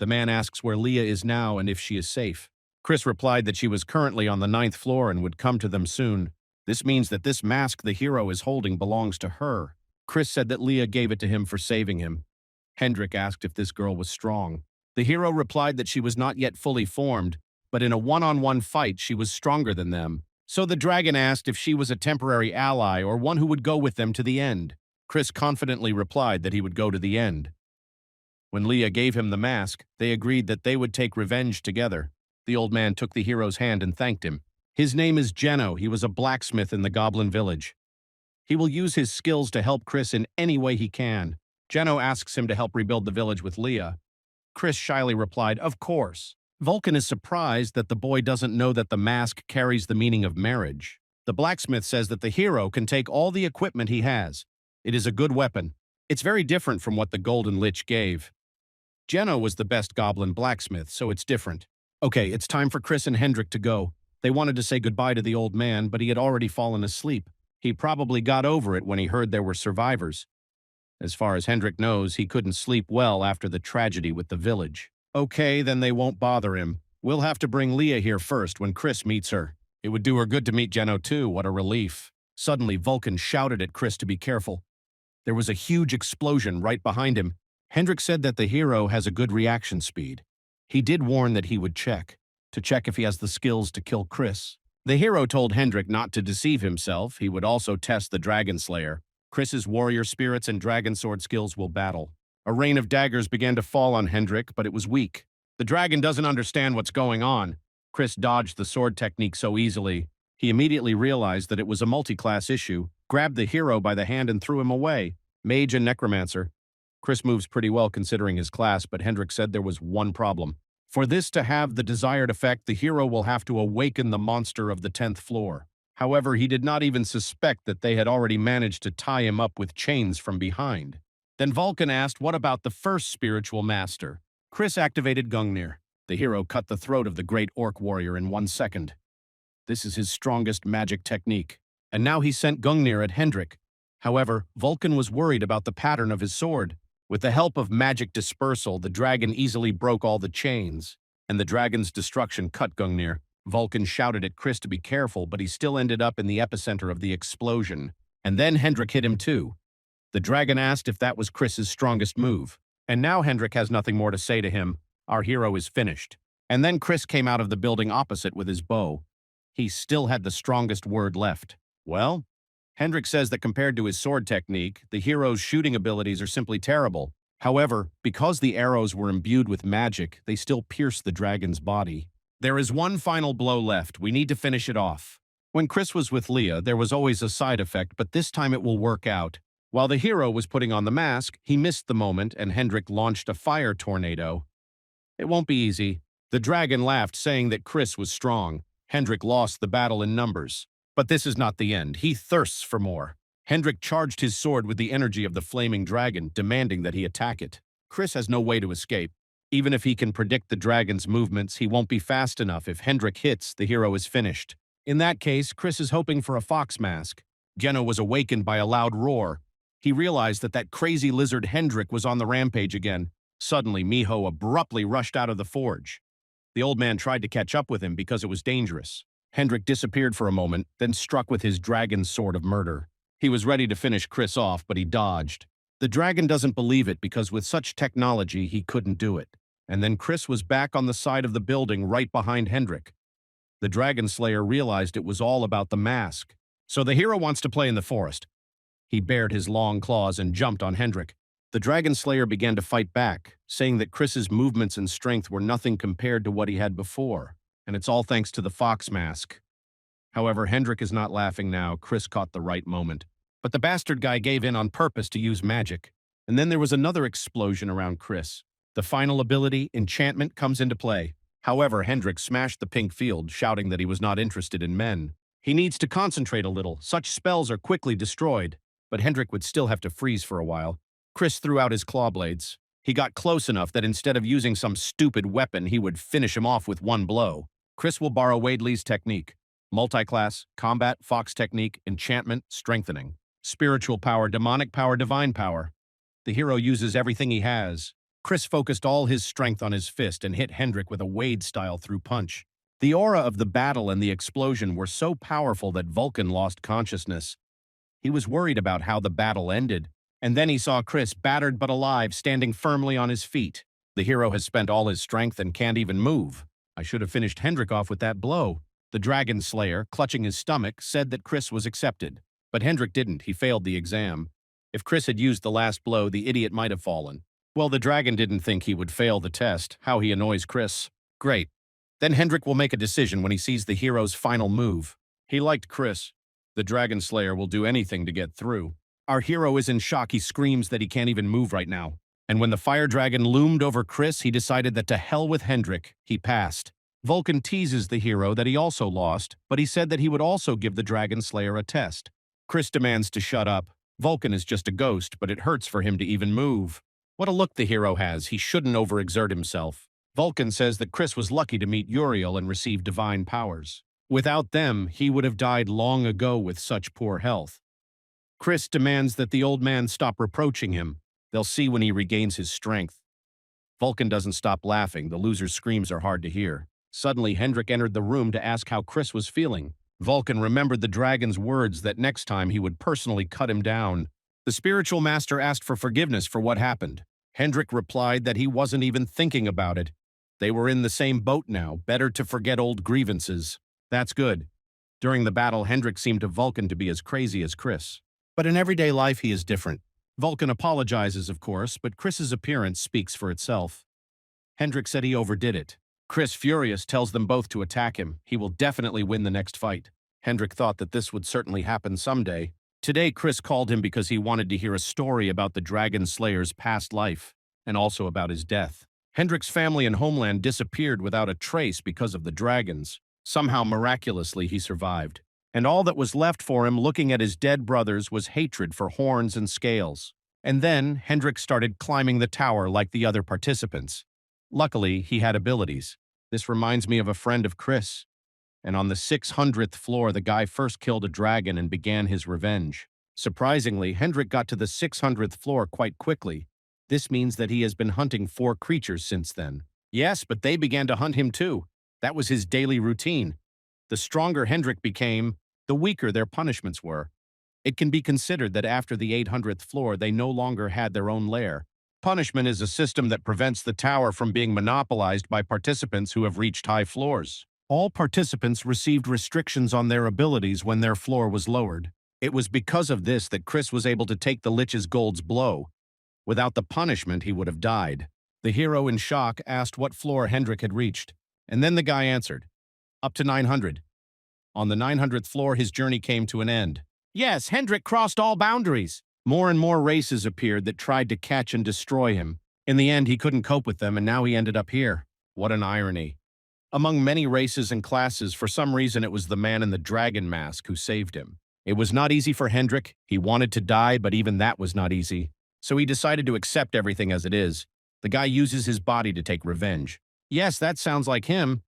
The man asks where Leah is now and if she is safe. Chris replied that she was currently on the 9th floor and would come to them soon. This means that this mask the hero is holding belongs to her. Chris said that Leah gave it to him for saving him. Hendrik asked if this girl was strong. The hero replied that she was not yet fully formed, but in a one-on-one fight she was stronger than them. So the dragon asked if she was a temporary ally or one who would go with them to the end. Chris confidently replied that he would go to the end. When Leah gave him the mask, they agreed that they would take revenge together. The old man took the hero's hand and thanked him. His name is Geno. He was a blacksmith in the goblin village. He will use his skills to help Chris in any way he can. Geno asks him to help rebuild the village with Leah. Chris shyly replied, "Of course." Vulcan is surprised that the boy doesn't know that the mask carries the meaning of marriage. The blacksmith says that the hero can take all the equipment he has. It is a good weapon. It's very different from what the Golden Lich gave. Jenna was the best goblin blacksmith, so it's different. Okay, it's time for Chris and Hendrik to go. They wanted to say goodbye to the old man, but he had already fallen asleep. He probably got over it when he heard there were survivors. As far as Hendrik knows, he couldn't sleep well after the tragedy with the village. Okay, then they won't bother him. We'll have to bring Leah here first when Chris meets her. It would do her good to meet Jenno too, what a relief. Suddenly, Vulcan shouted at Chris to be careful. There was a huge explosion right behind him. Hendrik said that the hero has a good reaction speed. He did warn that he would check, to check if he has the skills to kill Chris. The hero told Hendrik not to deceive himself. He would also test the Dragon Slayer. Chris's warrior spirits and dragon sword skills will battle. A rain of daggers began to fall on Hendrik, but it was weak. The dragon doesn't understand what's going on. Chris dodged the sword technique so easily. He immediately realized that it was a multi-class issue, grabbed the hero by the hand and threw him away. Mage and Necromancer. Chris moves pretty well considering his class, but Hendrik said there was one problem. For this to have the desired effect, the hero will have to awaken the monster of the 10th floor. However, he did not even suspect that they had already managed to tie him up with chains from behind. Then Vulcan asked, what about the first spiritual master? Chris activated Gungnir. The hero cut the throat of the great orc warrior in 1 second. This is his strongest magic technique. And now he sent Gungnir at Hendrik. However, Vulcan was worried about the pattern of his sword. With the help of magic dispersal, the dragon easily broke all the chains, and the dragon's destruction cut Gungnir. Vulcan shouted at Chris to be careful, but he still ended up in the epicenter of the explosion. And then Hendrik hit him too. The dragon asked if that was Chris's strongest move. And now Hendrik has nothing more to say to him. Our hero is finished. And then Chris came out of the building opposite with his bow. He still had the strongest word left. Well, Hendrik says that compared to his sword technique, the hero's shooting abilities are simply terrible. However, because the arrows were imbued with magic, they still pierced the dragon's body. There is one final blow left. We need to finish it off. When Chris was with Leah, there was always a side effect, but this time it will work out. While the hero was putting on the mask, he missed the moment and Hendrik launched a fire tornado. It won't be easy. The dragon laughed, saying that Chris was strong. Hendrik lost the battle in numbers. But this is not the end. He thirsts for more. Hendrik charged his sword with the energy of the flaming dragon, demanding that he attack it. Chris has no way to escape. Even if he can predict the dragon's movements, he won't be fast enough. If Hendrik hits, the hero is finished. In that case, Chris is hoping for a fox mask. Jenna was awakened by a loud roar. He realized that crazy lizard Hendrik was on the rampage again. Suddenly, Miho abruptly rushed out of the forge. The old man tried to catch up with him because it was dangerous. Hendrik disappeared for a moment, then struck with his dragon sword of murder. He was ready to finish Chris off, but he dodged. The dragon doesn't believe it because with such technology, he couldn't do it. And then Chris was back on the side of the building right behind Hendrik. The Dragon Slayer realized it was all about the mask. So the hero wants to play in the forest. He bared his long claws and jumped on Hendrik. The Dragon Slayer began to fight back, saying that Chris's movements and strength were nothing compared to what he had before, and it's all thanks to the fox mask. However, Hendrik is not laughing now. Chris caught the right moment. But the bastard guy gave in on purpose to use magic. And then there was another explosion around Chris. The final ability, enchantment, comes into play. However, Hendrik smashed the pink field, shouting that he was not interested in men. He needs to concentrate a little. Such spells are quickly destroyed. But Hendrik would still have to freeze for a while. Chris threw out his claw blades. He got close enough that instead of using some stupid weapon, he would finish him off with one blow. Chris will borrow Wadley's technique. Multi-class, combat, fox technique, enchantment, strengthening. Spiritual power, demonic power, divine power. The hero uses everything he has. Chris focused all his strength on his fist and hit Hendrik with a Wade-style through punch. The aura of the battle and the explosion were so powerful that Vulcan lost consciousness. He was worried about how the battle ended, and then he saw Chris, battered but alive, standing firmly on his feet. The hero has spent all his strength and can't even move. I should have finished Hendrik off with that blow. The Dragon Slayer, clutching his stomach, said that Chris was accepted. But Hendrik didn't. He failed the exam. If Chris had used the last blow, the idiot might have fallen. Well, the dragon didn't think he would fail the test. How he annoys Chris. Great. Then Hendrik will make a decision when he sees the hero's final move. He liked Chris. The Dragon Slayer will do anything to get through. Our hero is in shock. He screams that he can't even move right now. And when the fire dragon loomed over Chris, he decided that to hell with Hendrik. He passed. Vulcan teases the hero that he also lost, but he said that he would also give the Dragon Slayer a test. Chris demands to shut up. Vulcan is just a ghost, but it hurts for him to even move. What a look the hero has, he shouldn't overexert himself. Vulcan says that Chris was lucky to meet Uriel and receive divine powers. Without them, he would have died long ago with such poor health. Chris demands that the old man stop reproaching him. They'll see when he regains his strength. Vulcan doesn't stop laughing. The loser's screams are hard to hear. Suddenly, Hendrik entered the room to ask how Chris was feeling. Vulcan remembered the dragon's words that next time he would personally cut him down. The spiritual master asked for forgiveness for what happened. Hendrik replied that he wasn't even thinking about it. They were in the same boat now, better to forget old grievances. That's good. During the battle, Hendrik seemed to Vulcan to be as crazy as Chris. But in everyday life, he is different. Vulcan apologizes, of course, but Chris's appearance speaks for itself. Hendrik said he overdid it. Chris, furious, tells them both to attack him. He will definitely win the next fight. Hendrik thought that this would certainly happen someday. Today, Chris called him because he wanted to hear a story about the Dragon Slayer's past life, and also about his death. Hendrik's family and homeland disappeared without a trace because of the dragons. Somehow, miraculously, he survived. And all that was left for him looking at his dead brothers was hatred for horns and scales. And then, Hendrik started climbing the tower like the other participants. Luckily, he had abilities. This reminds me of a friend of Chris. And on the 600th floor, the guy first killed a dragon and began his revenge. Surprisingly, Hendrik got to the 600th floor quite quickly. This means that he has been hunting 4 creatures since then. Yes, but they began to hunt him too. That was his daily routine. The stronger Hendrik became, the weaker their punishments were. It can be considered that after the 800th floor, they no longer had their own lair. Punishment is a system that prevents the tower from being monopolized by participants who have reached high floors. All participants received restrictions on their abilities when their floor was lowered. It was because of this that Chris was able to take the Lich's Gold's blow. Without the punishment, he would have died. The hero, in shock, asked what floor Hendrik had reached, and then the guy answered, up to 900. On the 900th floor, his journey came to an end. Yes, Hendrik crossed all boundaries. More and more races appeared that tried to catch and destroy him. In the end, he couldn't cope with them, and now he ended up here. What an irony. Among many races and classes, for some reason it was the man in the dragon mask who saved him. It was not easy for Hendrik. He wanted to die, but even that was not easy. So he decided to accept everything as it is. The guy uses his body to take revenge. Yes, that sounds like him.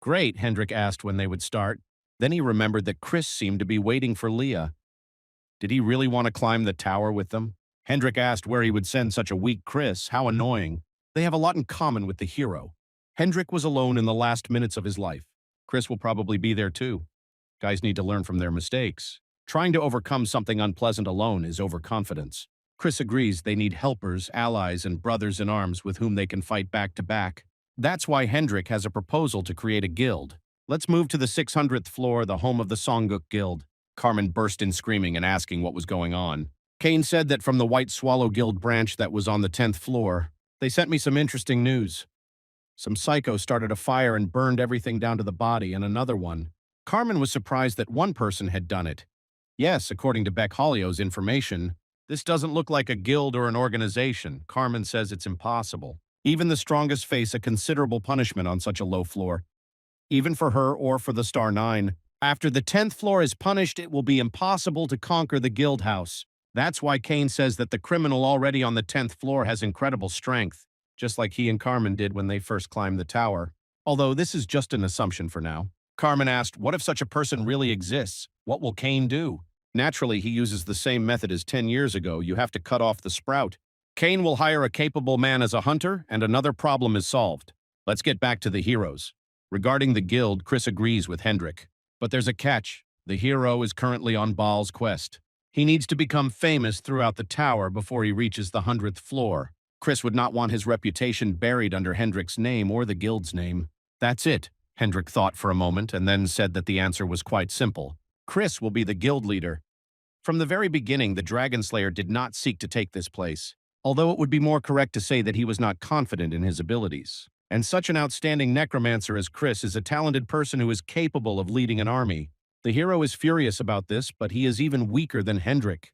Great, Hendrik asked when they would start. Then he remembered that Chris seemed to be waiting for Leah. Did he really want to climb the tower with them? Hendrik asked where he would send such a weak Chris. How annoying. They have a lot in common with the hero. Hendrik was alone in the last minutes of his life. Chris will probably be there too. Guys need to learn from their mistakes. Trying to overcome something unpleasant alone is overconfidence. Chris agrees they need helpers, allies, and brothers in arms with whom they can fight back to back. That's why Hendrik has a proposal to create a guild. Let's move to the 600th floor, the home of the Songguk Guild. Carmen burst in screaming and asking what was going on. Kane said that from the White Swallow Guild branch that was on the 10th floor, they sent me some interesting news. Some psycho started a fire and burned everything down to the body, and another one. Carmen was surprised that one person had done it. Yes, according to Beck Hollio's information, this doesn't look like a guild or an organization. Carmen says it's impossible. Even the strongest face a considerable punishment on such a low floor. Even for her or for the Star 9. After the 10th floor is punished, it will be impossible to conquer the guild house. That's why Kane says that the criminal already on the 10th floor has incredible strength, just like he and Carmen did when they first climbed the tower. Although this is just an assumption for now. Carmen asked, what if such a person really exists? What will Kane do? Naturally, he uses the same method as 10 years ago. You have to cut off the sprout. Kane will hire a capable man as a hunter, and another problem is solved. Let's get back to the heroes. Regarding the guild, Chris agrees with Hendrik. But there's a catch. The hero is currently on Baal's quest. He needs to become famous throughout the tower before he reaches the 100th floor. Chris would not want his reputation buried under Hendrik's name or the guild's name. That's it, Hendrik thought for a moment and then said that the answer was quite simple. Chris will be the guild leader. From the very beginning, the Dragon Slayer did not seek to take this place, although it would be more correct to say that he was not confident in his abilities. And such an outstanding necromancer as Chris is a talented person who is capable of leading an army. The hero is furious about this, but he is even weaker than Hendrik.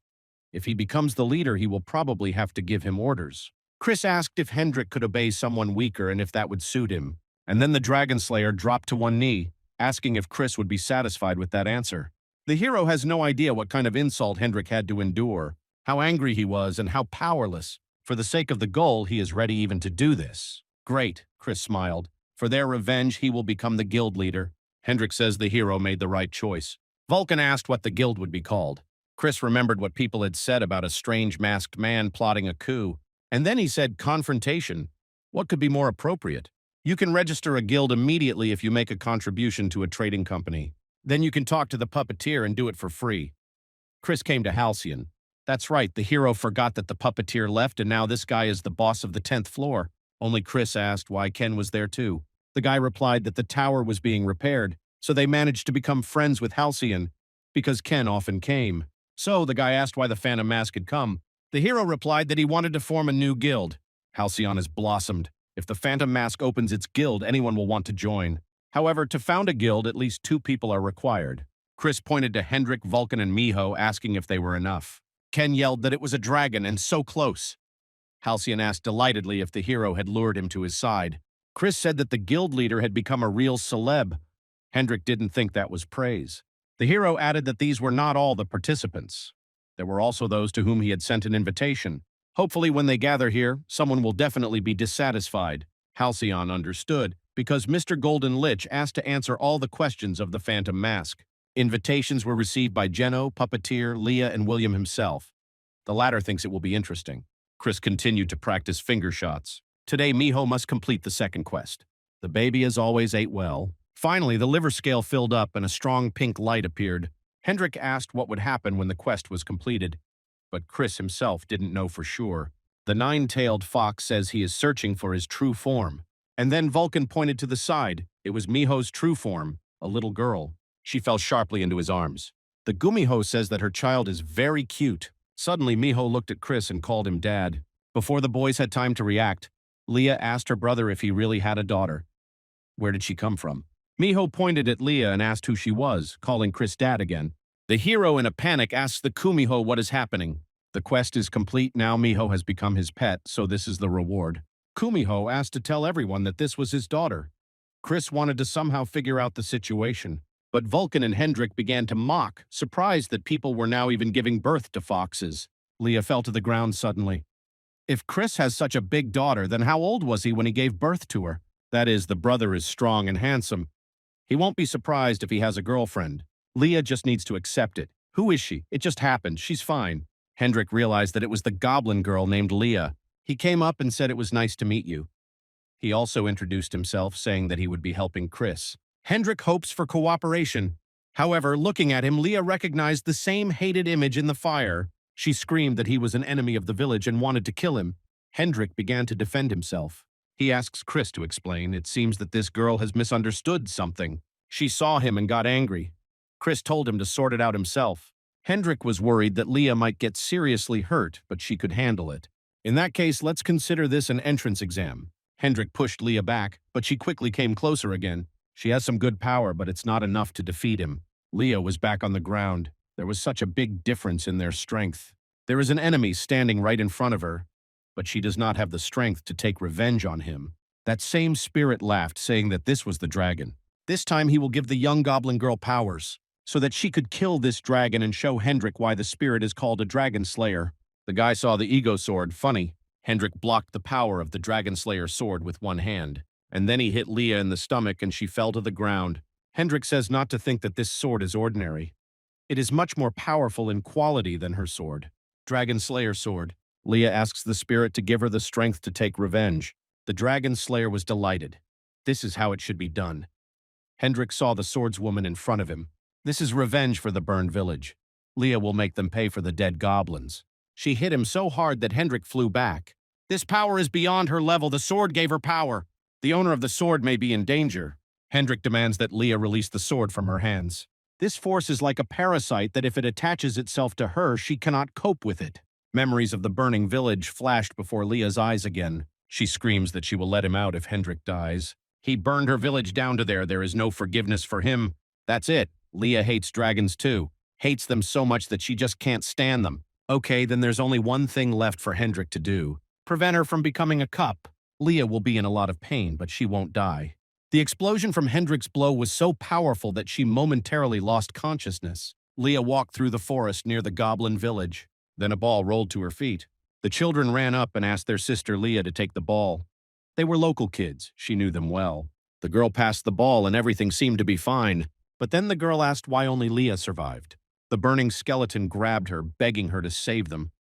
If he becomes the leader, he will probably have to give him orders. Chris asked if Hendrik could obey someone weaker and if that would suit him. And then the Dragon Slayer dropped to one knee, asking if Chris would be satisfied with that answer. The hero has no idea what kind of insult Hendrik had to endure, how angry he was, and how powerless. For the sake of the goal, he is ready even to do this. Great, Chris smiled. For their revenge, he will become the guild leader. Hendrik says the hero made the right choice. Vulcan asked what the guild would be called. Chris remembered what people had said about a strange masked man plotting a coup. And then he said confrontation. What could be more appropriate? You can register a guild immediately if you make a contribution to a trading company. Then you can talk to the puppeteer and do it for free. Chris came to Halcyon. That's right, the hero forgot that the puppeteer left and now this guy is the boss of the 10th floor. Only Chris asked why Ken was there too. The guy replied that the tower was being repaired, so they managed to become friends with Halcyon, because Ken often came. So the guy asked why the Phantom Mask had come. The hero replied that he wanted to form a new guild. Halcyon has blossomed. If the Phantom Mask opens its guild, anyone will want to join. However, to found a guild, at least 2 people are required. Chris pointed to Hendrik, Vulcan, and Miho, asking if they were enough. Ken yelled that it was a dragon and so close. Halcyon asked delightedly if the hero had lured him to his side. Chris said that the guild leader had become a real celeb. Hendrik didn't think that was praise. The hero added that these were not all the participants. There were also those to whom he had sent an invitation. Hopefully when they gather here, someone will definitely be dissatisfied. Halcyon understood, because Mr. Golden Lich asked to answer all the questions of the Phantom Mask. Invitations were received by Jeno, Puppeteer, Leah, and William himself. The latter thinks it will be interesting. Chris continued to practice finger shots. Today, Miho must complete the second quest. The baby, as always, ate well. Finally, the liver scale filled up and a strong pink light appeared. Hendrik asked what would happen when the quest was completed, but Chris himself didn't know for sure. The 9-tailed fox says he is searching for his true form. And then Vulcan pointed to the side. It was Miho's true form, a little girl. She fell sharply into his arms. The Gumiho says that her child is very cute. Suddenly, Miho looked at Chris and called him Dad. Before the boys had time to react, Leah asked her brother if he really had a daughter. Where did she come from? Miho pointed at Leah and asked who she was, calling Chris Dad again. The hero, in a panic, asks the Kumiho what is happening. The quest is complete. Now Miho has become his pet, so this is the reward. Kumiho asked to tell everyone that this was his daughter. Chris wanted to somehow figure out the situation. But Vulcan and Hendrik began to mock, surprised that people were now even giving birth to foxes. Leah fell to the ground suddenly. If Chris has such a big daughter, then how old was he when he gave birth to her? That is, the brother is strong and handsome. He won't be surprised if he has a girlfriend. Leah just needs to accept it. Who is she? It just happened. She's fine. Hendrik realized that it was the goblin girl named Leah. He came up and said it was nice to meet you. He also introduced himself, saying that he would be helping Chris. Hendrik hopes for cooperation. However, looking at him, Leah recognized the same hated image in the fire. She screamed that he was an enemy of the village and wanted to kill him. Hendrik began to defend himself. He asks Chris to explain. It seems that this girl has misunderstood something. She saw him and got angry. Chris told him to sort it out himself. Hendrik was worried that Leah might get seriously hurt, but she could handle it. In that case, let's consider this an entrance exam. Hendrik pushed Leah back, but she quickly came closer again. She has some good power, but it's not enough to defeat him. Leah was back on the ground. There was such a big difference in their strength. There is an enemy standing right in front of her, but she does not have the strength to take revenge on him. That same spirit laughed, saying that this was the dragon. This time he will give the young goblin girl powers, so that she could kill this dragon and show Hendrik why the spirit is called a dragon slayer. The guy saw the ego sword. Funny. Hendrik blocked the power of the dragon slayer sword with one hand. And then he hit Leah in the stomach and she fell to the ground. Hendrik says not to think that this sword is ordinary. It is much more powerful in quality than her sword. Dragon Slayer sword. Leah asks the spirit to give her the strength to take revenge. The Dragon Slayer was delighted. This is how it should be done. Hendrik saw the swordswoman in front of him. This is revenge for the burned village. Leah will make them pay for the dead goblins. She hit him so hard that Hendrik flew back. This power is beyond her level. The sword gave her power. The owner of the sword may be in danger. Hendrik demands that Leah release the sword from her hands. This force is like a parasite that if it attaches itself to her, she cannot cope with it. Memories of the burning village flashed before Leah's eyes again. She screams that she will let him out if Hendrik dies. He burned her village down to there. There is no forgiveness for him. That's it. Leah hates dragons too. Hates them so much that she just can't stand them. Okay, then there's only one thing left for Hendrik to do. Prevent her from becoming a cup. Leah will be in a lot of pain, but she won't die. The explosion from Hendrik's blow was so powerful that she momentarily lost consciousness. Leah walked through the forest near the goblin village. Then a ball rolled to her feet. The children ran up and asked their sister Leah to take the ball. They were local kids. She knew them well. The girl passed the ball and everything seemed to be fine. But then the girl asked why only Leah survived. The burning skeleton grabbed her, begging her to save them.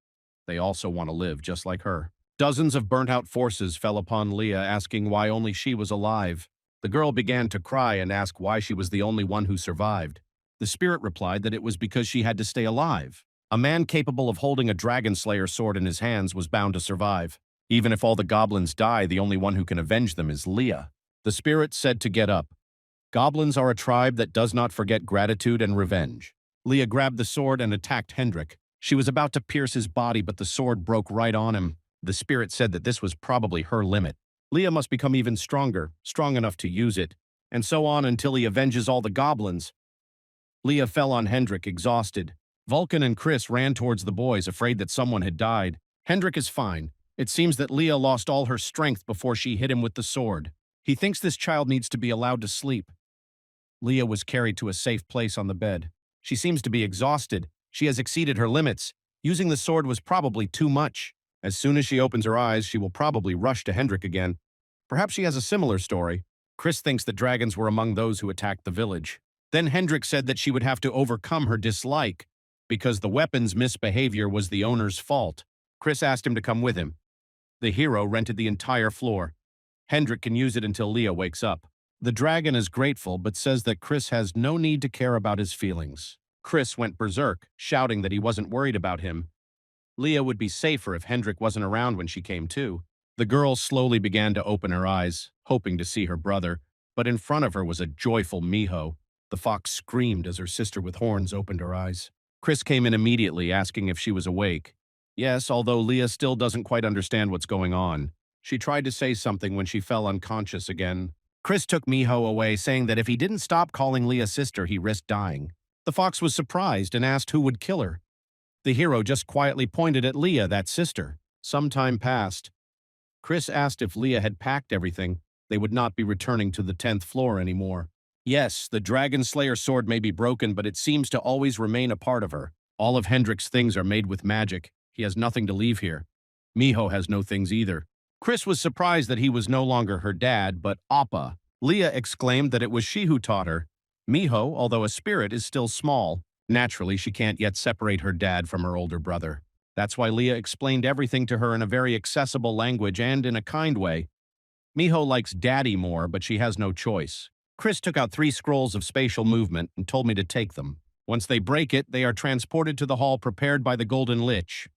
They also want to live just like her. Dozens of burnt-out forces fell upon Leah, asking why only she was alive. The girl began to cry and ask why she was the only one who survived. The spirit replied that it was because she had to stay alive. A man capable of holding a dragon slayer sword in his hands was bound to survive. Even if all the goblins die, the only one who can avenge them is Leah. The spirit said to get up. Goblins are a tribe that does not forget gratitude and revenge. Leah grabbed the sword and attacked Hendrik. She was about to pierce his body, but the sword broke right on him. The spirit said that this was probably her limit. Leah must become even stronger, strong enough to use it, and so on until he avenges all the goblins. Leah fell on Hendrik, exhausted. Vulcan and Chris ran towards the boys, afraid that someone had died. Hendrik is fine. It seems that Leah lost all her strength before she hit him with the sword. He thinks this child needs to be allowed to sleep. Leah was carried to a safe place on the bed. She seems to be exhausted. She has exceeded her limits. Using the sword was probably too much. As soon as she opens her eyes, she will probably rush to Hendrik again. Perhaps she has a similar story. Chris thinks that dragons were among those who attacked the village. Then Hendrik said that she would have to overcome her dislike because the weapon's misbehavior was the owner's fault. Chris asked him to come with him. The hero rented the entire floor. Hendrik can use it until Leah wakes up. The dragon is grateful but says that Chris has no need to care about his feelings. Chris went berserk, shouting that he wasn't worried about him. Leah would be safer if Hendrik wasn't around when she came to. The girl slowly began to open her eyes, hoping to see her brother, but in front of her was a joyful Miho. The fox screamed as her sister with horns opened her eyes. Chris came in immediately, asking if she was awake. Yes, although Leah still doesn't quite understand what's going on. She tried to say something when she fell unconscious again. Chris took Miho away, saying that if he didn't stop calling Leah sister, he risked dying. The fox was surprised and asked who would kill her. The hero just quietly pointed at Leah, that sister. Some time passed. Chris asked if Leah had packed everything. They would not be returning to the 10th floor anymore. Yes, the Dragon Slayer sword may be broken, but it seems to always remain a part of her. All of Hendrik's things are made with magic. He has nothing to leave here. Miho has no things either. Chris was surprised that he was no longer her dad, but Appa. Leah exclaimed that it was she who taught her. Miho, although a spirit, is still small. Naturally, she can't yet separate her dad from her older brother. That's why Leah explained everything to her in a very accessible language and in a kind way. Miho likes daddy more, but she has no choice. Chris took out 3 scrolls of spatial movement and told me to take them. Once they break it, they are transported to the hall prepared by the Golden Lich.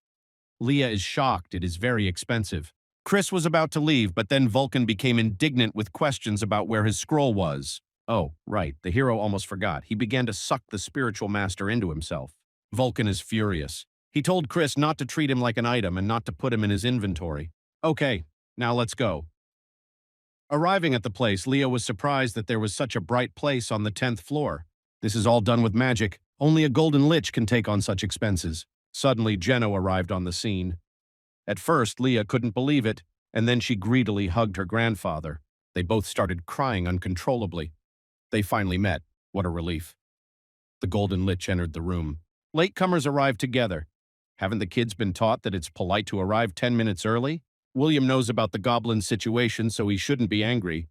Leah is shocked. It is very expensive. Chris was about to leave, but then Vulcan became indignant with questions about where his scroll was. Oh, right, the hero almost forgot. He began to suck the spiritual master into himself. Vulcan is furious. He told Chris not to treat him like an item and not to put him in his inventory. Okay, now let's go. Arriving at the place, Leah was surprised that there was such a bright place on the 10th floor. This is all done with magic. Only a golden lich can take on such expenses. Suddenly, Geno arrived on the scene. At first, Leah couldn't believe it, and then she greedily hugged her grandfather. They both started crying uncontrollably. They finally met. What a relief. The Golden Lich entered the room. Latecomers arrived together. Haven't the kids been taught that it's polite to arrive 10 minutes early? William knows about the goblin situation, so he shouldn't be angry.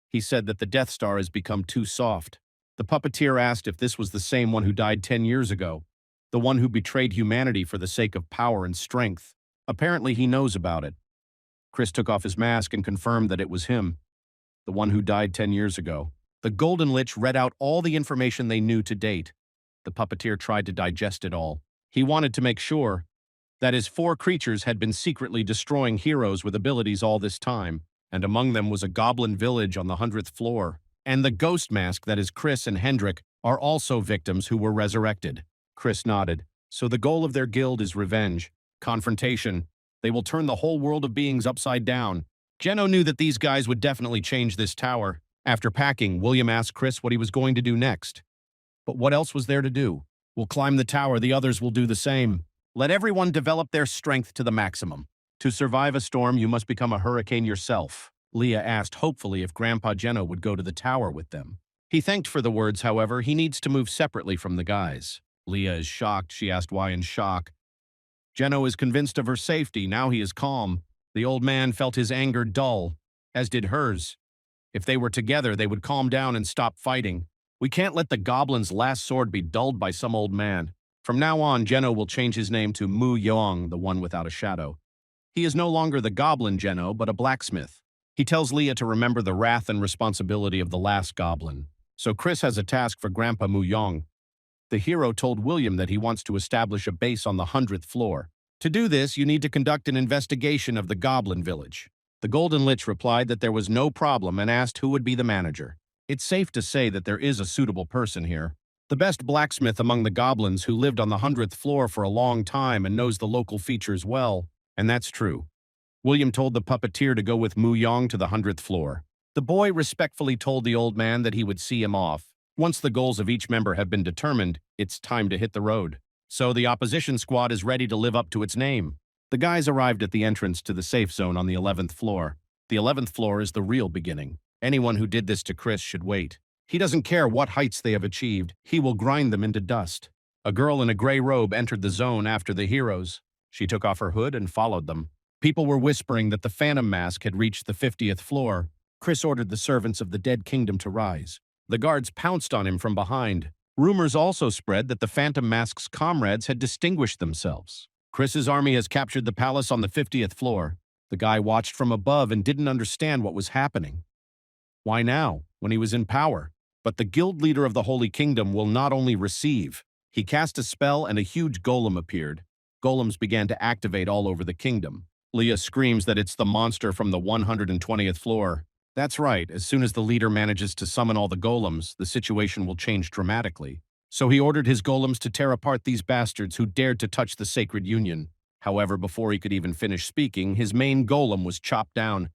He said that the Death Star has become too soft. The puppeteer asked if this was the same one who died 10 years ago, the one who betrayed humanity for the sake of power and strength. Apparently he knows about it. Chris took off his mask and confirmed that it was him, the one who died 10 years ago. The Golden Lich read out all the information they knew to date. The puppeteer tried to digest it all. He wanted to make sure that his 4 creatures had been secretly destroying heroes with abilities all this time, and among them was a goblin village on the 100th floor. And the ghost mask that is Chris and Hendrik are also victims who were resurrected. Chris nodded. So the goal of their guild is revenge, confrontation. They will turn the whole world of beings upside down. Geno knew that these guys would definitely change this tower. After packing, William asked Chris what he was going to do next. But what else was there to do? We'll climb the tower, the others will do the same. Let everyone develop their strength to the maximum. To survive a storm, you must become a hurricane yourself. Leah asked hopefully if Grandpa Geno would go to the tower with them. He thanked for the words, however, he needs to move separately from the guys. Leah is shocked. She asked why in shock. Geno is convinced of her safety. Now he is calm. The old man felt his anger dull, as did hers. If they were together, they would calm down and stop fighting. We can't let the goblin's last sword be dulled by some old man. From now on, Geno will change his name to Mu Yong, the one without a shadow. He is no longer the goblin Geno, but a blacksmith. He tells Leah to remember the wrath and responsibility of the last goblin. So Chris has a task for Grandpa Mu Yong. The hero told William that he wants to establish a base on the 100th floor. To do this, you need to conduct an investigation of the goblin village. The Golden Lich replied that there was no problem and asked who would be the manager. It's safe to say that there is a suitable person here. The best blacksmith among the goblins who lived on the 100th floor for a long time and knows the local features well, and that's true. William told the puppeteer to go with Mu Yong to the 100th floor. The boy respectfully told the old man that he would see him off. Once the goals of each member have been determined, it's time to hit the road. So the opposition squad is ready to live up to its name. The guys arrived at the entrance to the safe zone on the 11th floor. The 11th floor is the real beginning. Anyone who did this to Chris should wait. He doesn't care what heights they have achieved. He will grind them into dust. A girl in a gray robe entered the zone after the heroes. She took off her hood and followed them. People were whispering that the Phantom Mask had reached the 50th floor. Chris ordered the servants of the Dead Kingdom to rise. The guards pounced on him from behind. Rumors also spread that the Phantom Mask's comrades had distinguished themselves. Chris's army has captured the palace on the 50th floor. The guy watched from above and didn't understand what was happening. Why now, when he was in power? But the guild leader of the Holy Kingdom will not only receive. He cast a spell and a huge golem appeared. Golems began to activate all over the kingdom. Leah screams that it's the monster from the 120th floor. That's right, as soon as the leader manages to summon all the golems, the situation will change dramatically. So he ordered his golems to tear apart these bastards who dared to touch the sacred union. However, before he could even finish speaking, his main golem was chopped down.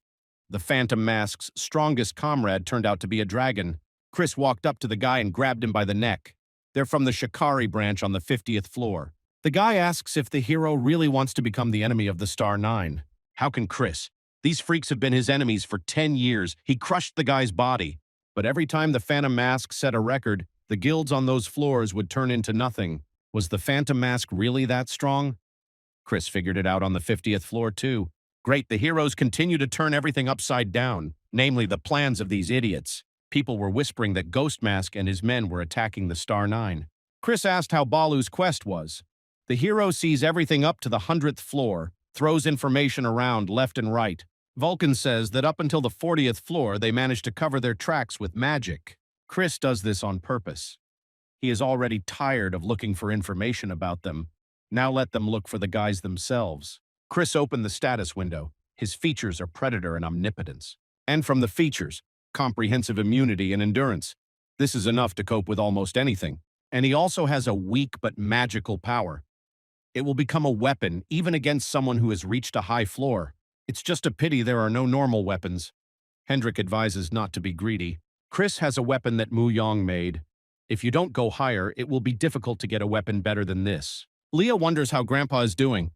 The Phantom Mask's strongest comrade turned out to be a dragon. Chris walked up to the guy and grabbed him by the neck. They're from the Shikari branch on the 50th floor. The guy asks if the hero really wants to become the enemy of the Star Nine. How can Chris? These freaks have been his enemies for 10 years. He crushed the guy's body. But every time the Phantom Mask set a record, the guilds on those floors would turn into nothing. Was the Phantom Mask really that strong? Chris figured it out on the 50th floor too. Great, the heroes continue to turn everything upside down, namely the plans of these idiots. People were whispering that Ghost Mask and his men were attacking the Star Nine. Chris asked how Balu's quest was. The hero sees everything up to the 100th floor, throws information around left and right. Vulcan says that up until the 40th floor, they managed to cover their tracks with magic. Chris does this on purpose. He is already tired of looking for information about them. Now let them look for the guys themselves. Chris opened the status window. His features are Predator and Omnipotence. And from the features, comprehensive immunity and endurance. This is enough to cope with almost anything. And he also has a weak but magical power. It will become a weapon even against someone who has reached a high floor. It's just a pity there are no normal weapons. Hendrik advises not to be greedy. Chris has a weapon that Mu Yong made. If you don't go higher, it will be difficult to get a weapon better than this. Leah wonders how Grandpa is doing.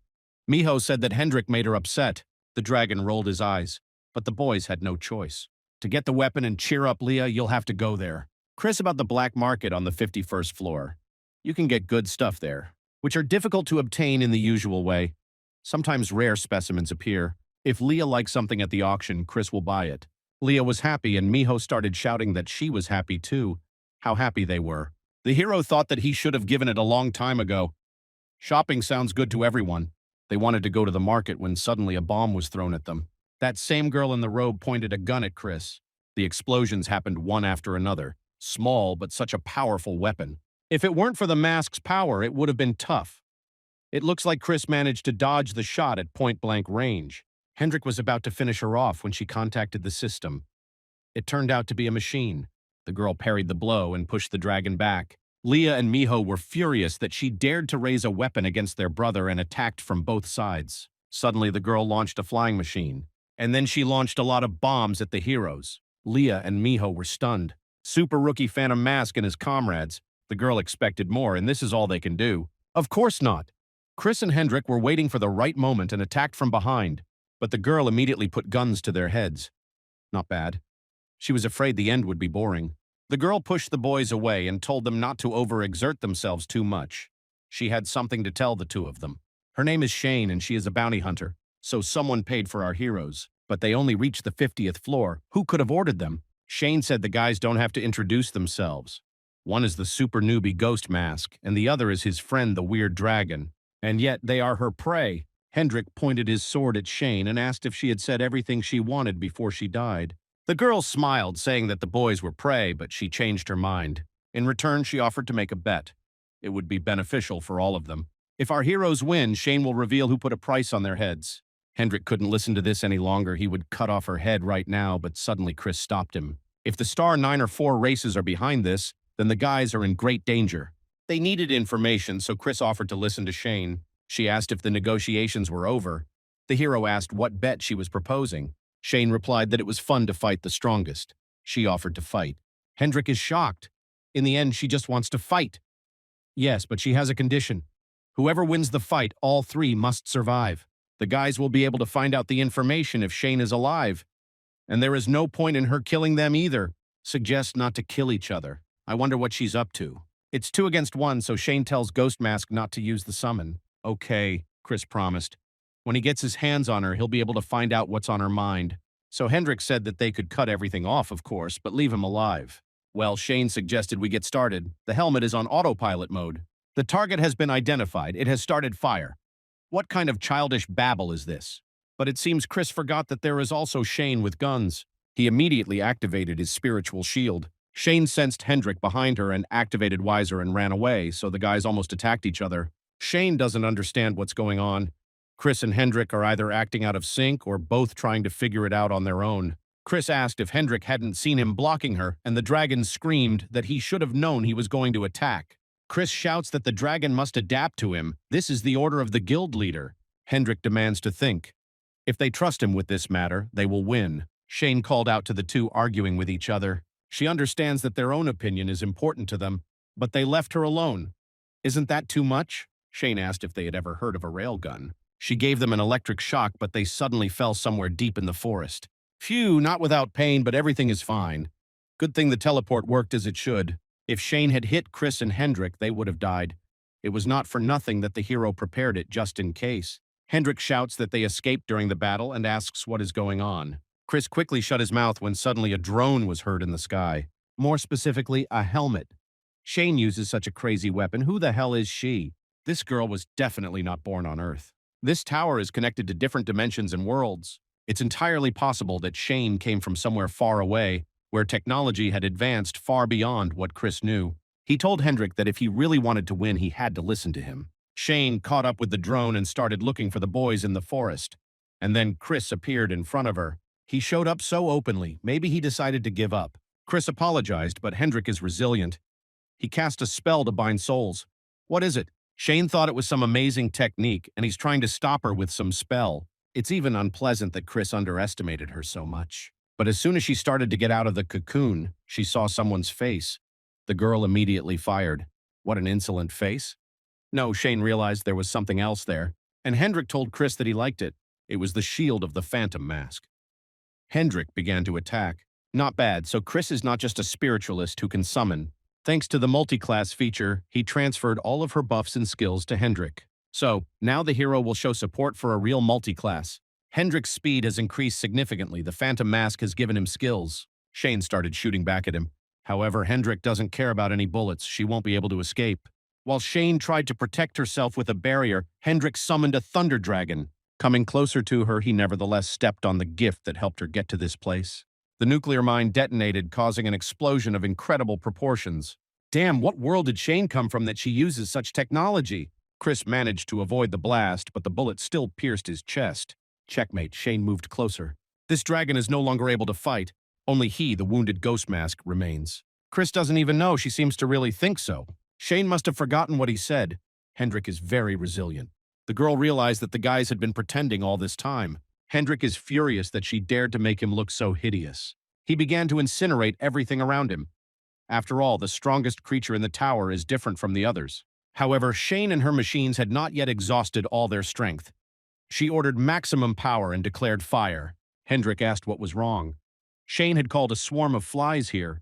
Miho said that Hendrik made her upset. The dragon rolled his eyes. But the boys had no choice. To get the weapon and cheer up Leah, you'll have to go there. Chris about the black market on the 51st floor. You can get good stuff there, which are difficult to obtain in the usual way. Sometimes rare specimens appear. If Leah likes something at the auction, Chris will buy it. Leah was happy and Miho started shouting that she was happy too. How happy they were. The hero thought that he should have given it a long time ago. Shopping sounds good to everyone. They wanted to go to the market when suddenly a bomb was thrown at them. That same girl in the robe pointed a gun at Chris. The explosions happened one after another. Small, but such a powerful weapon. If it weren't for the mask's power, it would have been tough. It looks like Chris managed to dodge the shot at point-blank range. Hendrik was about to finish her off when she contacted the system. It turned out to be a machine. The girl parried the blow and pushed the dragon back. Leah and Miho were furious that she dared to raise a weapon against their brother and attacked from both sides. Suddenly, the girl launched a flying machine. And then she launched a lot of bombs at the heroes. Leah and Miho were stunned. Super rookie Phantom Mask and his comrades. The girl expected more, and this is all they can do. Of course not. Chris and Hendrik were waiting for the right moment and attacked from behind. But the girl immediately put guns to their heads. Not bad. She was afraid the end would be boring. The girl pushed the boys away and told them not to overexert themselves too much. She had something to tell the two of them. Her name is Shane and she is a bounty hunter, so someone paid for our heroes. But they only reached the 50th floor. Who could have ordered them? Shane said the guys don't have to introduce themselves. One is the super newbie Ghost Mask, and the other is his friend the Weird Dragon. And yet they are her prey. Hendrik pointed his sword at Shane and asked if she had said everything she wanted before she died. The girl smiled, saying that the boys were prey, but she changed her mind. In return, she offered to make a bet. It would be beneficial for all of them. If our heroes win, Shane will reveal who put a price on their heads. Hendrik couldn't listen to this any longer. He would cut off her head right now, but suddenly Chris stopped him. If the Star 9 or 4 races are behind this, then the guys are in great danger. They needed information, so Chris offered to listen to Shane. She asked if the negotiations were over. The hero asked what bet she was proposing. Shane replied that it was fun to fight the strongest. She offered to fight. Hendrik is shocked. In the end, she just wants to fight. Yes, but she has a condition. Whoever wins the fight, all 3 must survive. The guys will be able to find out the information if Shane is alive. And there is no point in her killing them either. Suggest not to kill each other. I wonder what she's up to. It's 2 against 1, so Shane tells Ghost Mask not to use the summon. Okay, Chris promised. When he gets his hands on her, he'll be able to find out what's on her mind. So Hendrik said that they could cut everything off, of course, but leave him alive. Well, Shane suggested we get started. The helmet is on autopilot mode. The target has been identified. It has started fire. What kind of childish babble is this? But it seems Chris forgot that there is also Shane with guns. He immediately activated his spiritual shield. Shane sensed Hendrik behind her and activated Weiser and ran away, so the guys almost attacked each other. Shane doesn't understand what's going on. Chris and Hendrik are either acting out of sync or both trying to figure it out on their own. Chris asked if Hendrik hadn't seen him blocking her, and the dragon screamed that he should have known he was going to attack. Chris shouts that the dragon must adapt to him. This is the order of the guild leader. Hendrik demands to think. If they trust him with this matter, they will win. Shane called out to the two arguing with each other. She understands that their own opinion is important to them, but they left her alone. Isn't that too much? Shane asked if they had ever heard of a railgun. She gave them an electric shock, but they suddenly fell somewhere deep in the forest. Phew, not without pain, but everything is fine. Good thing the teleport worked as it should. If Shane had hit Chris and Hendrik, they would have died. It was not for nothing that the hero prepared it just in case. Hendrik shouts that they escaped during the battle and asks what is going on. Chris quickly shut his mouth when suddenly a drone was heard in the sky. More specifically, a helmet. Shane uses such a crazy weapon. Who the hell is she? This girl was definitely not born on Earth. This tower is connected to different dimensions and worlds. It's entirely possible that Shane came from somewhere far away, where technology had advanced far beyond what Chris knew. He told Hendrik that if he really wanted to win, he had to listen to him. Shane caught up with the drone and started looking for the boys in the forest. And then Chris appeared in front of her. He showed up so openly, maybe he decided to give up. Chris apologized, but Hendrik is resilient. He cast a spell to bind souls. What is it? Shane thought it was some amazing technique, and he's trying to stop her with some spell. It's even unpleasant that Chris underestimated her so much. But as soon as she started to get out of the cocoon, she saw someone's face. The girl immediately fired. What an insolent face. No, Shane realized there was something else there, and Hendrik told Chris that he liked it. It was the shield of the Phantom Mask. Hendrik began to attack. Not bad, so Chris is not just a spiritualist who can summon. Thanks to the multi-class feature, he transferred all of her buffs and skills to Hendrik. So, now the hero will show support for a real multi-class. Hendrik's speed has increased significantly. The Phantom Mask has given him skills. Shane started shooting back at him. However, Hendrik doesn't care about any bullets. She won't be able to escape. While Shane tried to protect herself with a barrier, Hendrik summoned a thunder dragon. Coming closer to her, he nevertheless stepped on the gift that helped her get to this place. The nuclear mine detonated, causing an explosion of incredible proportions. Damn, what world did Shane come from that she uses such technology? Chris managed to avoid the blast, but the bullet still pierced his chest. Checkmate, Shane moved closer. This dragon is no longer able to fight. Only he, the wounded Ghost Mask, remains. Chris doesn't even know. She seems to really think so. Shane must have forgotten what he said. Hendrik is very resilient. The girl realized that the guys had been pretending all this time. Hendrik is furious that she dared to make him look so hideous. He began to incinerate everything around him. After all, the strongest creature in the tower is different from the others. However, Shane and her machines had not yet exhausted all their strength. She ordered maximum power and declared fire. Hendrik asked what was wrong. Shane had called a swarm of flies here.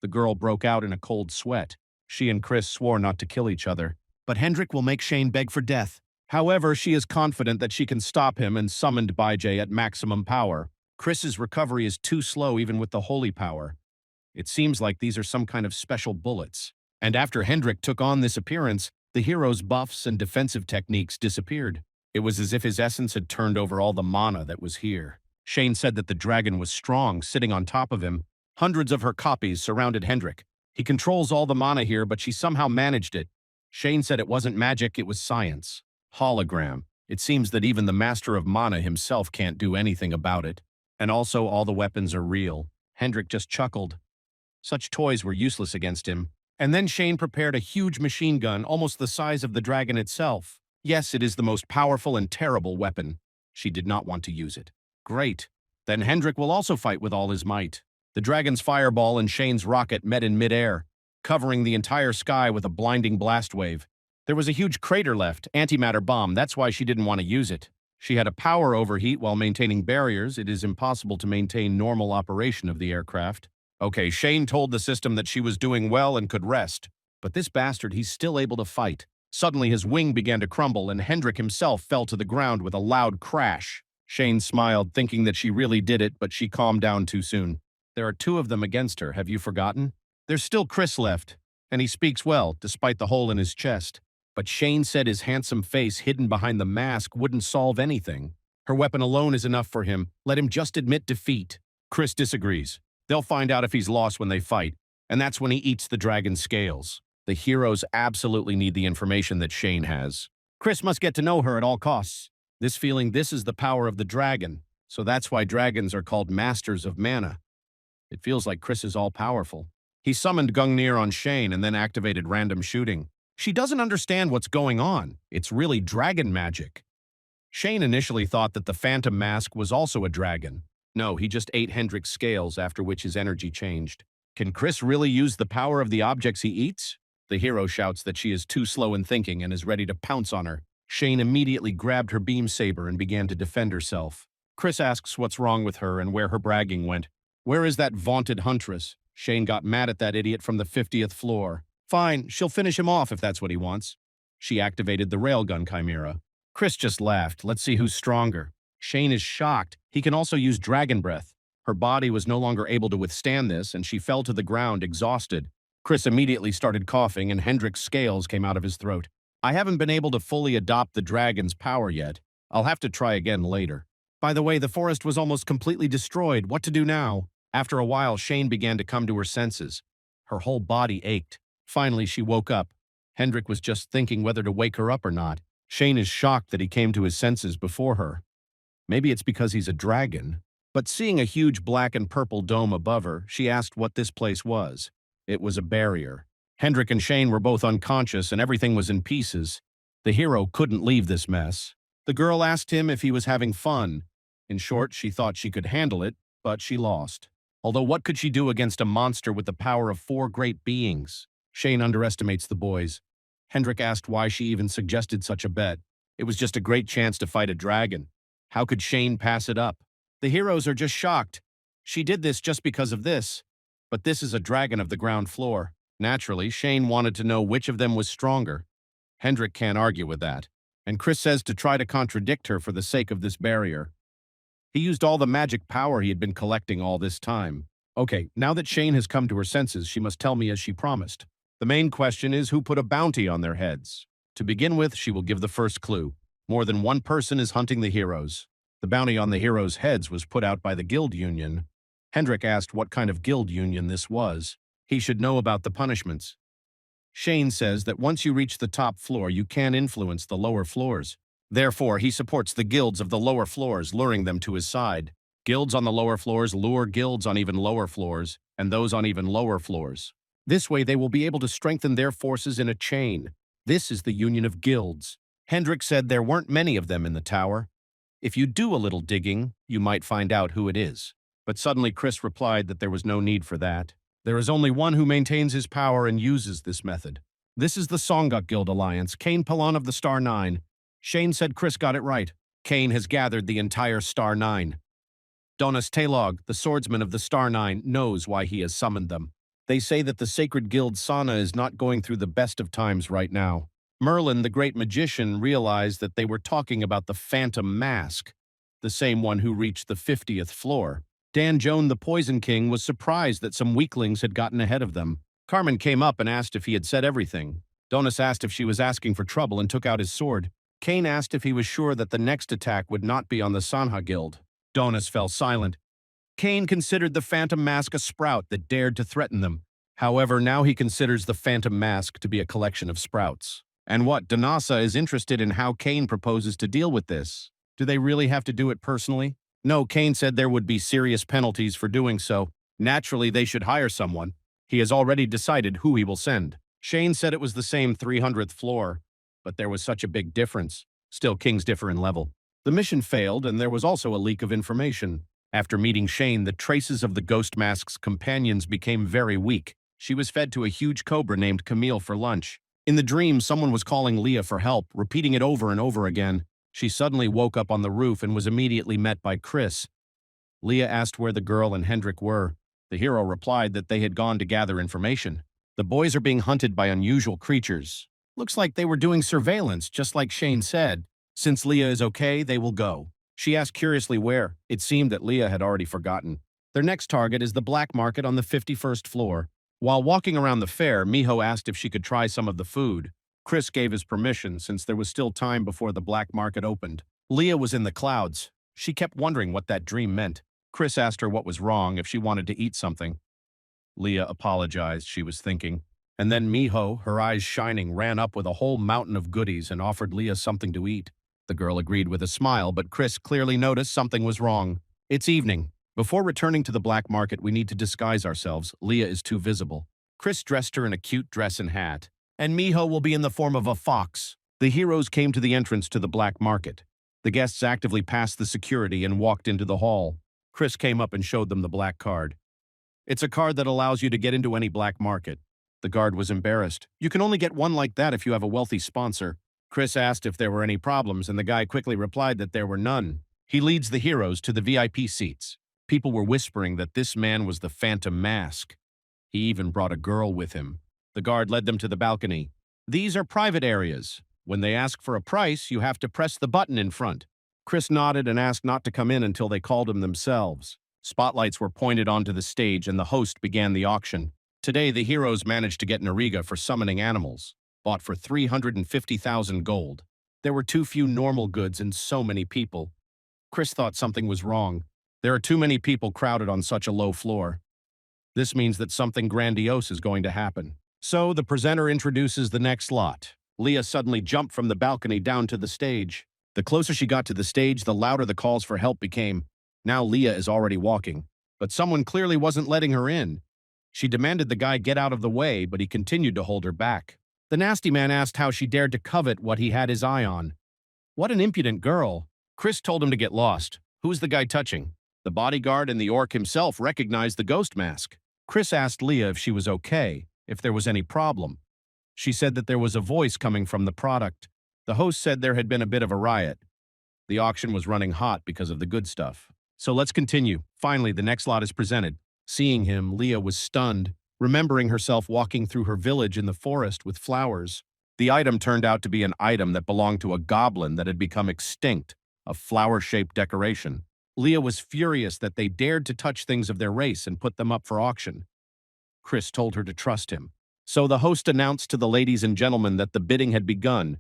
The girl broke out in a cold sweat. She and Chris swore not to kill each other. But Hendrik will make Shane beg for death. However, she is confident that she can stop him and summoned Baijay at maximum power. Chris's recovery is too slow even with the holy power. It seems like these are some kind of special bullets. And after Hendrik took on this appearance, the hero's buffs and defensive techniques disappeared. It was as if his essence had turned over all the mana that was here. Shane said that the dragon was strong, sitting on top of him. Hundreds of her copies surrounded Hendrik. He controls all the mana here, but she somehow managed it. Shane said it wasn't magic, it was science. Hologram. It seems that even the master of mana himself can't do anything about it. And also all the weapons are real. Hendrik just chuckled. Such toys were useless against him. And then Shane prepared a huge machine gun, almost the size of the dragon itself. Yes, it is the most powerful and terrible weapon. She did not want to use it. Great. Then Hendrik will also fight with all his might. The dragon's fireball and Shane's rocket met in midair, covering the entire sky with a blinding blast wave. There was a huge crater left, antimatter bomb, that's why she didn't want to use it. She had a power overheat while maintaining barriers. It is impossible to maintain normal operation of the aircraft. Okay, Shane told the system that she was doing well and could rest. But this bastard, he's still able to fight. Suddenly his wing began to crumble and Hendrik himself fell to the ground with a loud crash. Shane smiled, thinking that she really did it, but she calmed down too soon. There are two of them against her, have you forgotten? There's still Chris left, and he speaks well, despite the hole in his chest. But Shane said his handsome face hidden behind the mask wouldn't solve anything. Her weapon alone is enough for him. Let him just admit defeat. Chris disagrees. They'll find out if he's lost when they fight, and that's when he eats the dragon's scales. The heroes absolutely need the information that Shane has. Chris must get to know her at all costs. This is the power of the dragon, so that's why dragons are called masters of mana. It feels like Chris is all-powerful. He summoned Gungnir on Shane and then activated random shooting. She doesn't understand what's going on. It's really dragon magic. Shane initially thought that the phantom mask was also a dragon. No, he just ate Hendrik's scales, after which his energy changed. Can Chris really use the power of the objects he eats? The hero shouts that she is too slow in thinking and is ready to pounce on her. Shane immediately grabbed her beam saber and began to defend herself. Chris asks what's wrong with her and where her bragging went. Where is that vaunted huntress? Shane got mad at that idiot from the 50th floor. Fine, she'll finish him off if that's what he wants. She activated the railgun chimera. Chris just laughed. Let's see who's stronger. Shane is shocked. He can also use dragon breath. Her body was no longer able to withstand this, and she fell to the ground exhausted. Chris immediately started coughing, and Hendrik's scales came out of his throat. I haven't been able to fully adopt the dragon's power yet. I'll have to try again later. By the way, the forest was almost completely destroyed. What to do now? After a while, Shane began to come to her senses. Her whole body ached. Finally, she woke up. Hendrik was just thinking whether to wake her up or not. Shane is shocked that he came to his senses before her. Maybe it's because he's a dragon. But seeing a huge black and purple dome above her, she asked what this place was. It was a barrier. Hendrik and Shane were both unconscious and everything was in pieces. The hero couldn't leave this mess. The girl asked him if he was having fun. In short, she thought she could handle it, but she lost. Although what could she do against a monster with the power of 4 great beings? Shane underestimates the boys. Hendrik asked why she even suggested such a bet. It was just a great chance to fight a dragon. How could Shane pass it up? The heroes are just shocked. She did this just because of this. But this is a dragon of the ground floor. Naturally, Shane wanted to know which of them was stronger. Hendrik can't argue with that. And Chris says to try to contradict her for the sake of this barrier. He used all the magic power he had been collecting all this time. Okay, now that Shane has come to her senses, she must tell me as she promised. The main question is who put a bounty on their heads. To begin with, she will give the first clue. More than one person is hunting the heroes. The bounty on the heroes' heads was put out by the guild union. Hendrik asked what kind of guild union this was. He should know about the punishments. Shane says that once you reach the top floor, you can influence the lower floors. Therefore, he supports the guilds of the lower floors, luring them to his side. Guilds on the lower floors lure guilds on even lower floors, and those on even lower floors. This way, they will be able to strengthen their forces in a chain. This is the union of guilds. Hendrik said there weren't many of them in the tower. If you do a little digging, you might find out who it is. But suddenly Chris replied that there was no need for that. There is only one who maintains his power and uses this method. This is the Songguk Guild Alliance, Kane Palon of the Star 9. Shane said Chris got it right. Kane has gathered the entire Star 9. Donis Talog, the swordsman of the Star Nine, knows why he has summoned them. They say that the sacred guild Sana is not going through the best of times right now. Merlin, the great magician, realized that they were talking about the Phantom Mask, the same one who reached the 50th floor. Dan Joan, the Poison King, was surprised that some weaklings had gotten ahead of them. Carmen came up and asked if he had said everything. Donis asked if she was asking for trouble and took out his sword. Kane asked if he was sure that the next attack would not be on the Sanha Guild. Donis fell silent. Kane considered the Phantom Mask a sprout that dared to threaten them. However, now he considers the Phantom Mask to be a collection of sprouts. And what, Danasa is interested in how Kane proposes to deal with this. Do they really have to do it personally? No, Kane said there would be serious penalties for doing so. Naturally, they should hire someone. He has already decided who he will send. Shane said it was the same 300th floor, but there was such a big difference. Still, kings differ in level. The mission failed, and there was also a leak of information. After meeting Shane, the traces of the Ghost Mask's companions became very weak. She was fed to a huge cobra named Camille for lunch. In the dream, someone was calling Leah for help, repeating it over and over again. She suddenly woke up on the roof and was immediately met by Chris. Leah asked where the girl and Hendrik were. The hero replied that they had gone to gather information. The boys are being hunted by unusual creatures. Looks like they were doing surveillance, just like Shane said. Since Leah is okay, they will go. She asked curiously where. It seemed that Leah had already forgotten. Their next target is the black market on the 51st floor. While walking around the fair, Miho asked if she could try some of the food. Chris gave his permission since there was still time before the black market opened. Leah was in the clouds. She kept wondering what that dream meant. Chris asked her what was wrong, if she wanted to eat something. Leah apologized, she was thinking. And then Miho, her eyes shining, ran up with a whole mountain of goodies and offered Leah something to eat. The girl agreed with a smile, but Chris clearly noticed something was wrong. It's evening. Before returning to the black market, we need to disguise ourselves. Leah is too visible. Chris dressed her in a cute dress and hat. And Miho will be in the form of a fox. The heroes came to the entrance to the black market. The guests actively passed the security and walked into the hall. Chris came up and showed them the black card. It's a card that allows you to get into any black market. The guard was embarrassed. You can only get one like that if you have a wealthy sponsor. Chris asked if there were any problems, and the guy quickly replied that there were none. He leads the heroes to the VIP seats. People were whispering that this man was the Phantom Mask. He even brought a girl with him. The guard led them to the balcony. These are private areas. When they ask for a price, you have to press the button in front. Chris nodded and asked not to come in until they called him themselves. Spotlights were pointed onto the stage and the host began the auction. Today, the heroes managed to get Nariga for summoning animals, bought for 350,000 gold. There were too few normal goods and so many people. Chris thought something was wrong. There are too many people crowded on such a low floor. This means that something grandiose is going to happen. So, the presenter introduces the next lot. Leah suddenly jumped from the balcony down to the stage. The closer she got to the stage, the louder the calls for help became. Now Leah is already walking, but someone clearly wasn't letting her in. She demanded the guy get out of the way, but he continued to hold her back. The nasty man asked how she dared to covet what he had his eye on. What an impudent girl. Chris told him to get lost. Who's the guy touching? The bodyguard and the orc himself recognized the ghost mask. Chris asked Leah if she was okay, if there was any problem. She said that there was a voice coming from the product. The host said there had been a bit of a riot. The auction was running hot because of the good stuff. So let's continue. Finally, the next lot is presented. Seeing him, Leah was stunned, remembering herself walking through her village in the forest with flowers. The item turned out to be an item that belonged to a goblin that had become extinct, a flower-shaped decoration. Leah was furious that they dared to touch things of their race and put them up for auction. Chris told her to trust him. So the host announced to the ladies and gentlemen that the bidding had begun.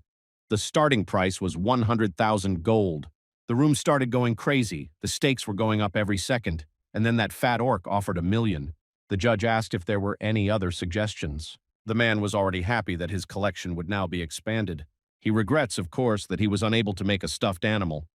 The starting price was 100,000 gold. The room started going crazy. The stakes were going up every second. And then that fat orc offered 1 million. The judge asked if there were any other suggestions. The man was already happy that his collection would now be expanded. He regrets, of course, that he was unable to make a stuffed animal.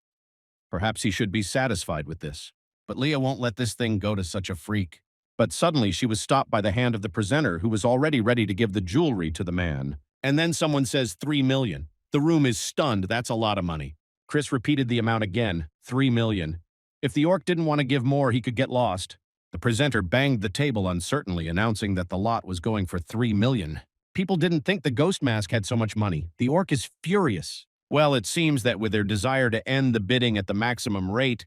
Perhaps he should be satisfied with this. But Leah won't let this thing go to such a freak. But suddenly she was stopped by the hand of the presenter, who was already ready to give the jewelry to the man. And then someone says 3 million. The room is stunned. That's a lot of money. Chris repeated the amount again, 3 million. If the orc didn't want to give more, he could get lost. The presenter banged the table uncertainly, announcing that the lot was going for 3 million. People didn't think the ghost mask had so much money. The orc is furious. Well, it seems that with their desire to end the bidding at the maximum rate,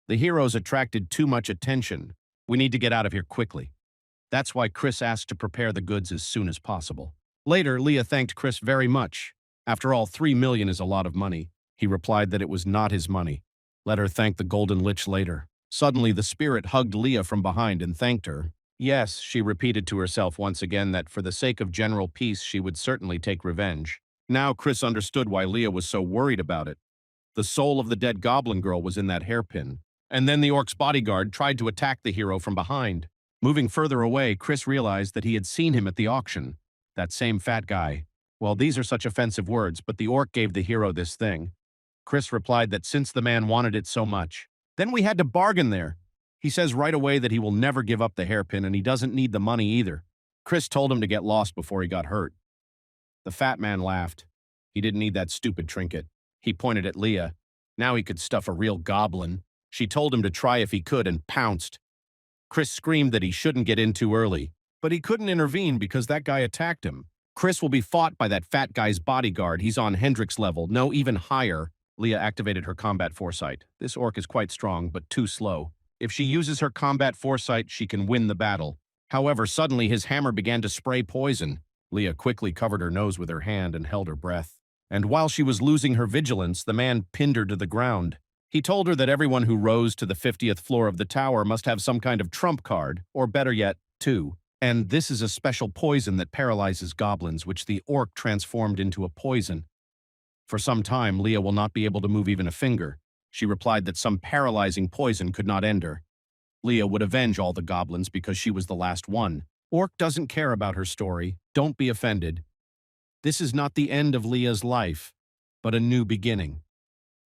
The heroes attracted too much attention. We need to get out of here quickly. That's why Chris asked to prepare the goods as soon as possible. Later, Leah thanked Chris very much. After all, 3 million is a lot of money. He replied that it was not his money. Let her thank the Golden Lich later. Suddenly, the spirit hugged Leah from behind and thanked her. Yes, she repeated to herself once again that for the sake of general peace, she would certainly take revenge. Now Chris understood why Leah was so worried about it. The soul of the dead goblin girl was in that hairpin. And then the orc's bodyguard tried to attack the hero from behind. Moving further away, Chris realized that he had seen him at the auction. That same fat guy. Well, these are such offensive words, but the orc gave the hero this thing. Chris replied that since the man wanted it so much, then we had to bargain there. He says right away that he will never give up the hairpin and he doesn't need the money either. Chris told him to get lost before he got hurt. The fat man laughed. He didn't need that stupid trinket. He pointed at Leah. Now he could stuff a real goblin. She told him to try if he could and pounced. Chris screamed that he shouldn't get in too early, but he couldn't intervene because that guy attacked him. Chris will be fought by that fat guy's bodyguard. He's on Hendrick's level, no, even higher. Leah activated her combat foresight. This orc is quite strong, but too slow. If she uses her combat foresight, she can win the battle. However, suddenly his hammer began to spray poison. Leah quickly covered her nose with her hand and held her breath. And while she was losing her vigilance, the man pinned her to the ground. He told her that everyone who rose to the 50th floor of the tower must have some kind of trump card, or better yet, two. And this is a special poison that paralyzes goblins, which the orc transformed into a poison. For some time, Leah will not be able to move even a finger. She replied that some paralyzing poison could not end her. Leah would avenge all the goblins because she was the last one. Orc doesn't care about her story. Don't be offended. This is not the end of Leah's life, but a new beginning.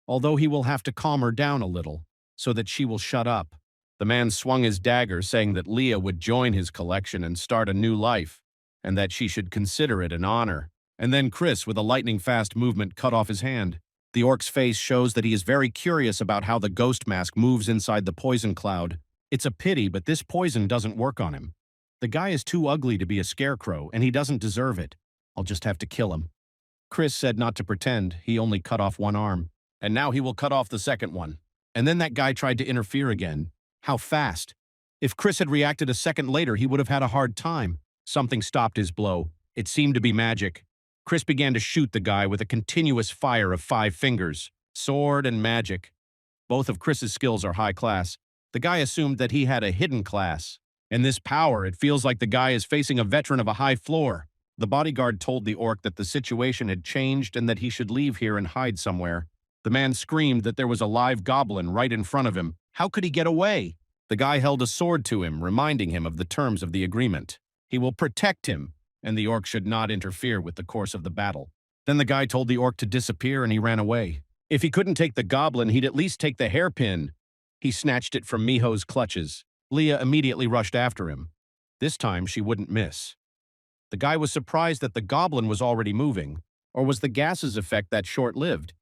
Although he will have to calm her down a little, so that she will shut up. The man swung his dagger, saying that Leah would join his collection and start a new life, and that she should consider it an honor. And then Chris, with a lightning-fast movement, cut off his hand. The orc's face shows that he is very curious about how the ghost mask moves inside the poison cloud. It's a pity, but this poison doesn't work on him. The guy is too ugly to be a scarecrow, and he doesn't deserve it. I'll just have to kill him. Chris said not to pretend. He only cut off one arm. And now he will cut off the second one. And then that guy tried to interfere again. How fast? If Chris had reacted a second later, he would have had a hard time. Something stopped his blow. It seemed to be magic. Chris began to shoot the guy with a continuous fire of 5 fingers. Sword and magic. Both of Chris's skills are high class. The guy assumed that he had a hidden class. And this power, it feels like the guy is facing a veteran of a high floor. The bodyguard told the orc that the situation had changed and that he should leave here and hide somewhere. The man screamed that there was a live goblin right in front of him. How could he get away? The guy held a sword to him, reminding him of the terms of the agreement. He will protect him, and the orc should not interfere with the course of the battle. Then the guy told the orc to disappear and he ran away. If he couldn't take the goblin, he'd at least take the hairpin. He snatched it from Miho's clutches. Leah immediately rushed after him. This time she wouldn't miss. The guy was surprised that the goblin was already moving, or was the gases effect that short-lived?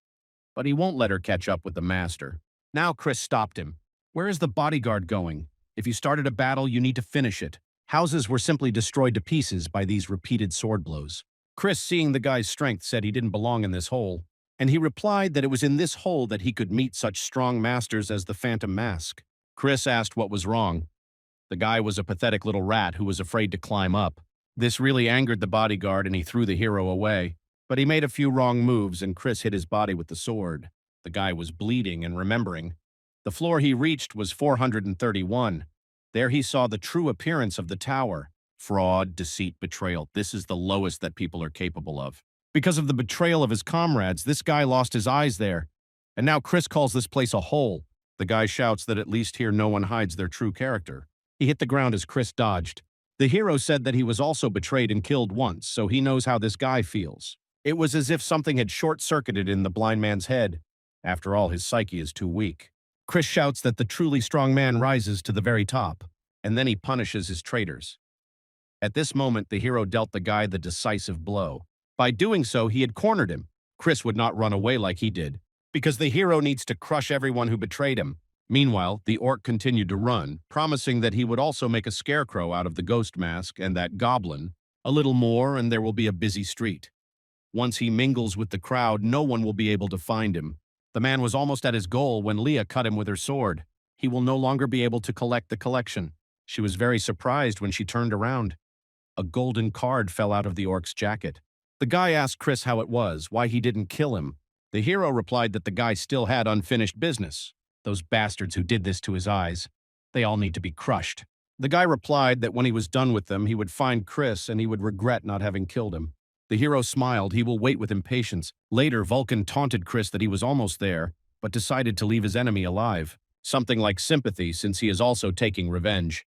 But he won't let her catch up with the master. Now Chris stopped him. Where is the bodyguard going? If you started a battle, you need to finish it. Houses were simply destroyed to pieces by these repeated sword blows. Chris, seeing the guy's strength, said he didn't belong in this hole, and he replied that it was in this hole that he could meet such strong masters as the Phantom Mask. Chris asked what was wrong. The guy was a pathetic little rat who was afraid to climb up. This really angered the bodyguard and he threw the hero away. But he made a few wrong moves and Chris hit his body with the sword. The guy was bleeding and remembering. The floor he reached was 431. There he saw the true appearance of the tower. Fraud, deceit, betrayal. This is the lowest that people are capable of. Because of the betrayal of his comrades, this guy lost his eyes there. And now Chris calls this place a hole. The guy shouts that at least here no one hides their true character. He hit the ground as Chris dodged. The hero said that he was also betrayed and killed once, so he knows how this guy feels. It was as if something had short-circuited in the blind man's head. After all, his psyche is too weak. Chris shouts that the truly strong man rises to the very top, and then he punishes his traitors. At this moment, the hero dealt the guy the decisive blow. By doing so, he had cornered him. Chris would not run away like he did, because the hero needs to crush everyone who betrayed him. Meanwhile, the orc continued to run, promising that he would also make a scarecrow out of the ghost mask and that goblin. A little more, and there will be a busy street. Once he mingles with the crowd, no one will be able to find him. The man was almost at his goal when Leah cut him with her sword. he will no longer be able to collect the collection. She was very surprised when she turned around. A golden card fell out of the orc's jacket. The guy asked Chris how it was, why he didn't kill him. The hero replied that the guy still had unfinished business. Those bastards who did this to his eyes. They all need to be crushed. The guy replied that when he was done with them, he would find Chris and he would regret not having killed him. The hero smiled. He will wait with impatience. Later, Vulcan taunted Chris that he was almost there, but decided to leave his enemy alive. Something like sympathy, since he is also taking revenge.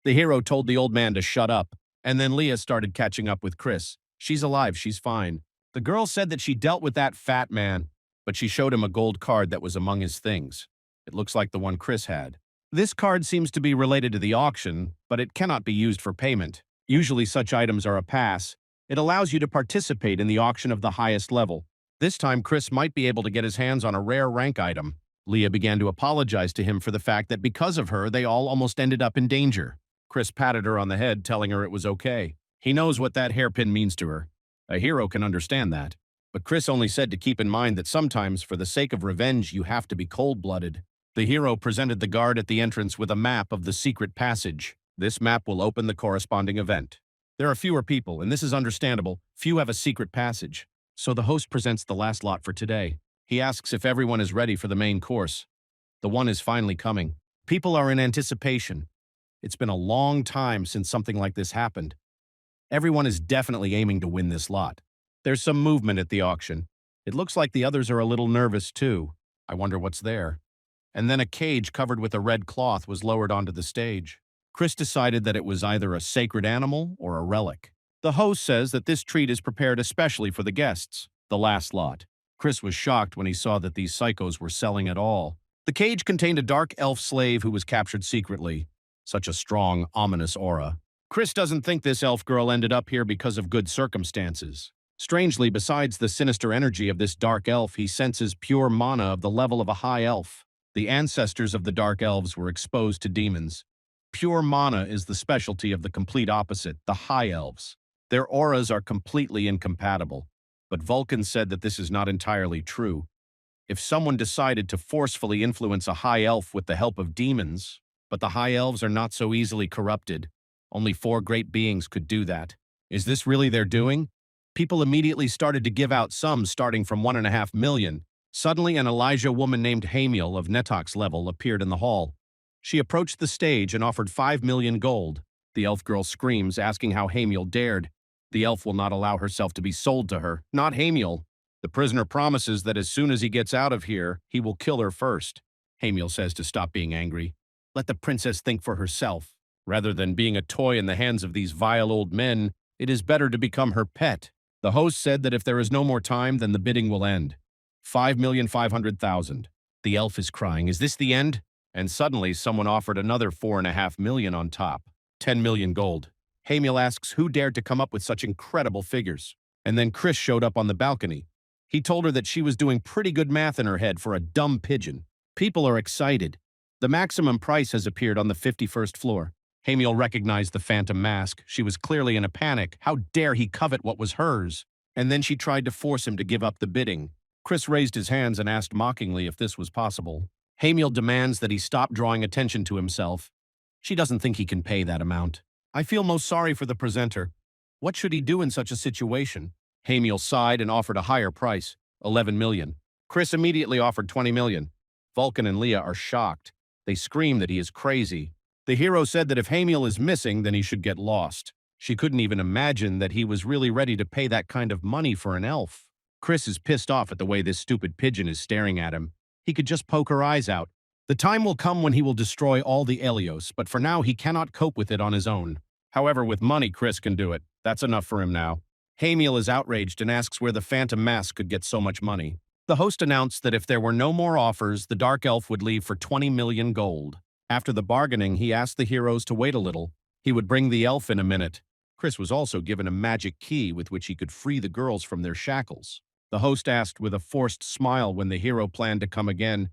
The hero told the old man to shut up, and then Leah started catching up with Chris. She's alive, she's fine. The girl said that she dealt with that fat man, but she showed him a gold card that was among his things. It looks like the one Chris had. This card seems to be related to the auction, but it cannot be used for payment. Usually such items are a pass. It allows you to participate in the auction of the highest level. This time Chris might be able to get his hands on a rare rank item. Leah began to apologize to him for the fact that because of her, they all almost ended up in danger. Chris patted her on the head, telling her it was okay. He knows what that hairpin means to her. A hero can understand that. But Chris only said to keep in mind that sometimes, for the sake of revenge, you have to be cold-blooded. The hero presented the guard at the entrance with a map of the secret passage. This map will open the corresponding event. There are fewer people, and this is understandable. Few have a secret passage. So the host presents the last lot for today. He asks if everyone is ready for the main course. The one is finally coming. People are in anticipation. It's been a long time since something like this happened. Everyone is definitely aiming to win this lot. There's some movement at the auction. It looks like the others are a little nervous too. I wonder what's there. And then a cage covered with a red cloth was lowered onto the stage. Chris decided that it was either a sacred animal or a relic. The host says that this treat is prepared especially for the guests, the last lot. Chris was shocked when he saw that these psychos were selling at all. The cage contained a dark elf slave who was captured secretly. Such a strong, ominous aura. Chris doesn't think this elf girl ended up here because of good circumstances. Strangely, besides the sinister energy of this dark elf, he senses pure mana of the level of a high elf. The ancestors of the dark elves were exposed to demons. Pure mana is the specialty of the complete opposite, the high elves. Their auras are completely incompatible. But Vulcan said that this is not entirely true. If someone decided to forcefully influence a high elf with the help of demons, but the high elves are not so easily corrupted. Only 4 great beings could do that. Is this really their doing? People immediately started to give out sums starting from 1.5 million. Suddenly, an Elijah woman named Hamiel of Netok's level appeared in the hall. She approached the stage and offered 5 million gold. The elf girl screams, asking how Hamiel dared. The elf will not allow herself to be sold to her, not Hamiel. The prisoner promises that as soon as he gets out of here, he will kill her first. Hamiel says to stop being angry. Let the princess think for herself. Rather than being a toy in the hands of these vile old men, it is better to become her pet. The host said that if there is no more time, then the bidding will end. 5,500,000. The elf is crying, is this the end? And suddenly someone offered another 4.5 million on top. 10 million gold. Hamiel asks who dared to come up with such incredible figures. And then Chris showed up on the balcony. He told her that she was doing pretty good math in her head for a dumb pigeon. People are excited. The maximum price has appeared on the 51st floor. Hamiel recognized the phantom mask. She was clearly in a panic. How dare he covet what was hers? And then she tried to force him to give up the bidding. Chris raised his hands and asked mockingly if this was possible. Hamiel demands that he stop drawing attention to himself. She doesn't think he can pay that amount. I feel most sorry for the presenter. What should he do in such a situation? Hamiel sighed and offered a higher price, 11 million. Chris immediately offered 20 million. Vulcan and Leah are shocked. They scream that he is crazy. The hero said that if Hamiel is missing, then he should get lost. She couldn't even imagine that he was really ready to pay that kind of money for an elf. Chris is pissed off at the way this stupid pigeon is staring at him. He could just poke her eyes out. The time will come when he will destroy all the Elios, but for now he cannot cope with it on his own. However, with money, Chris can do it. That's enough for him now. Hamiel is outraged and asks where the phantom mask could get so much money. The host announced that if there were no more offers, the dark elf would leave for 20 million gold. After the bargaining, he asked the heroes to wait a little. He would bring the elf in a minute. Chris was also given a magic key with which he could free the girls from their shackles. The host asked with a forced smile when the hero planned to come again.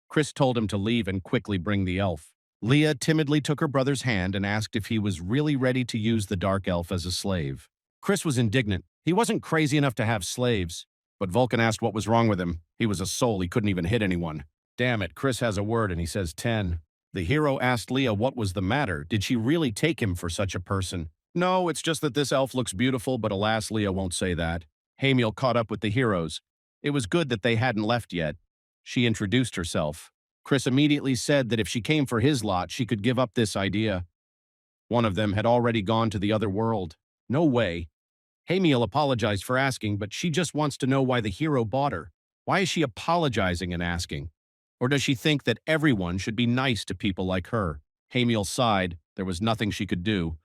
Chris told him to leave and quickly bring the elf. Leah timidly took her brother's hand and asked if he was really ready to use the dark elf as a slave. Chris was indignant. He wasn't crazy enough to have slaves. But Vulcan asked what was wrong with him. He was a soul, he couldn't even hit anyone. Damn it, Chris has a word and he says 10. The hero asked Leah what was the matter. Did she really take him for such a person? No, it's just that this elf looks beautiful, but alas, Leah won't say that. Hamiel caught up with the heroes. It was good that they hadn't left yet. She introduced herself. Chris immediately said that if she came for his lot, she could give up this idea. One of them had already gone to the other world. No way. Hamiel apologized for asking, but she just wants to know why the hero bought her. Why is she apologizing and asking? Or does she think that everyone should be nice to people like her? Hamiel sighed. There was nothing she could do.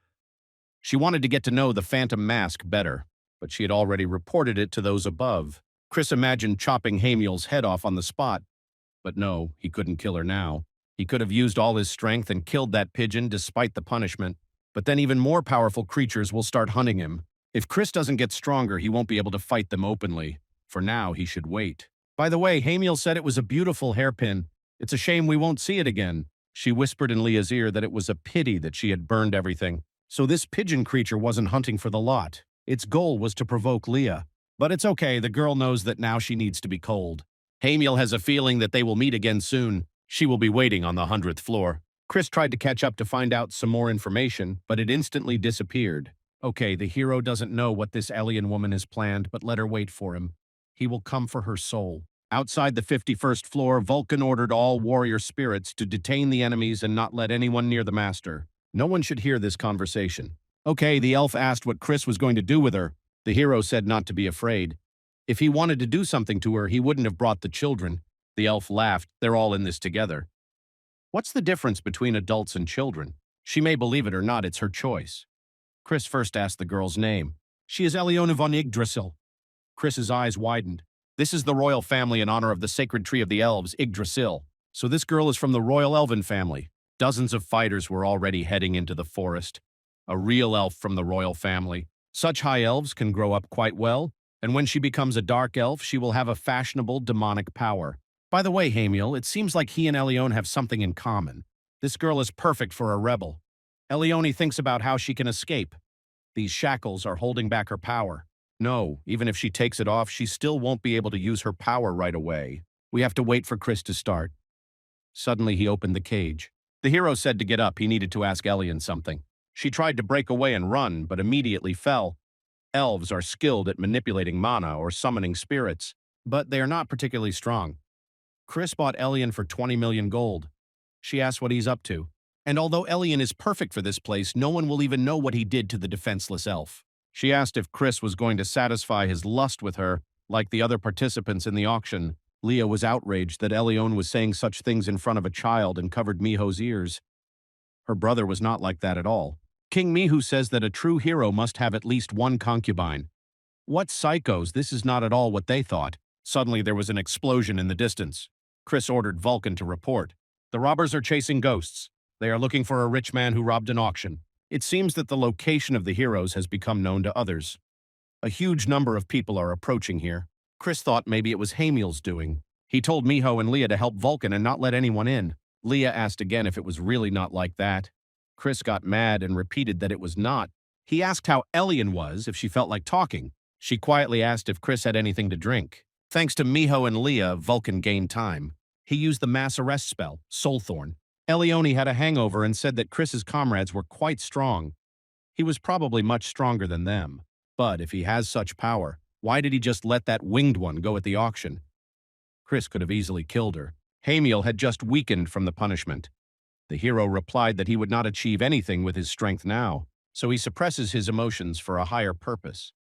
She wanted to get to know the Phantom Mask better, but she had already reported it to those above. Chris imagined chopping Hamiel's head off on the spot, but no, he couldn't kill her now. He could have used all his strength and killed that pigeon despite the punishment, but then even more powerful creatures will start hunting him. If Chris doesn't get stronger, he won't be able to fight them openly. For now, he should wait. By the way, Hamiel said it was a beautiful hairpin. It's a shame we won't see it again. She whispered in Leah's ear that it was a pity that she had burned everything. So this pigeon creature wasn't hunting for the lot. Its goal was to provoke Leah. But it's okay, the girl knows that now she needs to be cold. Hamiel has a feeling that they will meet again soon. She will be waiting on the 100th floor. Chris tried to catch up to find out some more information, but it instantly disappeared. Okay, the hero doesn't know what this alien woman has planned, but let her wait for him. He will come for her soul. Outside the 51st floor, Vulcan ordered all warrior spirits to detain the enemies and not let anyone near the master. No one should hear this conversation. Okay, the elf asked what Chris was going to do with her. The hero said not to be afraid. If he wanted to do something to her, he wouldn't have brought the children. The elf laughed. They're all in this together. What's the difference between adults and children? She may believe it or not, it's her choice. Chris first asked the girl's name. She is Eliona von Yggdrasil. Chris's eyes widened. This is the royal family in honor of the sacred tree of the elves, Yggdrasil. So this girl is from the royal elven family. Dozens of fighters were already heading into the forest. A real elf from the royal family. Such high elves can grow up quite well, and when she becomes a dark elf, she will have a fashionable demonic power. By the way, Hamiel, it seems like he and Elione have something in common. This girl is perfect for a rebel. Elione thinks about how she can escape. These shackles are holding back her power. No, even if she takes it off, she still won't be able to use her power right away. We have to wait for Chris to start. Suddenly, he opened the cage. The hero said to get up, he needed to ask Elione something. She tried to break away and run, but immediately fell. Elves are skilled at manipulating mana or summoning spirits, but they are not particularly strong. Chris bought Elione for 20 million gold. She asked what he's up to. And although Elione is perfect for this place, no one will even know what he did to the defenseless elf. She asked if Chris was going to satisfy his lust with her, like the other participants in the auction. Leah was outraged that Elione was saying such things in front of a child and covered Miho's ears. Her brother was not like that at all. King Miho says that a true hero must have at least one concubine. What psychos, this is not at all what they thought. Suddenly there was an explosion in the distance. Chris ordered Vulcan to report. The robbers are chasing ghosts. They are looking for a rich man who robbed an auction. It seems that the location of the heroes has become known to others. A huge number of people are approaching here. Chris thought maybe it was Hamiel's doing. He told Miho and Leah to help Vulcan and not let anyone in. Leah asked again if it was really not like that. Chris got mad and repeated that it was not. He asked how Elione was, if she felt like talking. She quietly asked if Chris had anything to drink. Thanks to Miho and Leah, Vulcan gained time. He used the mass arrest spell, Soulthorn. Elione had a hangover and said that Chris's comrades were quite strong. He was probably much stronger than them. But if he has such power, why did he just let that winged one go at the auction? Chris could have easily killed her. Hamiel had just weakened from the punishment. The hero replied that he would not achieve anything with his strength now, so he suppresses his emotions for a higher purpose.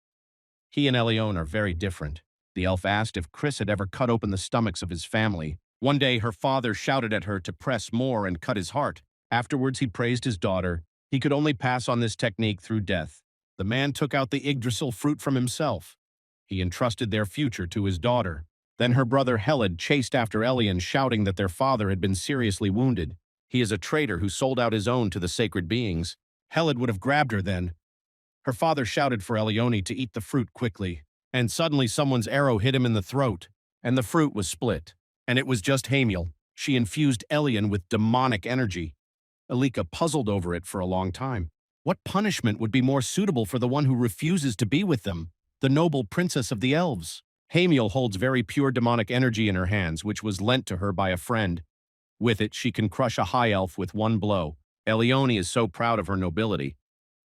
He and Elione are very different. The elf asked if Chris had ever cut open the stomachs of his family. One day, her father shouted at her to press more and cut his heart. Afterwards, he praised his daughter. He could only pass on this technique through death. The man took out the Yggdrasil fruit from himself. He entrusted their future to his daughter. Then her brother Helid chased after Elione, shouting that their father had been seriously wounded. He is a traitor who sold out his own to the sacred beings. Helid would have grabbed her then. Her father shouted for Elione to eat the fruit quickly. And suddenly someone's arrow hit him in the throat, and the fruit was split. And it was just Hamiel. She infused Elione with demonic energy. Alika puzzled over it for a long time. What punishment would be more suitable for the one who refuses to be with them, the noble princess of the elves? Hamiel holds very pure demonic energy in her hands, which was lent to her by a friend. With it, she can crush a high elf with one blow. Elione is so proud of her nobility,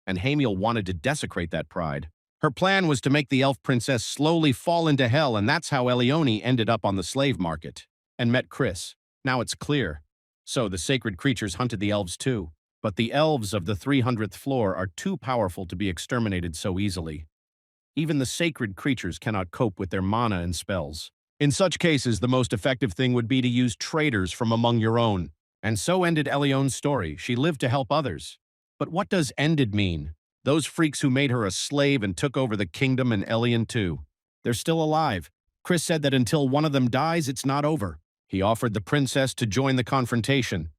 and Hamiel wanted to desecrate that pride. Her plan was to make the elf princess slowly fall into hell, and that's how Elione ended up on the slave market and met Chris. Now it's clear. So the sacred creatures hunted the elves too. But the elves of the 300th floor are too powerful to be exterminated so easily. Even the sacred creatures cannot cope with their mana and spells. In such cases, the most effective thing would be to use traitors from among your own. And so ended Elione's story. She lived to help others. But what does ended mean? Those freaks who made her a slave and took over the kingdom and Elion too. They're still alive. Chris said that until one of them dies, it's not over. He offered the princess to join the confrontation.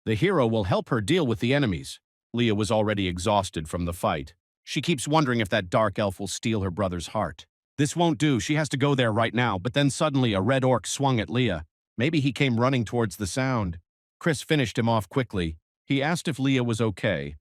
The hero will help her deal with the enemies. Leah was already exhausted from the fight. She keeps wondering if that dark elf will steal her brother's heart. This won't do, she has to go there right now, but then suddenly a red orc swung at Leah. Maybe he came running towards the sound. Chris finished him off quickly. He asked if Leah was okay,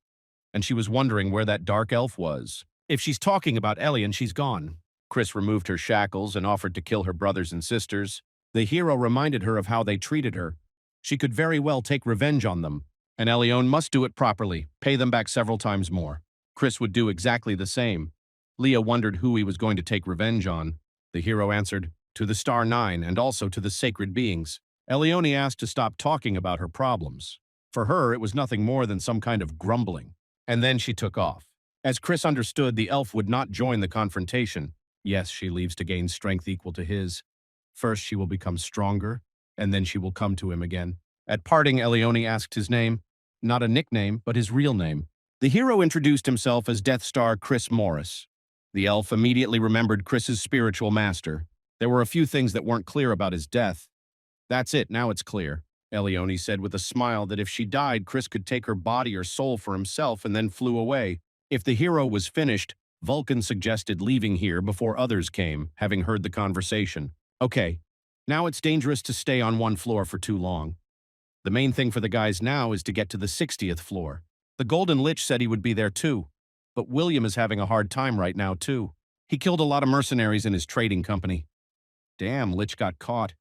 and she was wondering where that dark elf was. If she's talking about Elion, she's gone. Chris removed her shackles and offered to kill her brothers and sisters. The hero reminded her of how they treated her. She could very well take revenge on them, and Elion must do it properly, pay them back several times more. Chris would do exactly the same. Leah wondered who he was going to take revenge on. The hero answered, to the Star Nine and also to the sacred beings. Elione asked to stop talking about her problems. For her, it was nothing more than some kind of grumbling. And then she took off. As Chris understood, the elf would not join the confrontation. Yes, she leaves to gain strength equal to his. First, she will become stronger, and then she will come to him again. At parting, Elione asked his name. Not a nickname, but his real name. The hero introduced himself as Death Star Chris Morris. The elf immediately remembered Chris's spiritual master. There were a few things that weren't clear about his death. That's it, now it's clear. Elione said with a smile that if she died, Chris could take her body or soul for himself and then flew away. If the hero was finished, Vulcan suggested leaving here before others came, having heard the conversation. Okay, now it's dangerous to stay on one floor for too long. The main thing for the guys now is to get to the 60th floor. The Golden Lich said he would be there too, but William is having a hard time right now too. He killed a lot of mercenaries in his trading company. Damn, Lich got caught.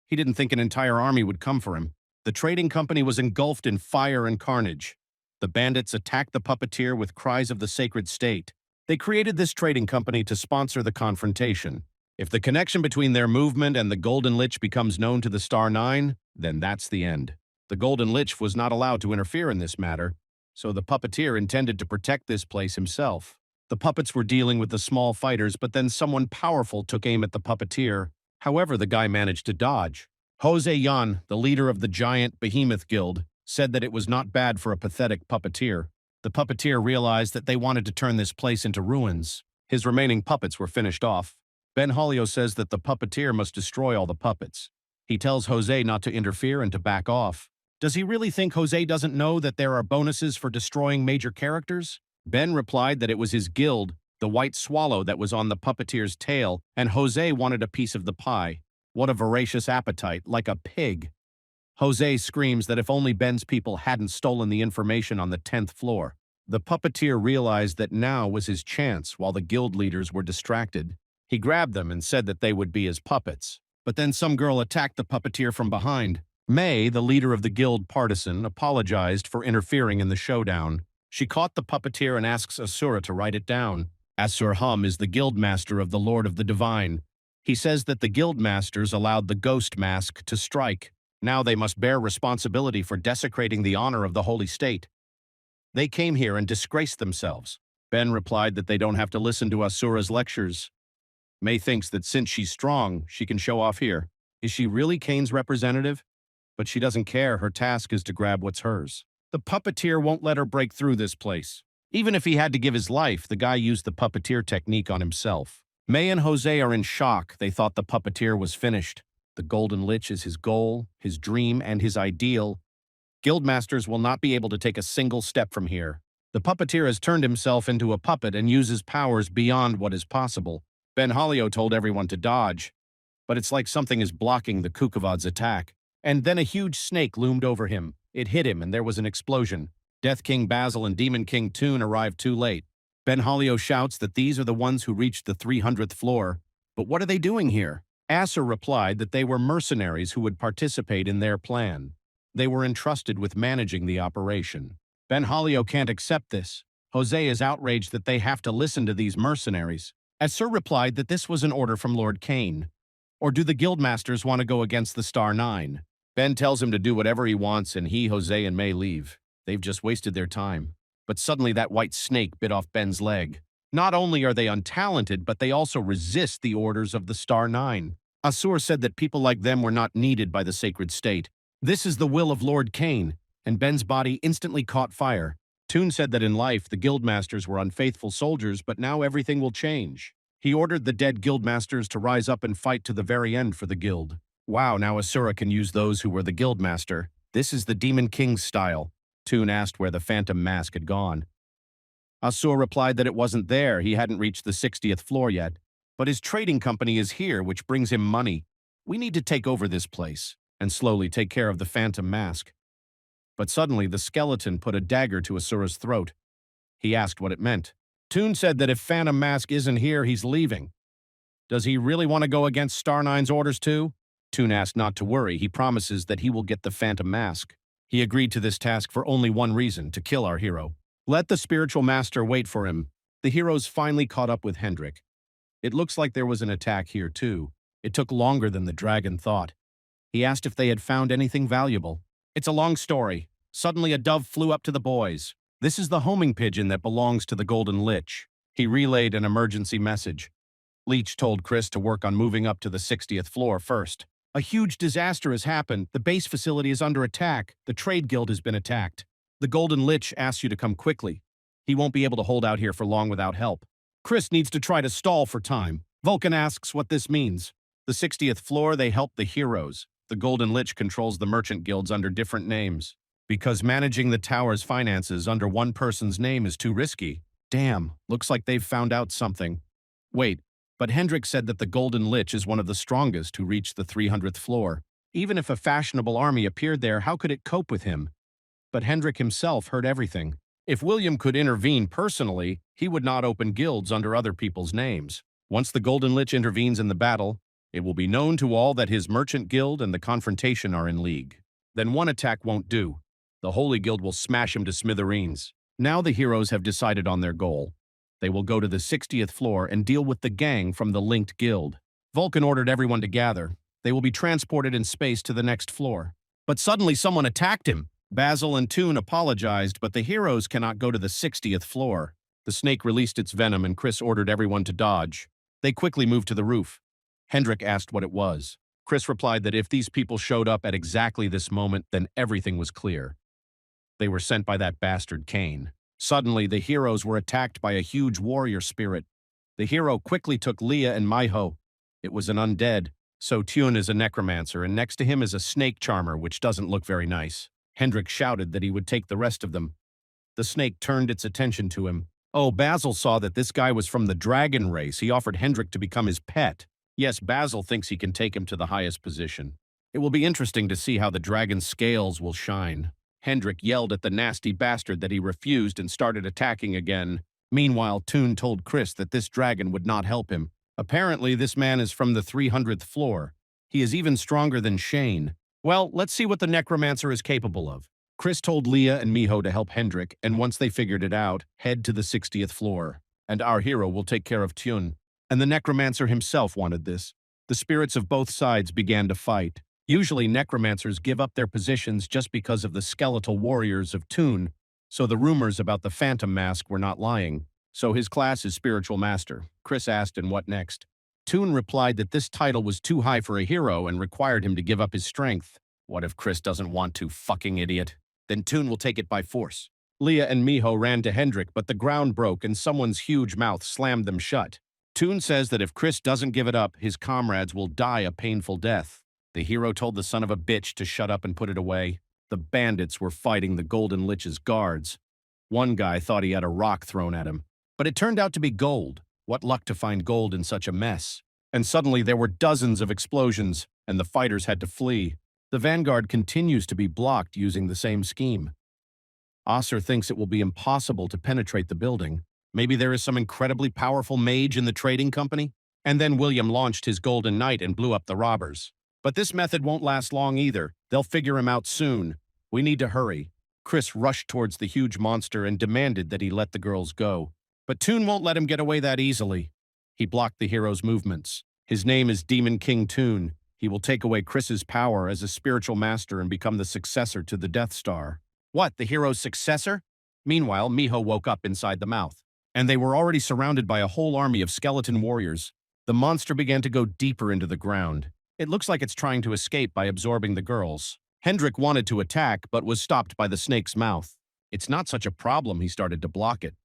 He didn't think an entire army would come for him. The trading company was engulfed in fire and carnage. The bandits attacked the puppeteer with cries of the sacred state. They created this trading company to sponsor the confrontation. If the connection between their movement and the Golden Lich becomes known to the Star Nine, then that's the end. The Golden Lich was not allowed to interfere in this matter, so the puppeteer intended to protect this place himself. The puppets were dealing with the small fighters, but then someone powerful took aim at the puppeteer. However, the guy managed to dodge. Jose Yan, the leader of the giant Behemoth Guild, said that it was not bad for a pathetic puppeteer. The puppeteer realized that they wanted to turn this place into ruins. His remaining puppets were finished off. Benvolio says that the puppeteer must destroy all the puppets. He tells Jose not to interfere and to back off. Does he really think Jose doesn't know that there are bonuses for destroying major characters? Ben replied that it was his guild, the White Swallow, that was on the puppeteer's tail, and Jose wanted a piece of the pie. What a voracious appetite, like a pig. Jose screams that if only Ben's people hadn't stolen the information on the 10th floor. The puppeteer realized that now was his chance while the guild leaders were distracted. He grabbed them and said that they would be his puppets. But then some girl attacked the puppeteer from behind. May, the leader of the guild partisan, apologized for interfering in the showdown. She caught the puppeteer and asks Asura to write it down. Asur Hum is the guild master of the Lord of the Divine. He says that the guild masters allowed the ghost mask to strike. Now they must bear responsibility for desecrating the honor of the holy state. They came here and disgraced themselves. Ben replied that they don't have to listen to Asura's lectures. May thinks that since she's strong, she can show off here. Is she really Kane's representative? But she doesn't care. Her task is to grab what's hers. The puppeteer won't let her break through this place. Even if he had to give his life, the guy used the puppeteer technique on himself. May and Jose are in shock. They thought the puppeteer was finished. The Golden Lich is his goal, his dream, and his ideal. Guildmasters will not be able to take a single step from here. The puppeteer has turned himself into a puppet and uses powers beyond what is possible. Benvolio told everyone to dodge, but it's like something is blocking the Kukavad's attack. And then a huge snake loomed over him. It hit him and there was an explosion. Death King Basil and Demon King Toon arrived too late. Benvolio shouts that these are the ones who reached the 300th floor. But what are they doing here? Asur replied that they were mercenaries who would participate in their plan. They were entrusted with managing the operation. Benhalio can't accept this. Jose is outraged that they have to listen to these mercenaries. Asur replied that this was an order from Lord Kane. Or do the guildmasters want to go against the Star Nine? Ben tells him to do whatever he wants and he, Jose, and May leave. They've just wasted their time. But suddenly that white snake bit off Ben's leg. Not only are they untalented, but they also resist the orders of the Star Nine. Asur said that people like them were not needed by the sacred state. This is the will of Lord Kane, and Ben's body instantly caught fire. Toon said that in life, the guildmasters were unfaithful soldiers, but now everything will change. He ordered the dead guildmasters to rise up and fight to the very end for the guild. Wow, now Asura can use those who were the guildmaster. This is the Demon King's style. Toon asked where the phantom mask had gone. Asur replied that it wasn't there, he hadn't reached the 60th floor yet. But his trading company is here, which brings him money. We need to take over this place, and slowly take care of the phantom mask. But suddenly the skeleton put a dagger to Asura's throat. He asked what it meant. Toon said that if Phantom Mask isn't here, he's leaving. Does he really want to go against Star Nine's orders too? Toon asked not to worry, he promises that he will get the Phantom Mask. He agreed to this task for only one reason, to kill our hero. Let the spiritual master wait for him. The heroes finally caught up with Hendrik. It looks like there was an attack here too. It took longer than the dragon thought. He asked if they had found anything valuable. It's a long story. Suddenly a dove flew up to the boys. This is the homing pigeon that belongs to the Golden Lich. He relayed an emergency message. Leech told Chris to work on moving up to the 60th floor first. A huge disaster has happened. The base facility is under attack. The trade guild has been attacked. The Golden Lich asks you to come quickly. He won't be able to hold out here for long without help. Chris needs to try to stall for time. Vulcan asks what this means. The 60th floor, they help the heroes. The Golden Lich controls the merchant guilds under different names. Because managing the tower's finances under one person's name is too risky. Damn, looks like they've found out something. Wait, but Hendrik said that the Golden Lich is one of the strongest who reached the 300th floor. Even if a fashionable army appeared there, how could it cope with him? But Hendrik himself heard everything. If William could intervene personally, he would not open guilds under other people's names. Once the Golden Lich intervenes in the battle, it will be known to all that his merchant guild and the confrontation are in league. Then one attack won't do. The Holy Guild will smash him to smithereens. Now the heroes have decided on their goal. They will go to the 60th floor and deal with the gang from the linked guild. Vulcan ordered everyone to gather. They will be transported in space to the next floor. But suddenly someone attacked him. Basil and Toon apologized, but the heroes cannot go to the 60th floor. The snake released its venom and Chris ordered everyone to dodge. They quickly moved to the roof. Hendrik asked what it was. Chris replied that if these people showed up at exactly this moment, then everything was clear. They were sent by that bastard Kane. Suddenly, the heroes were attacked by a huge warrior spirit. The hero quickly took Leah and Maiho. It was an undead, so Tune is a necromancer, and next to him is a snake charmer, which doesn't look very nice. Hendrik shouted that he would take the rest of them. The snake turned its attention to him. Oh, Basil saw that this guy was from the dragon race. He offered Hendrik to become his pet. Yes, Basil thinks he can take him to the highest position. It will be interesting to see how the dragon's scales will shine. Hendrik yelled at the nasty bastard that he refused and started attacking again. Meanwhile, Toon told Chris that this dragon would not help him. Apparently, this man is from the 300th floor. He is even stronger than Shane. Well, let's see what the necromancer is capable of. Chris told Leah and Miho to help Hendrik, and once they figured it out, head to the 60th floor. And our hero will take care of Tune. And the necromancer himself wanted this. The spirits of both sides began to fight. Usually, necromancers give up their positions just because of the skeletal warriors of Toon, so the rumors about the Phantom Mask were not lying. So his class is Spiritual Master. Chris asked, and what next? Toon replied that this title was too high for a hero and required him to give up his strength. What if Chris doesn't want to, fucking idiot? Then Toon will take it by force. Leah and Miho ran to Hendrik, but the ground broke and someone's huge mouth slammed them shut. Toon says that if Chris doesn't give it up, his comrades will die a painful death. The hero told the son of a bitch to shut up and put it away. The bandits were fighting the Golden Lich's guards. One guy thought he had a rock thrown at him, but it turned out to be gold. What luck to find gold in such a mess. And suddenly there were dozens of explosions, and the fighters had to flee. The vanguard continues to be blocked using the same scheme. Asur thinks it will be impossible to penetrate the building. Maybe there is some incredibly powerful mage in the trading company? And then William launched his Golden Knight and blew up the robbers. But this method won't last long either. They'll figure him out soon. We need to hurry. Chris rushed towards the huge monster and demanded that he let the girls go. But Toon won't let him get away that easily. He blocked the hero's movements. His name is Demon King Toon. He will take away Chris's power as a spiritual master and become the successor to the Death Star. What, the hero's successor? Meanwhile, Miho woke up inside the mouth, and they were already surrounded by a whole army of skeleton warriors. The monster began to go deeper into the ground. It looks like it's trying to escape by absorbing the girls. Hendrik wanted to attack, but was stopped by the snake's mouth. It's not such a problem, he started to block it.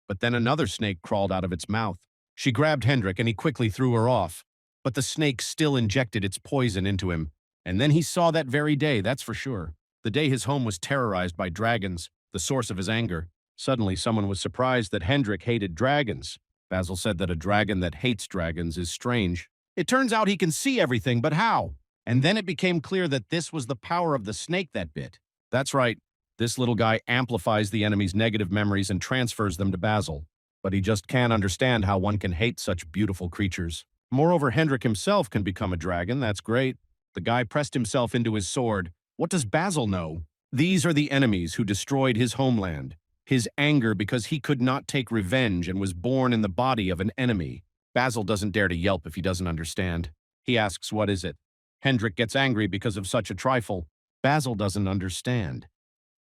But then another snake crawled out of its mouth. She grabbed Hendrik and he quickly threw her off. But the snake still injected its poison into him. And then he saw that very day, that's for sure. The day his home was terrorized by dragons, the source of his anger. Suddenly, someone was surprised that Hendrik hated dragons. Basil said that a dragon that hates dragons is strange. It turns out he can see everything, but how? And then it became clear that this was the power of the snake that bit. That's right. This little guy amplifies the enemy's negative memories and transfers them to Basil. But he just can't understand how one can hate such beautiful creatures. Moreover, Hendrik himself can become a dragon, that's great. The guy pressed himself into his sword. What does Basil know? These are the enemies who destroyed his homeland. His anger because he could not take revenge and was born in the body of an enemy. Basil doesn't dare to yelp if he doesn't understand. He asks, what is it? Hendrik gets angry because of such a trifle. Basil doesn't understand.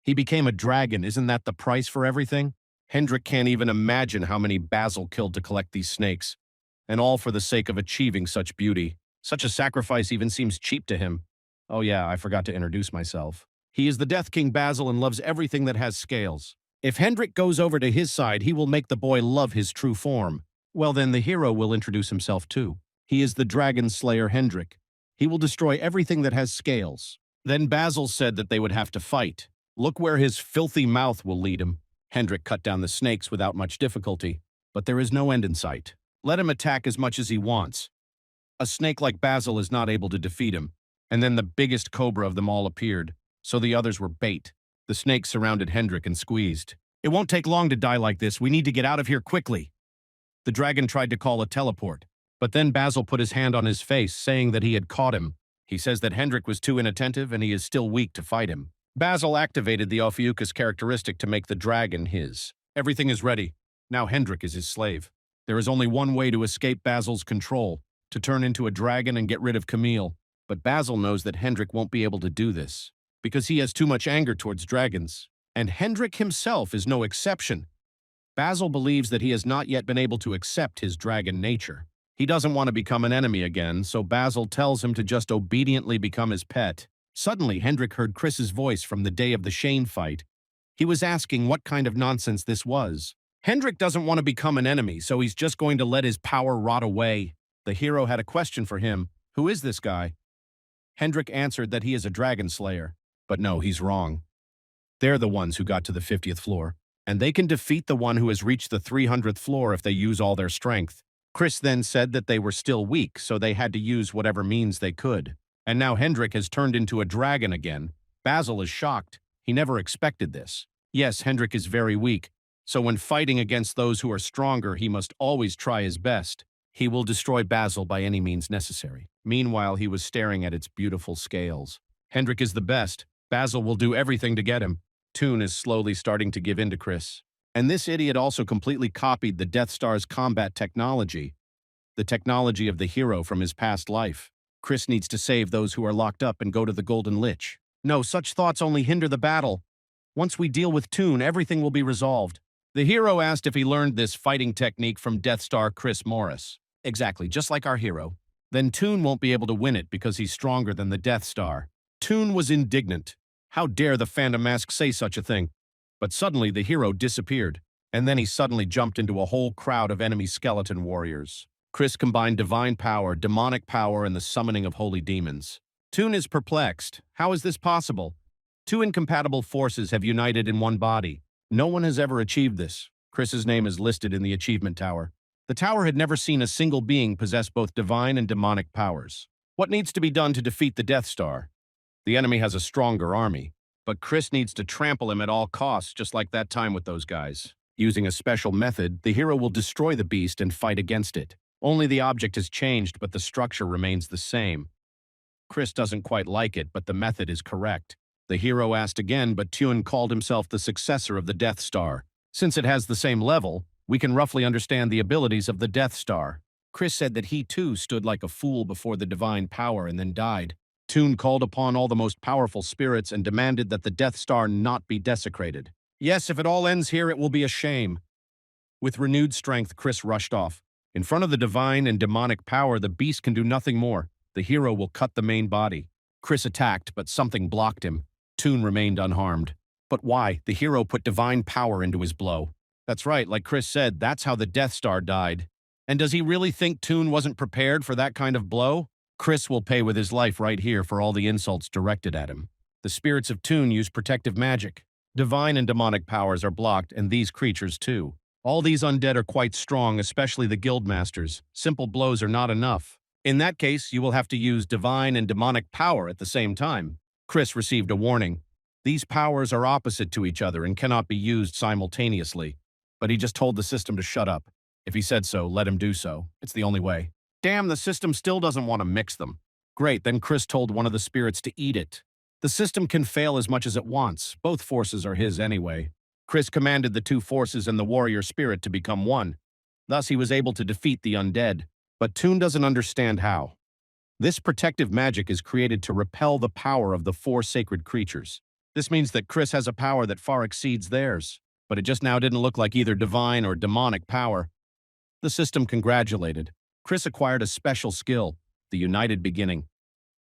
He became a dragon, isn't that the price for everything? Hendrik can't even imagine how many Basil killed to collect these snakes. And all for the sake of achieving such beauty. Such a sacrifice even seems cheap to him. Oh yeah, I forgot to introduce myself. He is the Death King Basil and loves everything that has scales. If Hendrik goes over to his side, he will make the boy love his true form. Well then, the hero will introduce himself too. He is the Dragon Slayer Hendrik. He will destroy everything that has scales. Then Basil said that they would have to fight. Look where his filthy mouth will lead him. Hendrik cut down the snakes without much difficulty, but there is no end in sight. Let him attack as much as he wants. A snake like Basil is not able to defeat him. And then the biggest cobra of them all appeared, so the others were bait. The snake surrounded Hendrik and squeezed. It won't take long to die like this. We need to get out of here quickly. The dragon tried to call a teleport, but then Basil put his hand on his face, saying that he had caught him. He says that Hendrik was too inattentive and he is still weak to fight him. Basil activated the Ophiuchus characteristic to make the dragon his. Everything is ready. Now Hendrik is his slave. There is only one way to escape Basil's control, to turn into a dragon and get rid of Camille. But Basil knows that Hendrik won't be able to do this, because he has too much anger towards dragons. And Hendrik himself is no exception. Basil believes that he has not yet been able to accept his dragon nature. He doesn't want to become an enemy again, so Basil tells him to just obediently become his pet. Suddenly, Hendrik heard Chris's voice from the day of the Shane fight. He was asking what kind of nonsense this was. Hendrik doesn't want to become an enemy, so he's just going to let his power rot away. The hero had a question for him. Who is this guy? Hendrik answered that he is a dragon slayer. But no, he's wrong. They're the ones who got to the 50th floor, and they can defeat the one who has reached the 300th floor if they use all their strength. Chris then said that they were still weak, so they had to use whatever means they could. And now Hendrik has turned into a dragon again. Basil is shocked. He never expected this. Yes, Hendrik is very weak, so when fighting against those who are stronger, he must always try his best. He will destroy Basil by any means necessary. Meanwhile, he was staring at its beautiful scales. Hendrik is the best. Basil will do everything to get him. Toon is slowly starting to give in to Chris. And this idiot also completely copied the Death Star's combat technology, the technology of the hero from his past life. Chris needs to save those who are locked up and go to the Golden Lich. No, such thoughts only hinder the battle. Once we deal with Toon, everything will be resolved. The hero asked if he learned this fighting technique from Death Star Chris Morris. Exactly, just like our hero. Then Toon won't be able to win it because he's stronger than the Death Star. Toon was indignant. How dare the Phantom Mask say such a thing? But suddenly the hero disappeared, and then he suddenly jumped into a whole crowd of enemy skeleton warriors. Chris combined divine power, demonic power, and the summoning of holy demons. Toon is perplexed. How is this possible? Two incompatible forces have united in one body. No one has ever achieved this. Chris's name is listed in the achievement tower. The tower had never seen a single being possess both divine and demonic powers. What needs to be done to defeat the Death Star? The enemy has a stronger army, but Chris needs to trample him at all costs, just like that time with those guys. Using a special method, the hero will destroy the beast and fight against it. Only the object has changed, but the structure remains the same. Chris doesn't quite like it, but the method is correct. The hero asked again, but Tune called himself the successor of the Death Star. Since it has the same level, we can roughly understand the abilities of the Death Star. Chris said that he too stood like a fool before the divine power and then died. Tune called upon all the most powerful spirits and demanded that the Death Star not be desecrated. Yes, if it all ends here, it will be a shame. With renewed strength, Chris rushed off. In front of the divine and demonic power, the beast can do nothing more. The hero will cut the main body. Chris attacked, but something blocked him. Tune remained unharmed. But why? The hero put divine power into his blow. That's right, like Chris said, that's how the Death Star died. And does he really think Tune wasn't prepared for that kind of blow? Chris will pay with his life right here for all the insults directed at him. The spirits of Tune use protective magic. Divine and demonic powers are blocked, and these creatures too. All these undead are quite strong, especially the guildmasters. Simple blows are not enough. In that case, you will have to use divine and demonic power at the same time. Chris received a warning. These powers are opposite to each other and cannot be used simultaneously. But he just told the system to shut up. If he said so, let him do so. It's the only way. Damn, the system still doesn't want to mix them. Great, then Chris told one of the spirits to eat it. The system can fail as much as it wants. Both forces are his anyway. Chris commanded the two forces and the warrior spirit to become one. Thus, he was able to defeat the undead. But Tune doesn't understand how. This protective magic is created to repel the power of the four sacred creatures. This means that Chris has a power that far exceeds theirs. But it just now didn't look like either divine or demonic power. The system congratulated. Chris acquired a special skill, the United Beginning.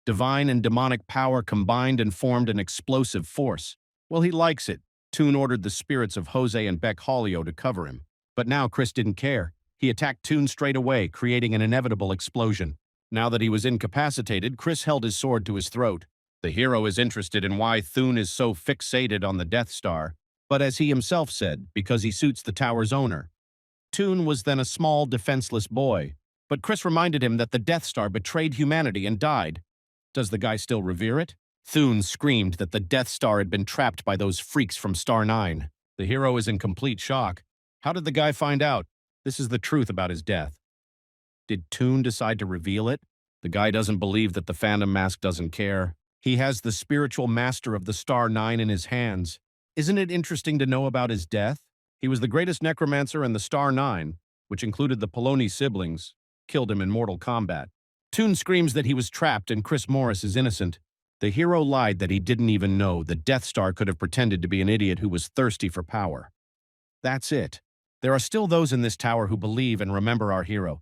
Divine and demonic power combined and formed an explosive force. Well, he likes it. Tune ordered the spirits of Jose and Beck Hollio to cover him. But now Chris didn't care. He attacked Tune straight away, creating an inevitable explosion. Now that he was incapacitated, Chris held his sword to his throat. The hero is interested in why Thune is so fixated on the Death Star, but as he himself said, because he suits the tower's owner. Tune was then a small, defenseless boy, but Chris reminded him that the Death Star betrayed humanity and died. Does the guy still revere it? Thune screamed that the Death Star had been trapped by those freaks from Star 9. The hero is in complete shock. How did the guy find out? This is the truth about his death. Did Tune decide to reveal it? The guy doesn't believe that the Phantom Mask doesn't care. He has the spiritual master of the Star 9 in his hands. Isn't it interesting to know about his death? He was the greatest necromancer, and the Star 9, which included the Poloni siblings, killed him in mortal combat. Tune screams that he was trapped and Chris Morris is innocent. The hero lied that he didn't even know the Death Star could have pretended to be an idiot who was thirsty for power. That's it. There are still those in this tower who believe and remember our hero.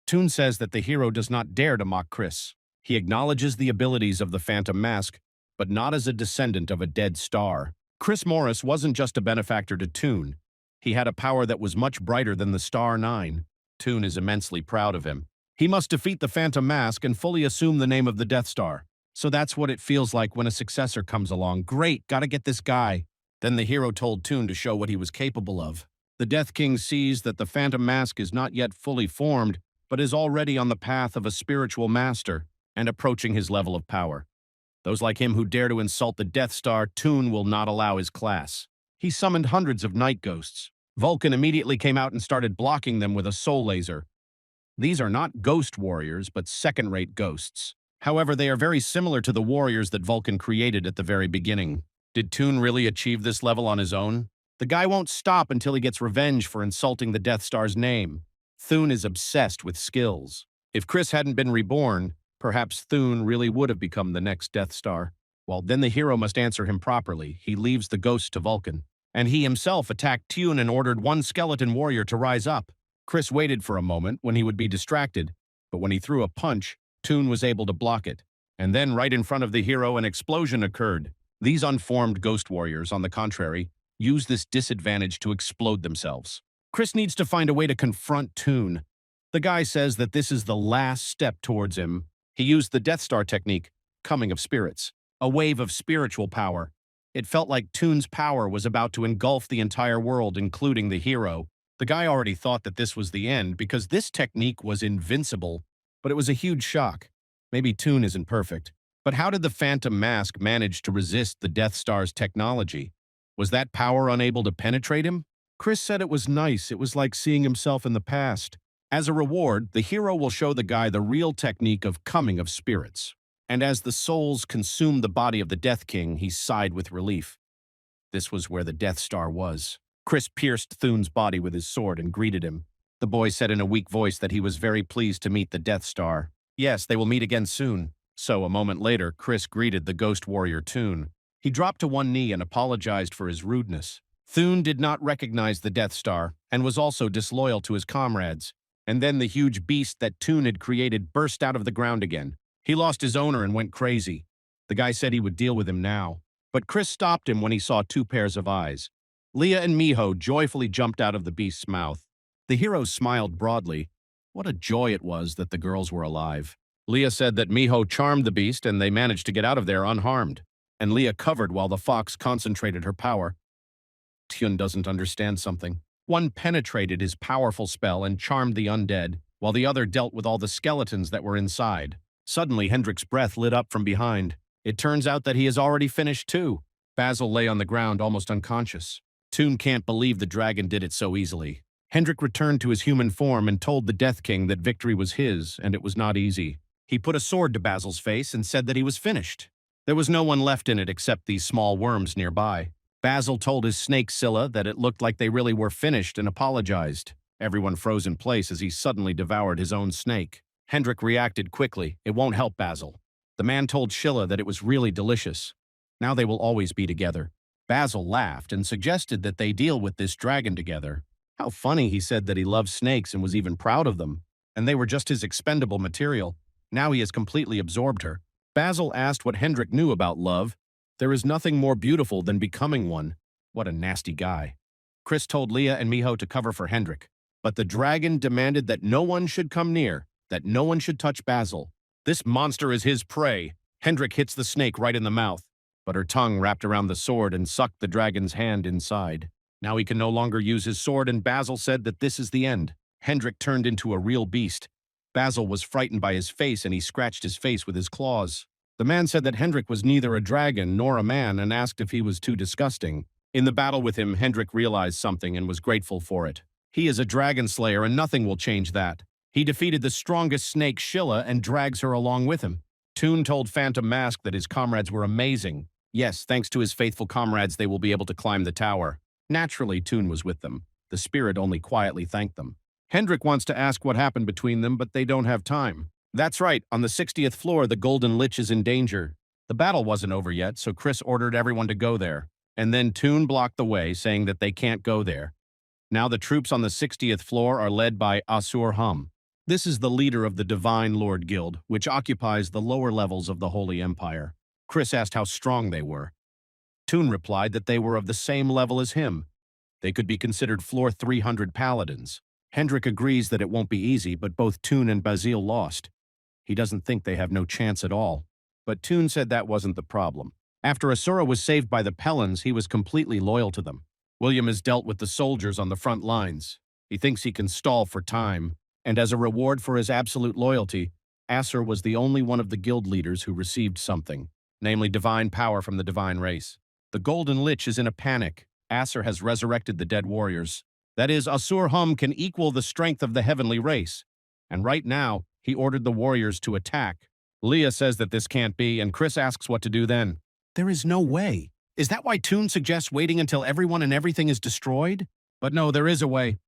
Tune says that the hero does not dare to mock Chris. He acknowledges the abilities of the Phantom Mask, but not as a descendant of a dead star. Chris Morris wasn't just a benefactor to Tune. He had a power that was much brighter than the Star 9. Tune is immensely proud of him. He must defeat the Phantom Mask and fully assume the name of the Death Star. So that's what it feels like when a successor comes along. Great, gotta get this guy. Then the hero told Tune to show what he was capable of. The Death King sees that the Phantom Mask is not yet fully formed, but is already on the path of a spiritual master and approaching his level of power. Those like him who dare to insult the Death Star, Tune will not allow his class. He summoned hundreds of night ghosts. Vulcan immediately came out and started blocking them with a soul laser. These are not ghost warriors, but second-rate ghosts. However, they are very similar to the warriors that Vulcan created at the very beginning. Did Tune really achieve this level on his own? The guy won't stop until he gets revenge for insulting the Death Star's name. Thune is obsessed with skills. If Chris hadn't been reborn, perhaps Thune really would have become the next Death Star. Well, then the hero must answer him properly. He leaves the ghost to Vulcan. And he himself attacked Tune and ordered one skeleton warrior to rise up. Chris waited for a moment when he would be distracted, but when he threw a punch, Tune was able to block it. And then right in front of the hero, an explosion occurred. These unformed ghost warriors, on the contrary, use this disadvantage to explode themselves. Chris needs to find a way to confront Tune. The guy says that this is the last step towards him. He used the Death Star technique, Coming of Spirits, a wave of spiritual power. It felt like Tune's power was about to engulf the entire world, including the hero. The guy already thought that this was the end because this technique was invincible, but it was a huge shock. Maybe Tune isn't perfect. But how did the Phantom Mask manage to resist the Death Star's technology? Was that power unable to penetrate him? Chris said it was nice. It was like seeing himself in the past. As a reward, the hero will show the guy the real technique of coming of spirits. And as the souls consumed the body of the Death King, he sighed with relief. This was where the Death Star was. Chris pierced Thune's body with his sword and greeted him. The boy said in a weak voice that he was very pleased to meet the Death Star. Yes, they will meet again soon. So, a moment later, Chris greeted the ghost warrior Thune. He dropped to one knee and apologized for his rudeness. Thune did not recognize the Death Star and was also disloyal to his comrades. And then the huge beast that Thune had created burst out of the ground again. He lost his owner and went crazy. The guy said he would deal with him now. But Chris stopped him when he saw two pairs of eyes. Leah and Miho joyfully jumped out of the beast's mouth. The hero smiled broadly. What a joy it was that the girls were alive. Leah said that Miho charmed the beast and they managed to get out of there unharmed. And Leah covered while the fox concentrated her power. Thune doesn't understand something. One penetrated his powerful spell and charmed the undead, while the other dealt with all the skeletons that were inside. Suddenly, Hendrik's breath lit up from behind. It turns out that he has already finished too. Basil lay on the ground almost unconscious. Thune can't believe the dragon did it so easily. Hendrik returned to his human form and told the Death King that victory was his, and it was not easy. He put a sword to Basil's face and said that he was finished. There was no one left in it except these small worms nearby. Basil told his snake Scylla that it looked like they really were finished and apologized. Everyone froze in place as he suddenly devoured his own snake. Hendrik reacted quickly. It won't help Basil. The man told Scylla that it was really delicious. Now they will always be together. Basil laughed and suggested that they deal with this dragon together. How funny, he said that he loved snakes and was even proud of them. And they were just his expendable material. Now he has completely absorbed her. Basil asked what Hendrik knew about love. There is nothing more beautiful than becoming one. What a nasty guy. Chris told Leah and Miho to cover for Hendrik. But the dragon demanded that no one should come near, that no one should touch Basil. This monster is his prey. Hendrik hits the snake right in the mouth, but her tongue wrapped around the sword and sucked the dragon's hand inside. Now he can no longer use his sword, and Basil said that this is the end. Hendrik turned into a real beast. Basil was frightened by his face and he scratched his face with his claws. The man said that Hendrik was neither a dragon nor a man and asked if he was too disgusting. In the battle with him, Hendrik realized something and was grateful for it. He is a dragon slayer and nothing will change that. He defeated the strongest snake, Scylla, and drags her along with him. Thune told Phantom Mask that his comrades were amazing. Yes, thanks to his faithful comrades, they will be able to climb the tower. Naturally, Thune was with them. The spirit only quietly thanked them. Hendrik wants to ask what happened between them, but they don't have time. That's right, on the 60th floor, the Golden Lich is in danger. The battle wasn't over yet, so Chris ordered everyone to go there. And then Thune blocked the way, saying that they can't go there. Now the troops on the 60th floor are led by Asur Hum. This is the leader of the Divine Lord Guild, which occupies the lower levels of the Holy Empire. Chris asked how strong they were. Thune replied that they were of the same level as him. They could be considered floor 300 paladins. Hendrik agrees that it won't be easy, but both Thune and Basil lost. He doesn't think they have no chance at all. But Thune said that wasn't the problem. After Asura was saved by the Pellans, he was completely loyal to them. William has dealt with the soldiers on the front lines. He thinks he can stall for time, and as a reward for his absolute loyalty, Asur was the only one of the guild leaders who received something, namely divine power from the divine race. The Golden Lich is in a panic. Asur has resurrected the dead warriors. That is, Asur Hum can equal the strength of the heavenly race. And right now, he ordered the warriors to attack. Leah says that this can't be, and Chris asks what to do then. There is no way. Is that why Thune suggests waiting until everyone and everything is destroyed? But no, there is a way.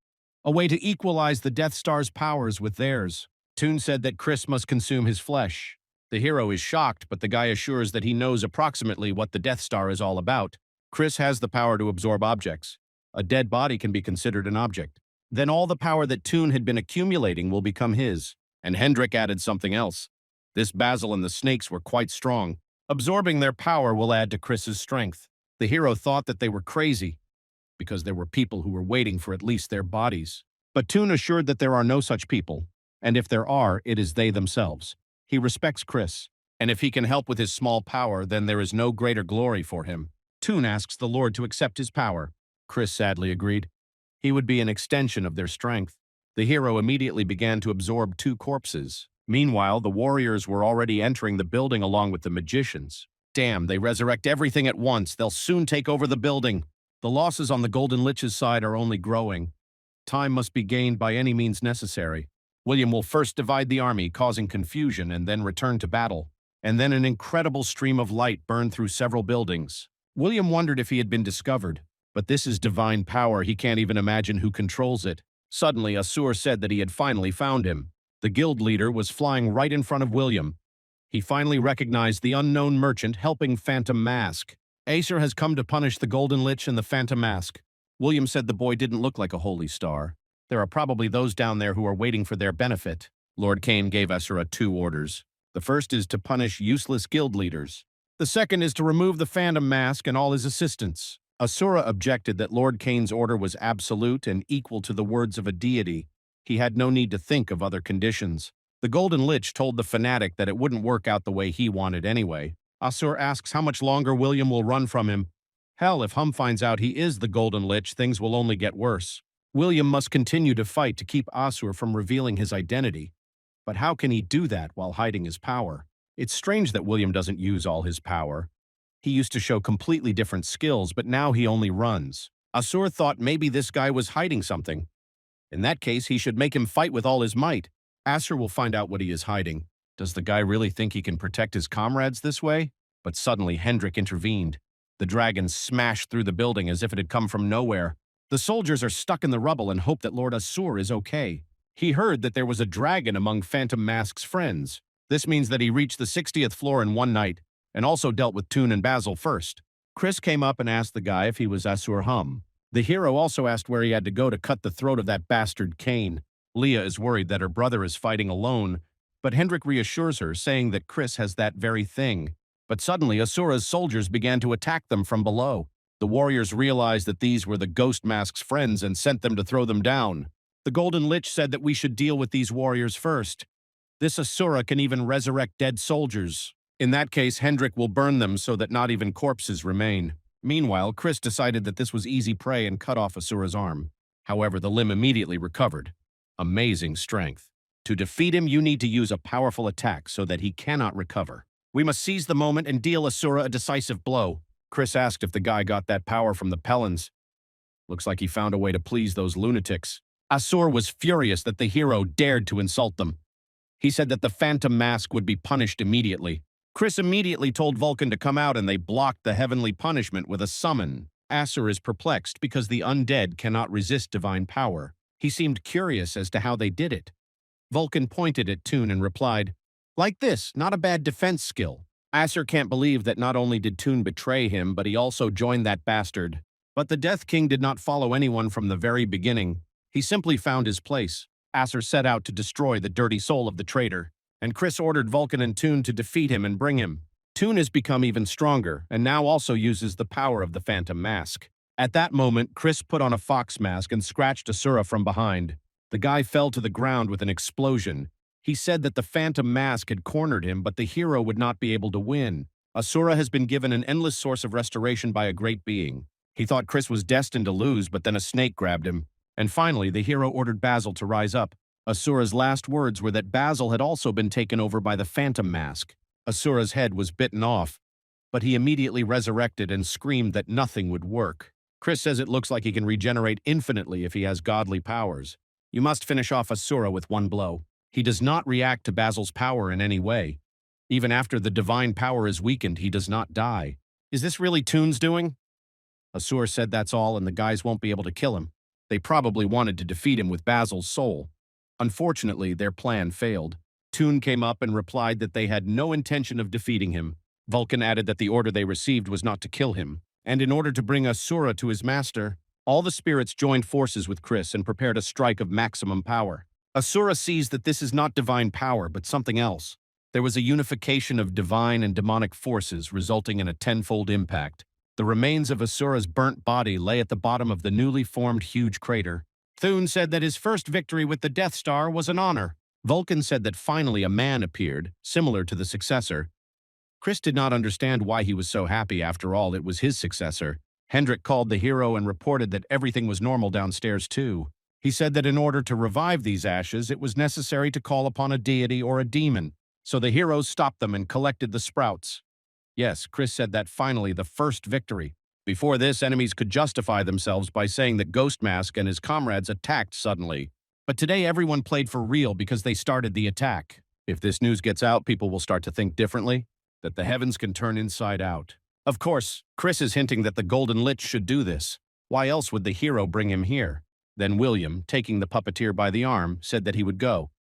A way to equalize the Death Star's powers with theirs. Thune said that Chris must consume his flesh. The hero is shocked, but the guy assures that he knows approximately what the Death Star is all about. Chris has the power to absorb objects. A dead body can be considered an object. Then all the power that Thune had been accumulating will become his. And Hendrik added something else. This Basil and the snakes were quite strong. Absorbing their power will add to Chris's strength. The hero thought that they were crazy, because there were people who were waiting for at least their bodies. But Thune assured that there are no such people, and if there are, it is they themselves. He respects Chris, and if he can help with his small power, then there is no greater glory for him. Thune asks the Lord to accept his power. Chris sadly agreed. He would be an extension of their strength. The hero immediately began to absorb two corpses. Meanwhile, the warriors were already entering the building along with the magicians. Damn, they resurrect everything at once. They'll soon take over the building. The losses on the Golden Lich's side are only growing. Time must be gained by any means necessary. William will first divide the army, causing confusion, and then return to battle. And then an incredible stream of light burned through several buildings. William wondered if he had been discovered. But this is divine power, he can't even imagine who controls it. Suddenly, Asur said that he had finally found him. The guild leader was flying right in front of William. He finally recognized the unknown merchant helping Phantom Mask. Acer has come to punish the Golden Lich and the Phantom Mask. William said the boy didn't look like a holy star. There are probably those down there who are waiting for their benefit. Lord Cain gave Asura 2 orders. The first is to punish useless guild leaders. The second is to remove the Phantom Mask and all his assistants. Asura objected that Lord Cain's order was absolute and equal to the words of a deity. He had no need to think of other conditions. The Golden Lich told the fanatic that it wouldn't work out the way he wanted anyway. Asur asks how much longer William will run from him. Hell, if Hum finds out he is the Golden Lich, things will only get worse. William must continue to fight to keep Asur from revealing his identity. But how can he do that while hiding his power? It's strange that William doesn't use all his power. He used to show completely different skills, but now he only runs. Asur thought maybe this guy was hiding something. In that case, he should make him fight with all his might. Asur will find out what he is hiding. Does the guy really think he can protect his comrades this way? But suddenly Hendrik intervened. The dragon smashed through the building as if it had come from nowhere. The soldiers are stuck in the rubble and hope that Lord Asur is okay. He heard that there was a dragon among Phantom Mask's friends. This means that he reached the 60th floor in one night, and also dealt with Toon and Basil first. Chris came up and asked the guy if he was Asur Hum. The hero also asked where he had to go to cut the throat of that bastard Cain. Leah is worried that her brother is fighting alone, but Hendrik reassures her, saying that Chris has that very thing. But suddenly Asura's soldiers began to attack them from below. The warriors realized that these were the Ghost Mask's friends and sent them to throw them down. The Golden Lich said that we should deal with these warriors first. This Asura can even resurrect dead soldiers. In that case, Hendrik will burn them so that not even corpses remain. Meanwhile, Chris decided that this was easy prey and cut off Asura's arm. However, the limb immediately recovered. Amazing strength. To defeat him, you need to use a powerful attack so that he cannot recover. We must seize the moment and deal Asura a decisive blow. Chris asked if the guy got that power from the Pellans. Looks like he found a way to please those lunatics. Asur was furious that the hero dared to insult them. He said that the Phantom Mask would be punished immediately. Chris immediately told Vulcan to come out and they blocked the heavenly punishment with a summon. Asur is perplexed because the undead cannot resist divine power. He seemed curious as to how they did it. Vulcan pointed at Toon and replied, "Like this, not a bad defense skill." Asur can't believe that not only did Toon betray him, but he also joined that bastard. But the Death King did not follow anyone from the very beginning. He simply found his place. Asur set out to destroy the dirty soul of the traitor, and Chris ordered Vulcan and Toon to defeat him and bring him. Toon has become even stronger, and now also uses the power of the Phantom Mask. At that moment, Chris put on a fox mask and scratched Asura from behind. The guy fell to the ground with an explosion. He said that the Phantom Mask had cornered him, but the hero would not be able to win. Asura has been given an endless source of restoration by a great being. He thought Chris was destined to lose, but then a snake grabbed him. And finally, the hero ordered Basil to rise up. Asura's last words were that Basil had also been taken over by the Phantom Mask. Asura's head was bitten off, but he immediately resurrected and screamed that nothing would work. Chris says it looks like he can regenerate infinitely if he has godly powers. You must finish off Asura with one blow. He does not react to Basil's power in any way. Even after the divine power is weakened, he does not die. Is this really Toon's doing? Asur said that's all and the guys won't be able to kill him. They probably wanted to defeat him with Basil's soul. Unfortunately, their plan failed. Toon came up and replied that they had no intention of defeating him. Vulcan added that the order they received was not to kill him. And in order to bring Asura to his master, all the spirits joined forces with Chris and prepared a strike of maximum power. Asura sees that this is not divine power, but something else. There was a unification of divine and demonic forces, resulting in a tenfold impact. The remains of Asura's burnt body lay at the bottom of the newly formed huge crater. Thune said that his first victory with the Death Star was an honor. Vulcan said that finally a man appeared, similar to the successor. Chris did not understand why he was so happy. After all, it was his successor. Hendrik called the hero and reported that everything was normal downstairs too. He said that in order to revive these ashes, it was necessary to call upon a deity or a demon. So the heroes stopped them and collected the sprouts. Yes, Chris said that finally the first victory. Before this, enemies could justify themselves by saying that Ghost Mask and his comrades attacked suddenly. But today everyone played for real because they started the attack. If this news gets out, people will start to think differently, that the heavens can turn inside out. Of course, Chris is hinting that the Golden Lich should do this. Why else would the hero bring him here? Then William, taking the puppeteer by the arm, said that he would go.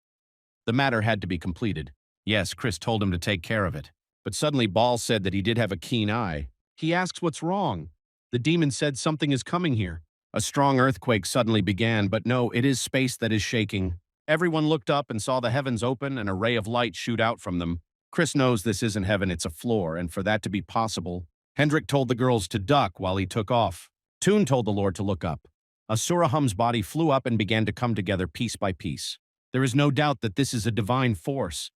The matter had to be completed. Yes, Chris told him to take care of it. But suddenly Ball said that he did have a keen eye. He asks what's wrong. The demon said something is coming here. A strong earthquake suddenly began, but no, it is space that is shaking. Everyone looked up and saw the heavens open and a ray of light shoot out from them. Chris knows this isn't heaven, it's a floor, and for that to be possible, Hendrik told the girls to duck while he took off. Toon told the Lord to look up. Asura Hum's body flew up and began to come together piece by piece. There is no doubt that this is a divine force.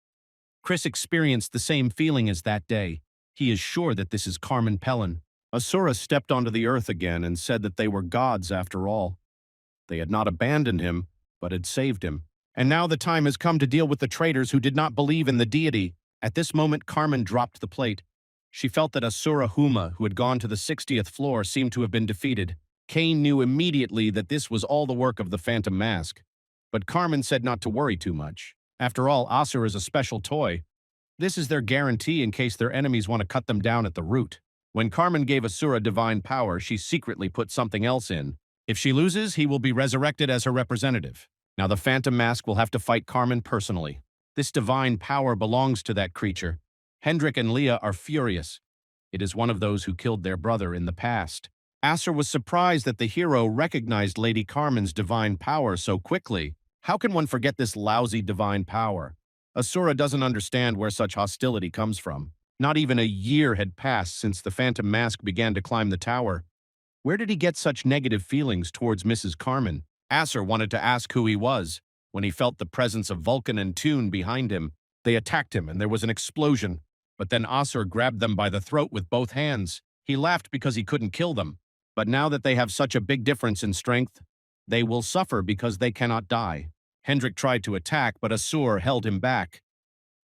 Chris experienced the same feeling as that day. He is sure that this is Carmen Pellin. Asura stepped onto the earth again and said that they were gods after all. They had not abandoned him, but had saved him. And now the time has come to deal with the traitors who did not believe in the deity. At this moment, Carmen dropped the plate. She felt that Asura Huma, who had gone to the 60th floor, seemed to have been defeated. Kane knew immediately that this was all the work of the Phantom Mask. But Carmen said not to worry too much. After all, Asura is a special toy. This is their guarantee in case their enemies want to cut them down at the root. When Carmen gave Asura divine power, she secretly put something else in. If she loses, he will be resurrected as her representative. Now the Phantom Mask will have to fight Carmen personally. This divine power belongs to that creature. Hendrik and Leah are furious. It is one of those who killed their brother in the past. Asur was surprised that the hero recognized Lady Carmen's divine power so quickly. How can one forget this lousy divine power? Asura doesn't understand where such hostility comes from. Not even a year had passed since the Phantom Mask began to climb the tower. Where did he get such negative feelings towards Mrs. Carmen? Asur wanted to ask who he was. When he felt the presence of Vulcan and Toon behind him, they attacked him and there was an explosion. But then Asur grabbed them by the throat with both hands. He laughed because he couldn't kill them. But now that they have such a big difference in strength, they will suffer because they cannot die. Hendrik tried to attack, but Asur held him back.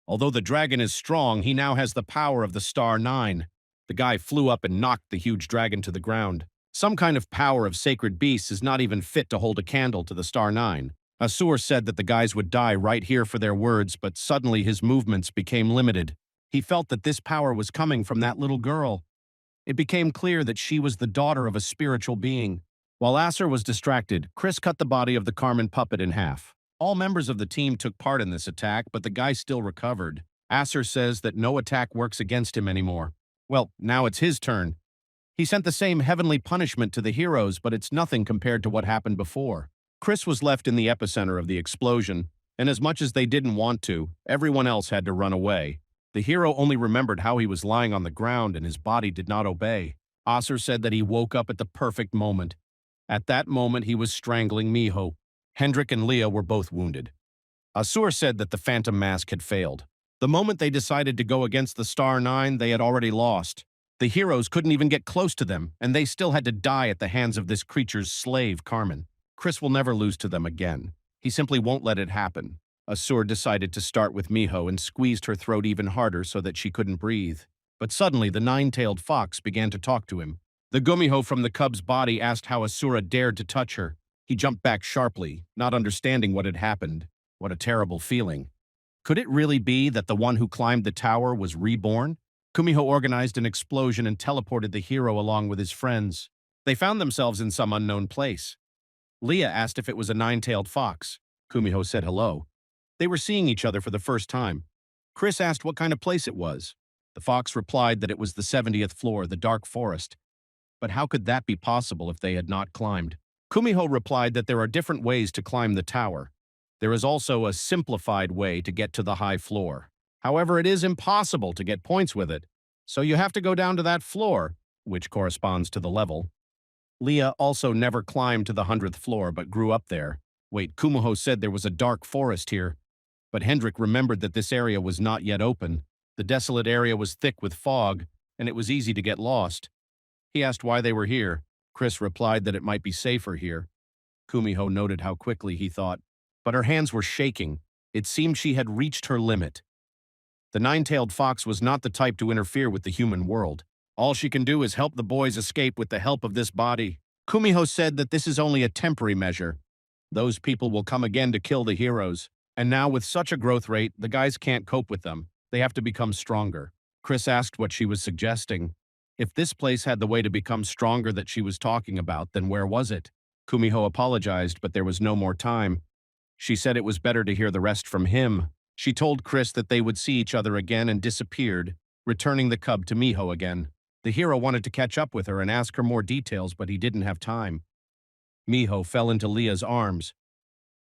Although the dragon is strong, he now has the power of the Star Nine. The guy flew up and knocked the huge dragon to the ground. Some kind of power of sacred beasts is not even fit to hold a candle to the Star Nine. Asur said that the guys would die right here for their words, but suddenly his movements became limited. He felt that this power was coming from that little girl. It became clear that she was the daughter of a spiritual being. While Asur was distracted, Chris cut the body of the Carmen puppet in half. All members of the team took part in this attack, but the guy still recovered. Asur says that no attack works against him anymore. Well, now it's his turn. He sent the same heavenly punishment to the heroes, but it's nothing compared to what happened before. Chris was left in the epicenter of the explosion, and as much as they didn't want to, everyone else had to run away. The hero only remembered how he was lying on the ground and his body did not obey. Asur said that he woke up at the perfect moment. At that moment, he was strangling Miho. Hendrik and Leah were both wounded. Asur said that the Phantom Mask had failed. The moment they decided to go against the Star Nine, they had already lost. The heroes couldn't even get close to them, and they still had to die at the hands of this creature's slave, Carmen. Chris will never lose to them again. He simply won't let it happen. Asur decided to start with Miho and squeezed her throat even harder so that she couldn't breathe. But suddenly, the nine-tailed fox began to talk to him. The Gumiho from the cub's body asked how Asura dared to touch her. He jumped back sharply, not understanding what had happened. What a terrible feeling. Could it really be that the one who climbed the tower was reborn? Kumiho organized an explosion and teleported the hero along with his friends. They found themselves in some unknown place. Leah asked if it was a nine-tailed fox. Kumiho said hello. They were seeing each other for the first time. Chris asked what kind of place it was. The fox replied that it was the 70th floor, the dark forest. But how could that be possible if they had not climbed? Kumiho replied that there are different ways to climb the tower. There is also a simplified way to get to the high floor. However, it is impossible to get points with it, so you have to go down to that floor, which corresponds to the level. Leah also never climbed to the 100th floor but grew up there. Wait, Kumiho said there was a dark forest here, but Hendrik remembered that this area was not yet open. The desolate area was thick with fog, and it was easy to get lost. He asked why they were here. Chris replied that it might be safer here. Kumiho noted how quickly he thought, but her hands were shaking. It seemed she had reached her limit. The nine-tailed fox was not the type to interfere with the human world. All she can do is help the boys escape with the help of this body. Kumiho said that this is only a temporary measure. Those people will come again to kill the heroes. And now with such a growth rate, the guys can't cope with them. They have to become stronger. Chris asked what she was suggesting. If this place had the way to become stronger that she was talking about, then where was it? Kumiho apologized, but there was no more time. She said it was better to hear the rest from him. She told Chris that they would see each other again and disappeared, returning the cub to Miho again. The hero wanted to catch up with her and ask her more details, but he didn't have time. Miho fell into Leah's arms.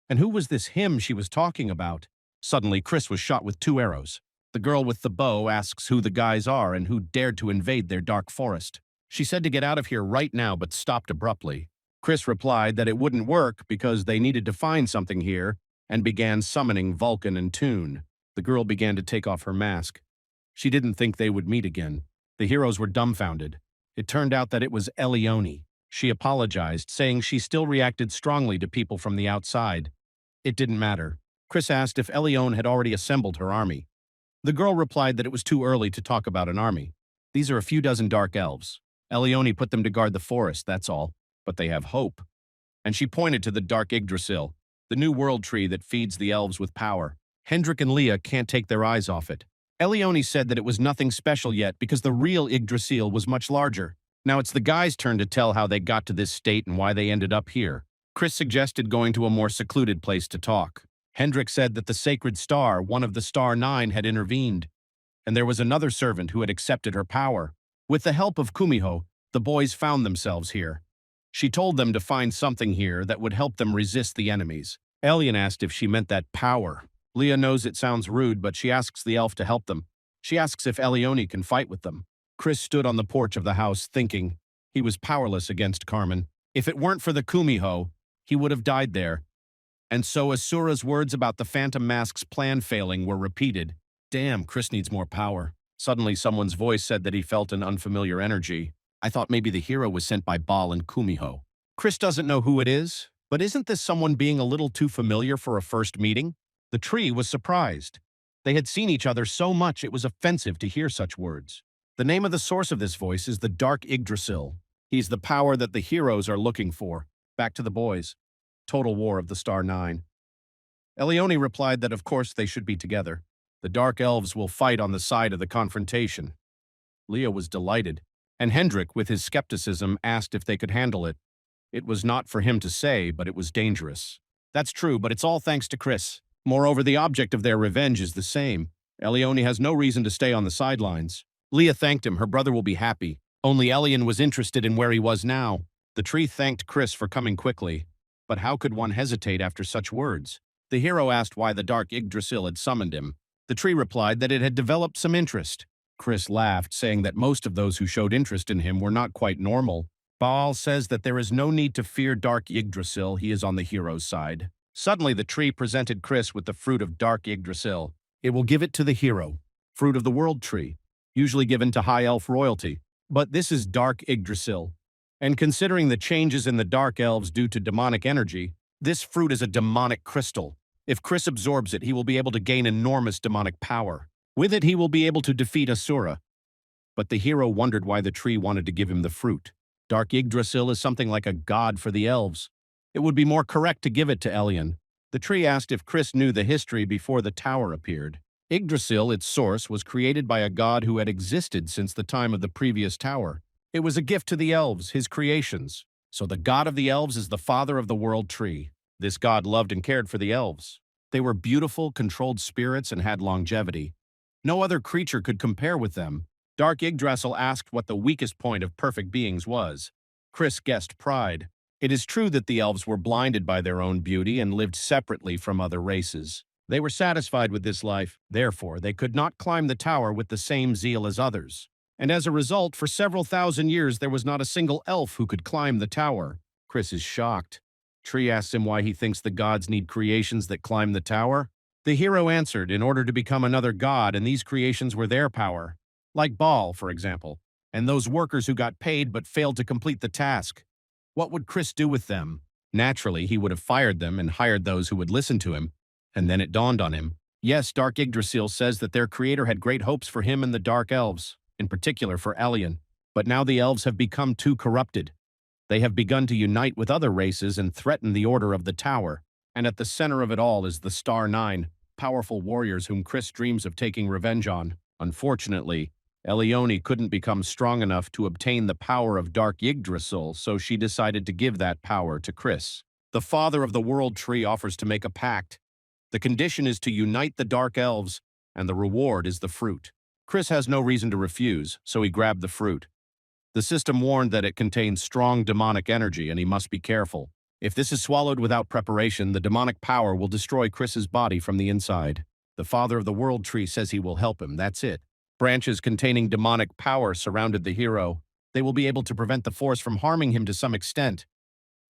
And who was this him she was talking about? Suddenly, Chris was shot with 2 arrows. The girl with the bow asks who the guys are and who dared to invade their dark forest. She said to get out of here right now, but stopped abruptly. Chris replied that it wouldn't work because they needed to find something here and began summoning Vulcan and Toon. The girl began to take off her mask. She didn't think they would meet again. The heroes were dumbfounded. It turned out that it was Elione. She apologized, saying she still reacted strongly to people from the outside. It didn't matter. Chris asked if Elione had already assembled her army. The girl replied that it was too early to talk about an army. These are a few dozen dark elves. Elione put them to guard the forest, that's all. But they have hope. And she pointed to the dark Yggdrasil, the new world tree that feeds the elves with power. Hendrik and Leah can't take their eyes off it. Elione said that it was nothing special yet because the real Yggdrasil was much larger. Now it's the guys' turn to tell how they got to this state and why they ended up here. Chris suggested going to a more secluded place to talk. Hendrik said that the sacred star, one of the Star 9, had intervened, and there was another servant who had accepted her power. With the help of Kumiho, the boys found themselves here. She told them to find something here that would help them resist the enemies. Elion asked if she meant that power. Leah knows it sounds rude, but she asks the elf to help them. She asks if Elione can fight with them. Chris stood on the porch of the house thinking. He was powerless against Carmen. If it weren't for the Kumiho, he would have died there. And so Asura's words about the Phantom Mask's plan failing were repeated. Damn, Chris needs more power. Suddenly someone's voice said that he felt an unfamiliar energy. I thought maybe the hero was sent by Baal and Kumiho. Chris doesn't know who it is, but isn't this someone being a little too familiar for a first meeting? The tree was surprised. They had seen each other so much it was offensive to hear such words. The name of the source of this voice is the Dark Yggdrasil. He's the power that the heroes are looking for. Back to the boys. Total War of the Star 9. Elione replied that of course they should be together. The Dark Elves will fight on the side of the confrontation. Leah was delighted, and Hendrik, with his skepticism, asked if they could handle it. It was not for him to say, but it was dangerous. That's true, but it's all thanks to Chris. Moreover, the object of their revenge is the same. Elione has no reason to stay on the sidelines. Leah thanked him. Her brother will be happy. Only Elion was interested in where he was now. The tree thanked Chris for coming quickly. But how could one hesitate after such words? The hero asked why the Dark Yggdrasil had summoned him. The tree replied that it had developed some interest. Chris laughed, saying that most of those who showed interest in him were not quite normal. Baal says that there is no need to fear Dark Yggdrasil. He is on the hero's side. Suddenly, the tree presented Chris with the fruit of Dark Yggdrasil. It will give it to the hero. Fruit of the World Tree, usually given to High Elf royalty. But this is Dark Yggdrasil. And considering the changes in the Dark Elves due to demonic energy, this fruit is a demonic crystal. If Chris absorbs it, he will be able to gain enormous demonic power. With it, he will be able to defeat Asura. But the hero wondered why the tree wanted to give him the fruit. Dark Yggdrasil is something like a god for the elves. It would be more correct to give it to Elion. The tree asked if Chris knew the history before the tower appeared. Yggdrasil, its source, was created by a god who had existed since the time of the previous tower. It was a gift to the elves, his creations. So the god of the elves is the father of the world tree. This god loved and cared for the elves. They were beautiful, controlled spirits and had longevity. No other creature could compare with them. Dark Yggdrasil asked what the weakest point of perfect beings was. Chris guessed pride. It is true that the elves were blinded by their own beauty and lived separately from other races. They were satisfied with this life, therefore they could not climb the tower with the same zeal as others. And as a result, for several thousand years there was not a single elf who could climb the tower. Chris is shocked. Tree asks him why he thinks the gods need creations that climb the tower. The hero answered, in order to become another god, and these creations were their power. Like Baal, for example, and those workers who got paid but failed to complete the task. What would Chris do with them? Naturally, he would have fired them and hired those who would listen to him. And then it dawned on him. Yes, Dark Yggdrasil says that their creator had great hopes for him and the Dark Elves, in particular for Elion. But now the elves have become too corrupted. They have begun to unite with other races and threaten the order of the tower. And at the center of it all is the Star Nine, powerful warriors whom Chris dreams of taking revenge on. Unfortunately, Elione couldn't become strong enough to obtain the power of Dark Yggdrasil, so she decided to give that power to Chris. The father of the World Tree offers to make a pact. The condition is to unite the Dark Elves, and the reward is the fruit. Chris has no reason to refuse, so he grabbed the fruit. The system warned that it contains strong demonic energy, and he must be careful. If this is swallowed without preparation, the demonic power will destroy Chris's body from the inside. The father of the World Tree says he will help him, that's it. Branches containing demonic power surrounded the hero. They will be able to prevent the force from harming him to some extent.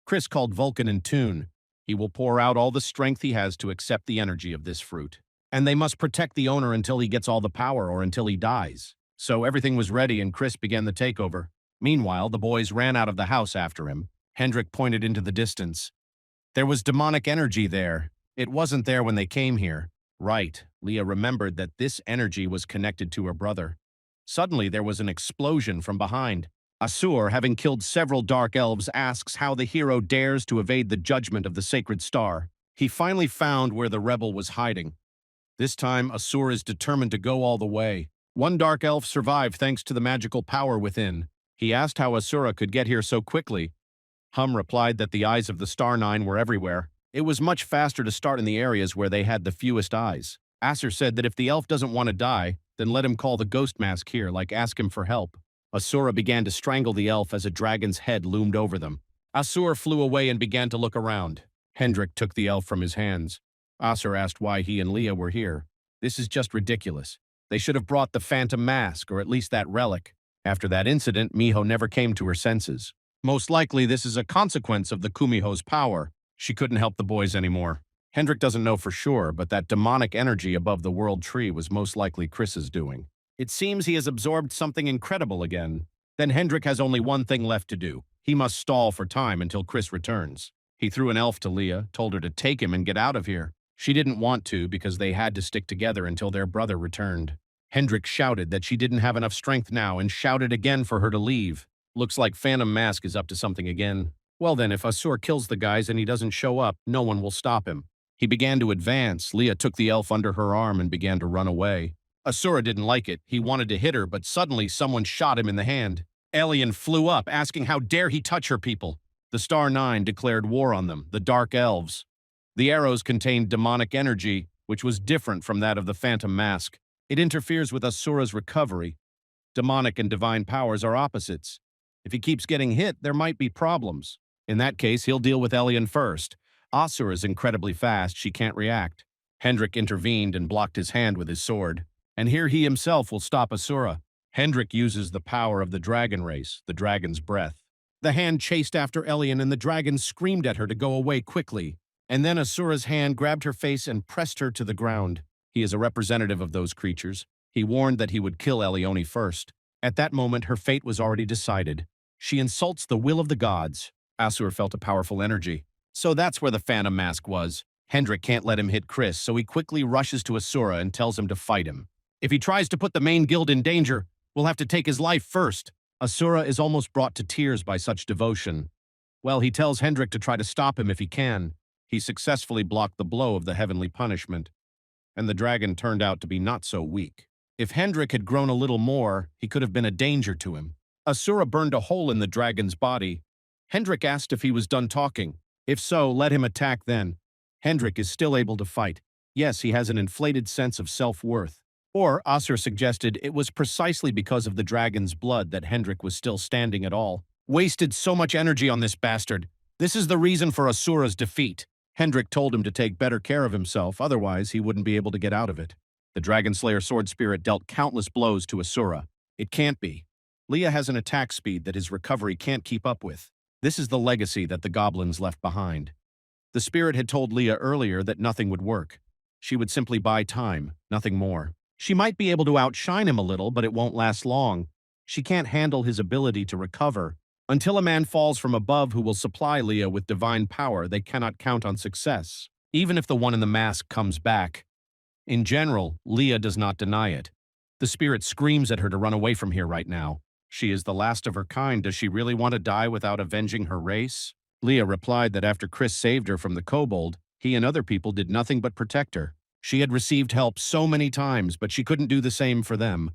Chris called Vulcan in tune. He will pour out all the strength he has to accept the energy of this fruit. And they must protect the owner until he gets all the power or until he dies. So everything was ready and Chris began the takeover. Meanwhile, the boys ran out of the house after him. Hendrik pointed into the distance. There was demonic energy there. It wasn't there when they came here. Right, Leah remembered that this energy was connected to her brother. Suddenly, there was an explosion from behind. Asur, having killed several dark elves, asks how the hero dares to evade the judgment of the sacred star. He finally found where the rebel was hiding. This time, Asur is determined to go all the way. One dark elf survived thanks to the magical power within. He asked how Asura could get here so quickly. Hum replied that the eyes of the Star Nine were everywhere. It was much faster to start in the areas where they had the fewest eyes. Asur said that if the elf doesn't want to die, then let him call the ghost mask here, like ask him for help. Asura began to strangle the elf as a dragon's head loomed over them. Asur flew away and began to look around. Hendrik took the elf from his hands. Asur asked why he and Leah were here. This is just ridiculous. They should have brought the phantom mask, or at least that relic. After that incident, Miho never came to her senses. Most likely, this is a consequence of the Kumiho's power. She couldn't help the boys anymore. Hendrik doesn't know for sure, but that demonic energy above the World Tree was most likely Chris's doing. It seems he has absorbed something incredible again. Then Hendrik has only one thing left to do. He must stall for time until Chris returns. He threw an elf to Leah, told her to take him and get out of here. She didn't want to because they had to stick together until their brother returned. Hendrik shouted that she didn't have enough strength now and shouted again for her to leave. Looks like Phantom Mask is up to something again. Well then, if Asur kills the guys and he doesn't show up, no one will stop him. He began to advance. Leah took the elf under her arm and began to run away. Asura didn't like it. He wanted to hit her, but suddenly someone shot him in the hand. Alien flew up, asking how dare he touch her people. The Star Nine declared war on them, the Dark Elves. The arrows contained demonic energy, which was different from that of the Phantom Mask. It interferes with Asura's recovery. Demonic and divine powers are opposites. If he keeps getting hit, there might be problems. In that case, he'll deal with Elian first. Asura is incredibly fast, she can't react. Hendrik intervened and blocked his hand with his sword. And here he himself will stop Asura. Hendrik uses the power of the dragon race, the dragon's breath. The hand chased after Elian and the dragon screamed at her to go away quickly. And then Asura's hand grabbed her face and pressed her to the ground. He is a representative of those creatures. He warned that he would kill Elione first. At that moment, her fate was already decided. She insults the will of the gods. Asur felt a powerful energy. So that's where the Phantom Mask was. Hendrik can't let him hit Chris, so he quickly rushes to Asura and tells him to fight him. If he tries to put the main guild in danger, we'll have to take his life first. Asura is almost brought to tears by such devotion. Well, he tells Hendrik to try to stop him if he can. He successfully blocked the blow of the heavenly punishment. And the dragon turned out to be not so weak. If Hendrik had grown a little more, he could have been a danger to him. Asura burned a hole in the dragon's body. Hendrik asked if he was done talking. If so, let him attack then. Hendrik is still able to fight. Yes, he has an inflated sense of self-worth. Or, Asur suggested, it was precisely because of the dragon's blood that Hendrik was still standing at all. Wasted so much energy on this bastard. This is the reason for Asura's defeat. Hendrik told him to take better care of himself, otherwise he wouldn't be able to get out of it. The Dragon Slayer sword spirit dealt countless blows to Asura. It can't be. Leah has an attack speed that his recovery can't keep up with. This is the legacy that the goblins left behind. The spirit had told Leah earlier that nothing would work. She would simply buy time, nothing more. She might be able to outshine him a little, but it won't last long. She can't handle his ability to recover. Until a man falls from above who will supply Leah with divine power, they cannot count on success, even if the one in the mask comes back. In general, Leah does not deny it. The spirit screams at her to run away from here right now. She is the last of her kind. Does she really want to die without avenging her race? Leah replied that after Chris saved her from the kobold, he and other people did nothing but protect her. She had received help so many times, but she couldn't do the same for them.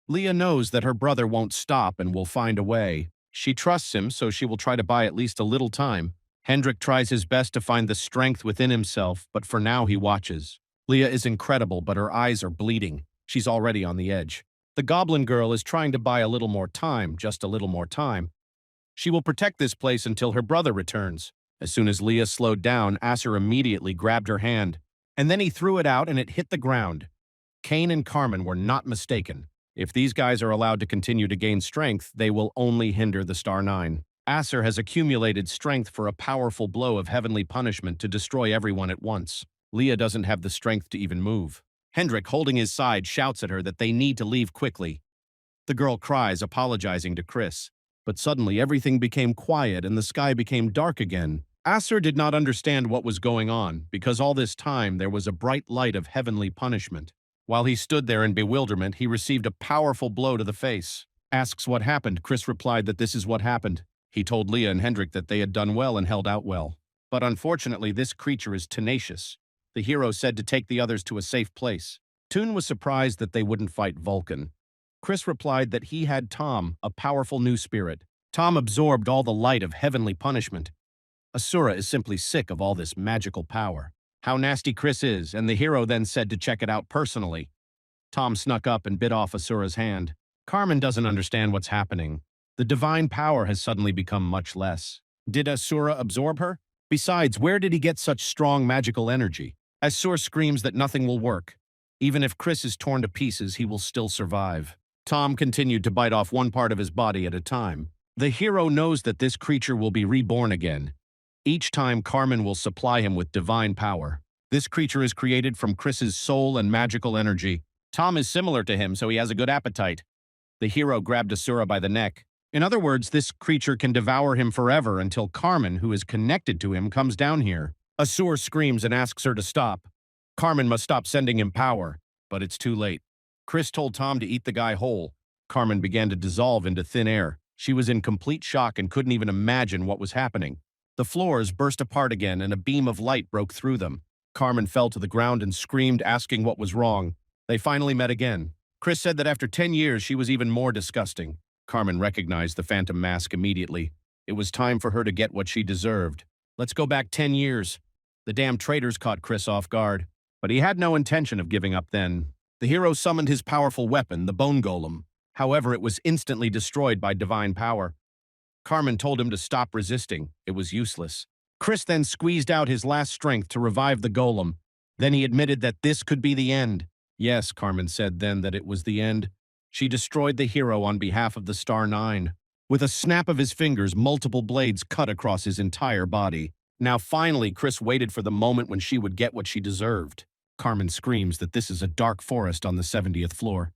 Leah knows that her brother won't stop and will find a way. She trusts him, so she will try to buy at least a little time. Hendrik tries his best to find the strength within himself, but for now he watches. Leah is incredible, but her eyes are bleeding. She's already on the edge. The goblin girl is trying to buy a little more time, just a little more time. She will protect this place until her brother returns. As soon as Leah slowed down, Acer immediately grabbed her hand. And then he threw it out and it hit the ground. Kane and Carmen were not mistaken. If these guys are allowed to continue to gain strength, they will only hinder the Star Nine. Acer has accumulated strength for a powerful blow of heavenly punishment to destroy everyone at once. Leah doesn't have the strength to even move. Hendrik, holding his side, shouts at her that they need to leave quickly. The girl cries, apologizing to Chris. But suddenly everything became quiet and the sky became dark again. Acer did not understand what was going on, because all this time there was a bright light of heavenly punishment. While he stood there in bewilderment, he received a powerful blow to the face. Asks what happened, Chris replied that this is what happened. He told Leah and Hendrik that they had done well and held out well. But unfortunately, this creature is tenacious. The hero said to take the others to a safe place. Toon was surprised that they wouldn't fight Vulcan. Chris replied that he had Tom, a powerful new spirit. Tom absorbed all the light of heavenly punishment. Asura is simply sick of all this magical power. How nasty Chris is, and the hero then said to check it out personally. Tom snuck up and bit off Asura's hand. Carmen doesn't understand what's happening. The divine power has suddenly become much less. Did Asura absorb her? Besides, where did he get such strong magical energy? Asura screams that nothing will work. Even if Chris is torn to pieces, he will still survive. Tom continued to bite off one part of his body at a time. The hero knows that this creature will be reborn again. Each time Carmen will supply him with divine power. This creature is created from Chris's soul and magical energy. Tom is similar to him, so he has a good appetite. The hero grabbed Asura by the neck. In other words, this creature can devour him forever until Carmen, who is connected to him, comes down here. Asura screams and asks her to stop. Carmen must stop sending him power, but it's too late. Chris told Tom to eat the guy whole. Carmen began to dissolve into thin air. She was in complete shock and couldn't even imagine what was happening. The floors burst apart again and a beam of light broke through them. Carmen fell to the ground and screamed, asking what was wrong. They finally met again. Chris said that after 10 years she was even more disgusting. Carmen recognized the phantom mask immediately. It was time for her to get what she deserved. Let's go back 10 years. The damn traitors caught Chris off guard, but he had no intention of giving up then. The hero summoned his powerful weapon, the bone golem. However, it was instantly destroyed by divine power. Carmen told him to stop resisting. It was useless. Chris then squeezed out his last strength to revive the golem. Then he admitted that this could be the end. Yes, Carmen said then that it was the end. She destroyed the hero on behalf of the Star Nine. With a snap of his fingers, multiple blades cut across his entire body. Now finally, Chris waited for the moment when she would get what she deserved. Carmen screams that this is a dark forest on the 70th floor.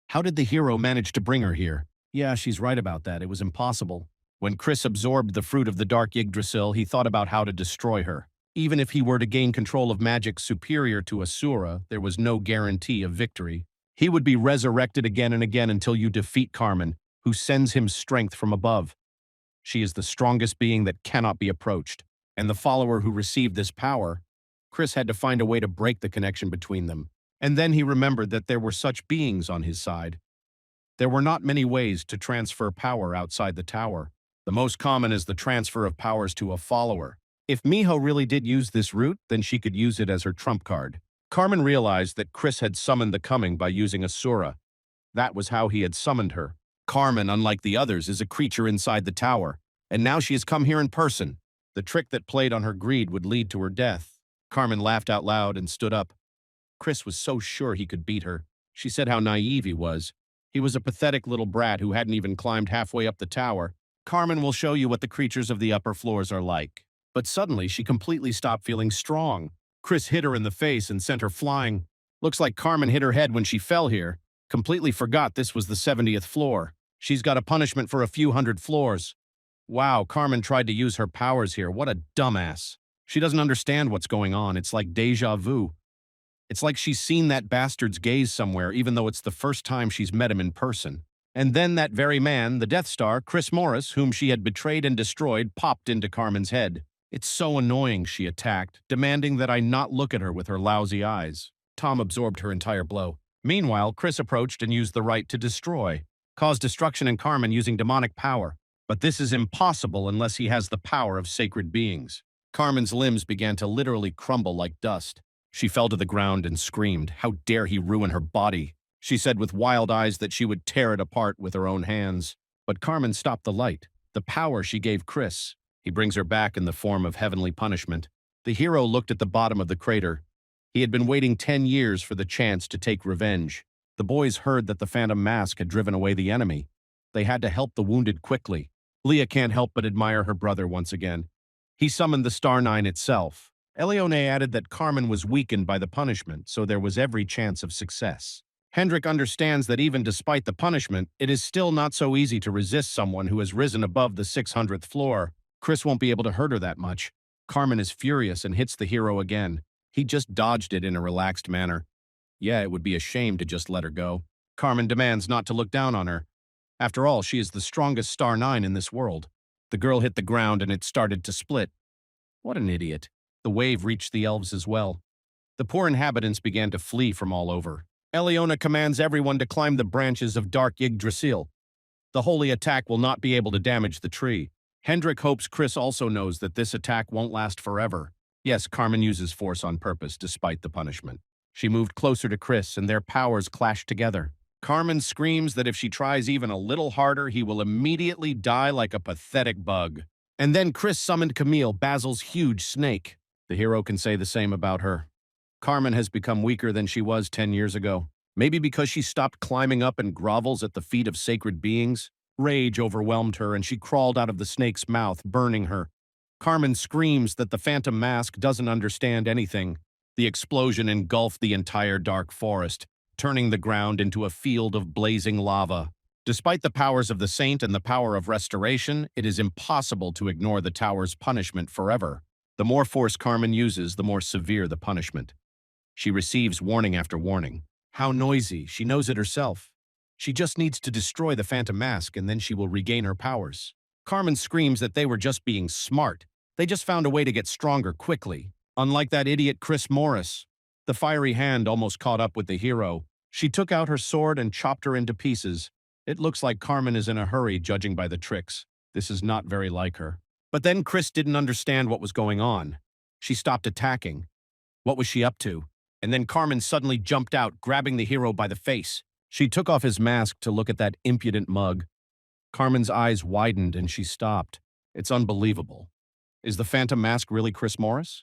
How did the hero manage to bring her here? Yeah, she's right about that. It was impossible. When Chris absorbed the fruit of the Dark Yggdrasil, he thought about how to destroy her. Even if he were to gain control of magic superior to Asura, there was no guarantee of victory. He would be resurrected again and again until you defeat Carmen, who sends him strength from above. She is the strongest being that cannot be approached. And the follower who received this power, Chris had to find a way to break the connection between them. And then he remembered that there were such beings on his side. There were not many ways to transfer power outside the tower. The most common is the transfer of powers to a follower. If Miho really did use this route, then she could use it as her trump card. Carmen realized that Chris had summoned the coming by using Asura. That was how he had summoned her. Carmen, unlike the others, is a creature inside the tower, and now she has come here in person. The trick that played on her greed would lead to her death. Carmen laughed out loud and stood up. Chris was so sure he could beat her. She said how naive he was. He was a pathetic little brat who hadn't even climbed halfway up the tower. Carmen will show you what the creatures of the upper floors are like. But suddenly, she completely stopped feeling strong. Chris hit her in the face and sent her flying. Looks like Carmen hit her head when she fell here. Completely forgot this was the 70th floor. She's got a punishment for a few hundred floors. Wow, Carmen tried to use her powers here. What a dumbass. She doesn't understand what's going on. It's like deja vu. It's like she's seen that bastard's gaze somewhere, even though it's the first time she's met him in person. And then that very man, the Death Star, Chris Morris, whom she had betrayed and destroyed, popped into Carmen's head. It's so annoying, she attacked, demanding that I not look at her with her lousy eyes. Tom absorbed her entire blow. Meanwhile, Chris approached and used the right to destroy, cause destruction in Carmen using demonic power. But this is impossible unless he has the power of sacred beings. Carmen's limbs began to literally crumble like dust. She fell to the ground and screamed, "How dare he ruin her body?" She said with wild eyes that she would tear it apart with her own hands. But Carmen stopped the light, the power she gave Chris. He brings her back in the form of heavenly punishment. The hero looked at the bottom of the crater. He had been waiting 10 years for the chance to take revenge. The boys heard that the Phantom Mask had driven away the enemy. They had to help the wounded quickly. Leah can't help but admire her brother once again. He summoned the Star Nine itself. Eleone added that Carmen was weakened by the punishment, so there was every chance of success. Hendrik understands that even despite the punishment, it is still not so easy to resist someone who has risen above the 600th floor. Chris won't be able to hurt her that much. Carmen is furious and hits the hero again. He just dodged it in a relaxed manner. Yeah, it would be a shame to just let her go. Carmen demands not to look down on her. After all, she is the strongest Star Nine in this world. The girl hit the ground and it started to split. What an idiot. The wave reached the elves as well. The poor inhabitants began to flee from all over. Eliona commands everyone to climb the branches of Dark Yggdrasil. The holy attack will not be able to damage the tree. Hendrik hopes Chris also knows that this attack won't last forever. Yes, Carmen uses force on purpose despite the punishment. She moved closer to Chris and their powers clashed together. Carmen screams that if she tries even a little harder, he will immediately die like a pathetic bug. And then Chris summoned Camille, Basil's huge snake. The hero can say the same about her. Carmen has become weaker than she was 10 years ago. Maybe because she stopped climbing up and grovels at the feet of sacred beings. Rage overwhelmed her and she crawled out of the snake's mouth, burning her. Carmen screams that the Phantom Mask doesn't understand anything. The explosion engulfed the entire dark forest, turning the ground into a field of blazing lava. Despite the powers of the saint and the power of restoration, it is impossible to ignore the tower's punishment forever. The more force Carmen uses, the more severe the punishment. She receives warning after warning. How noisy, she knows it herself. She just needs to destroy the Phantom Mask and then she will regain her powers. Carmen screams that they were just being smart. They just found a way to get stronger quickly. Unlike that idiot Chris Morris. The fiery hand almost caught up with the hero. She took out her sword and chopped her into pieces. It looks like Carmen is in a hurry, judging by the tricks. This is not very like her. But then Chris didn't understand what was going on. She stopped attacking. What was she up to? And then Carmen suddenly jumped out, grabbing the hero by the face. She took off his mask to look at that impudent mug. Carmen's eyes widened and she stopped. It's unbelievable. Is the Phantom Mask really Chris Morris?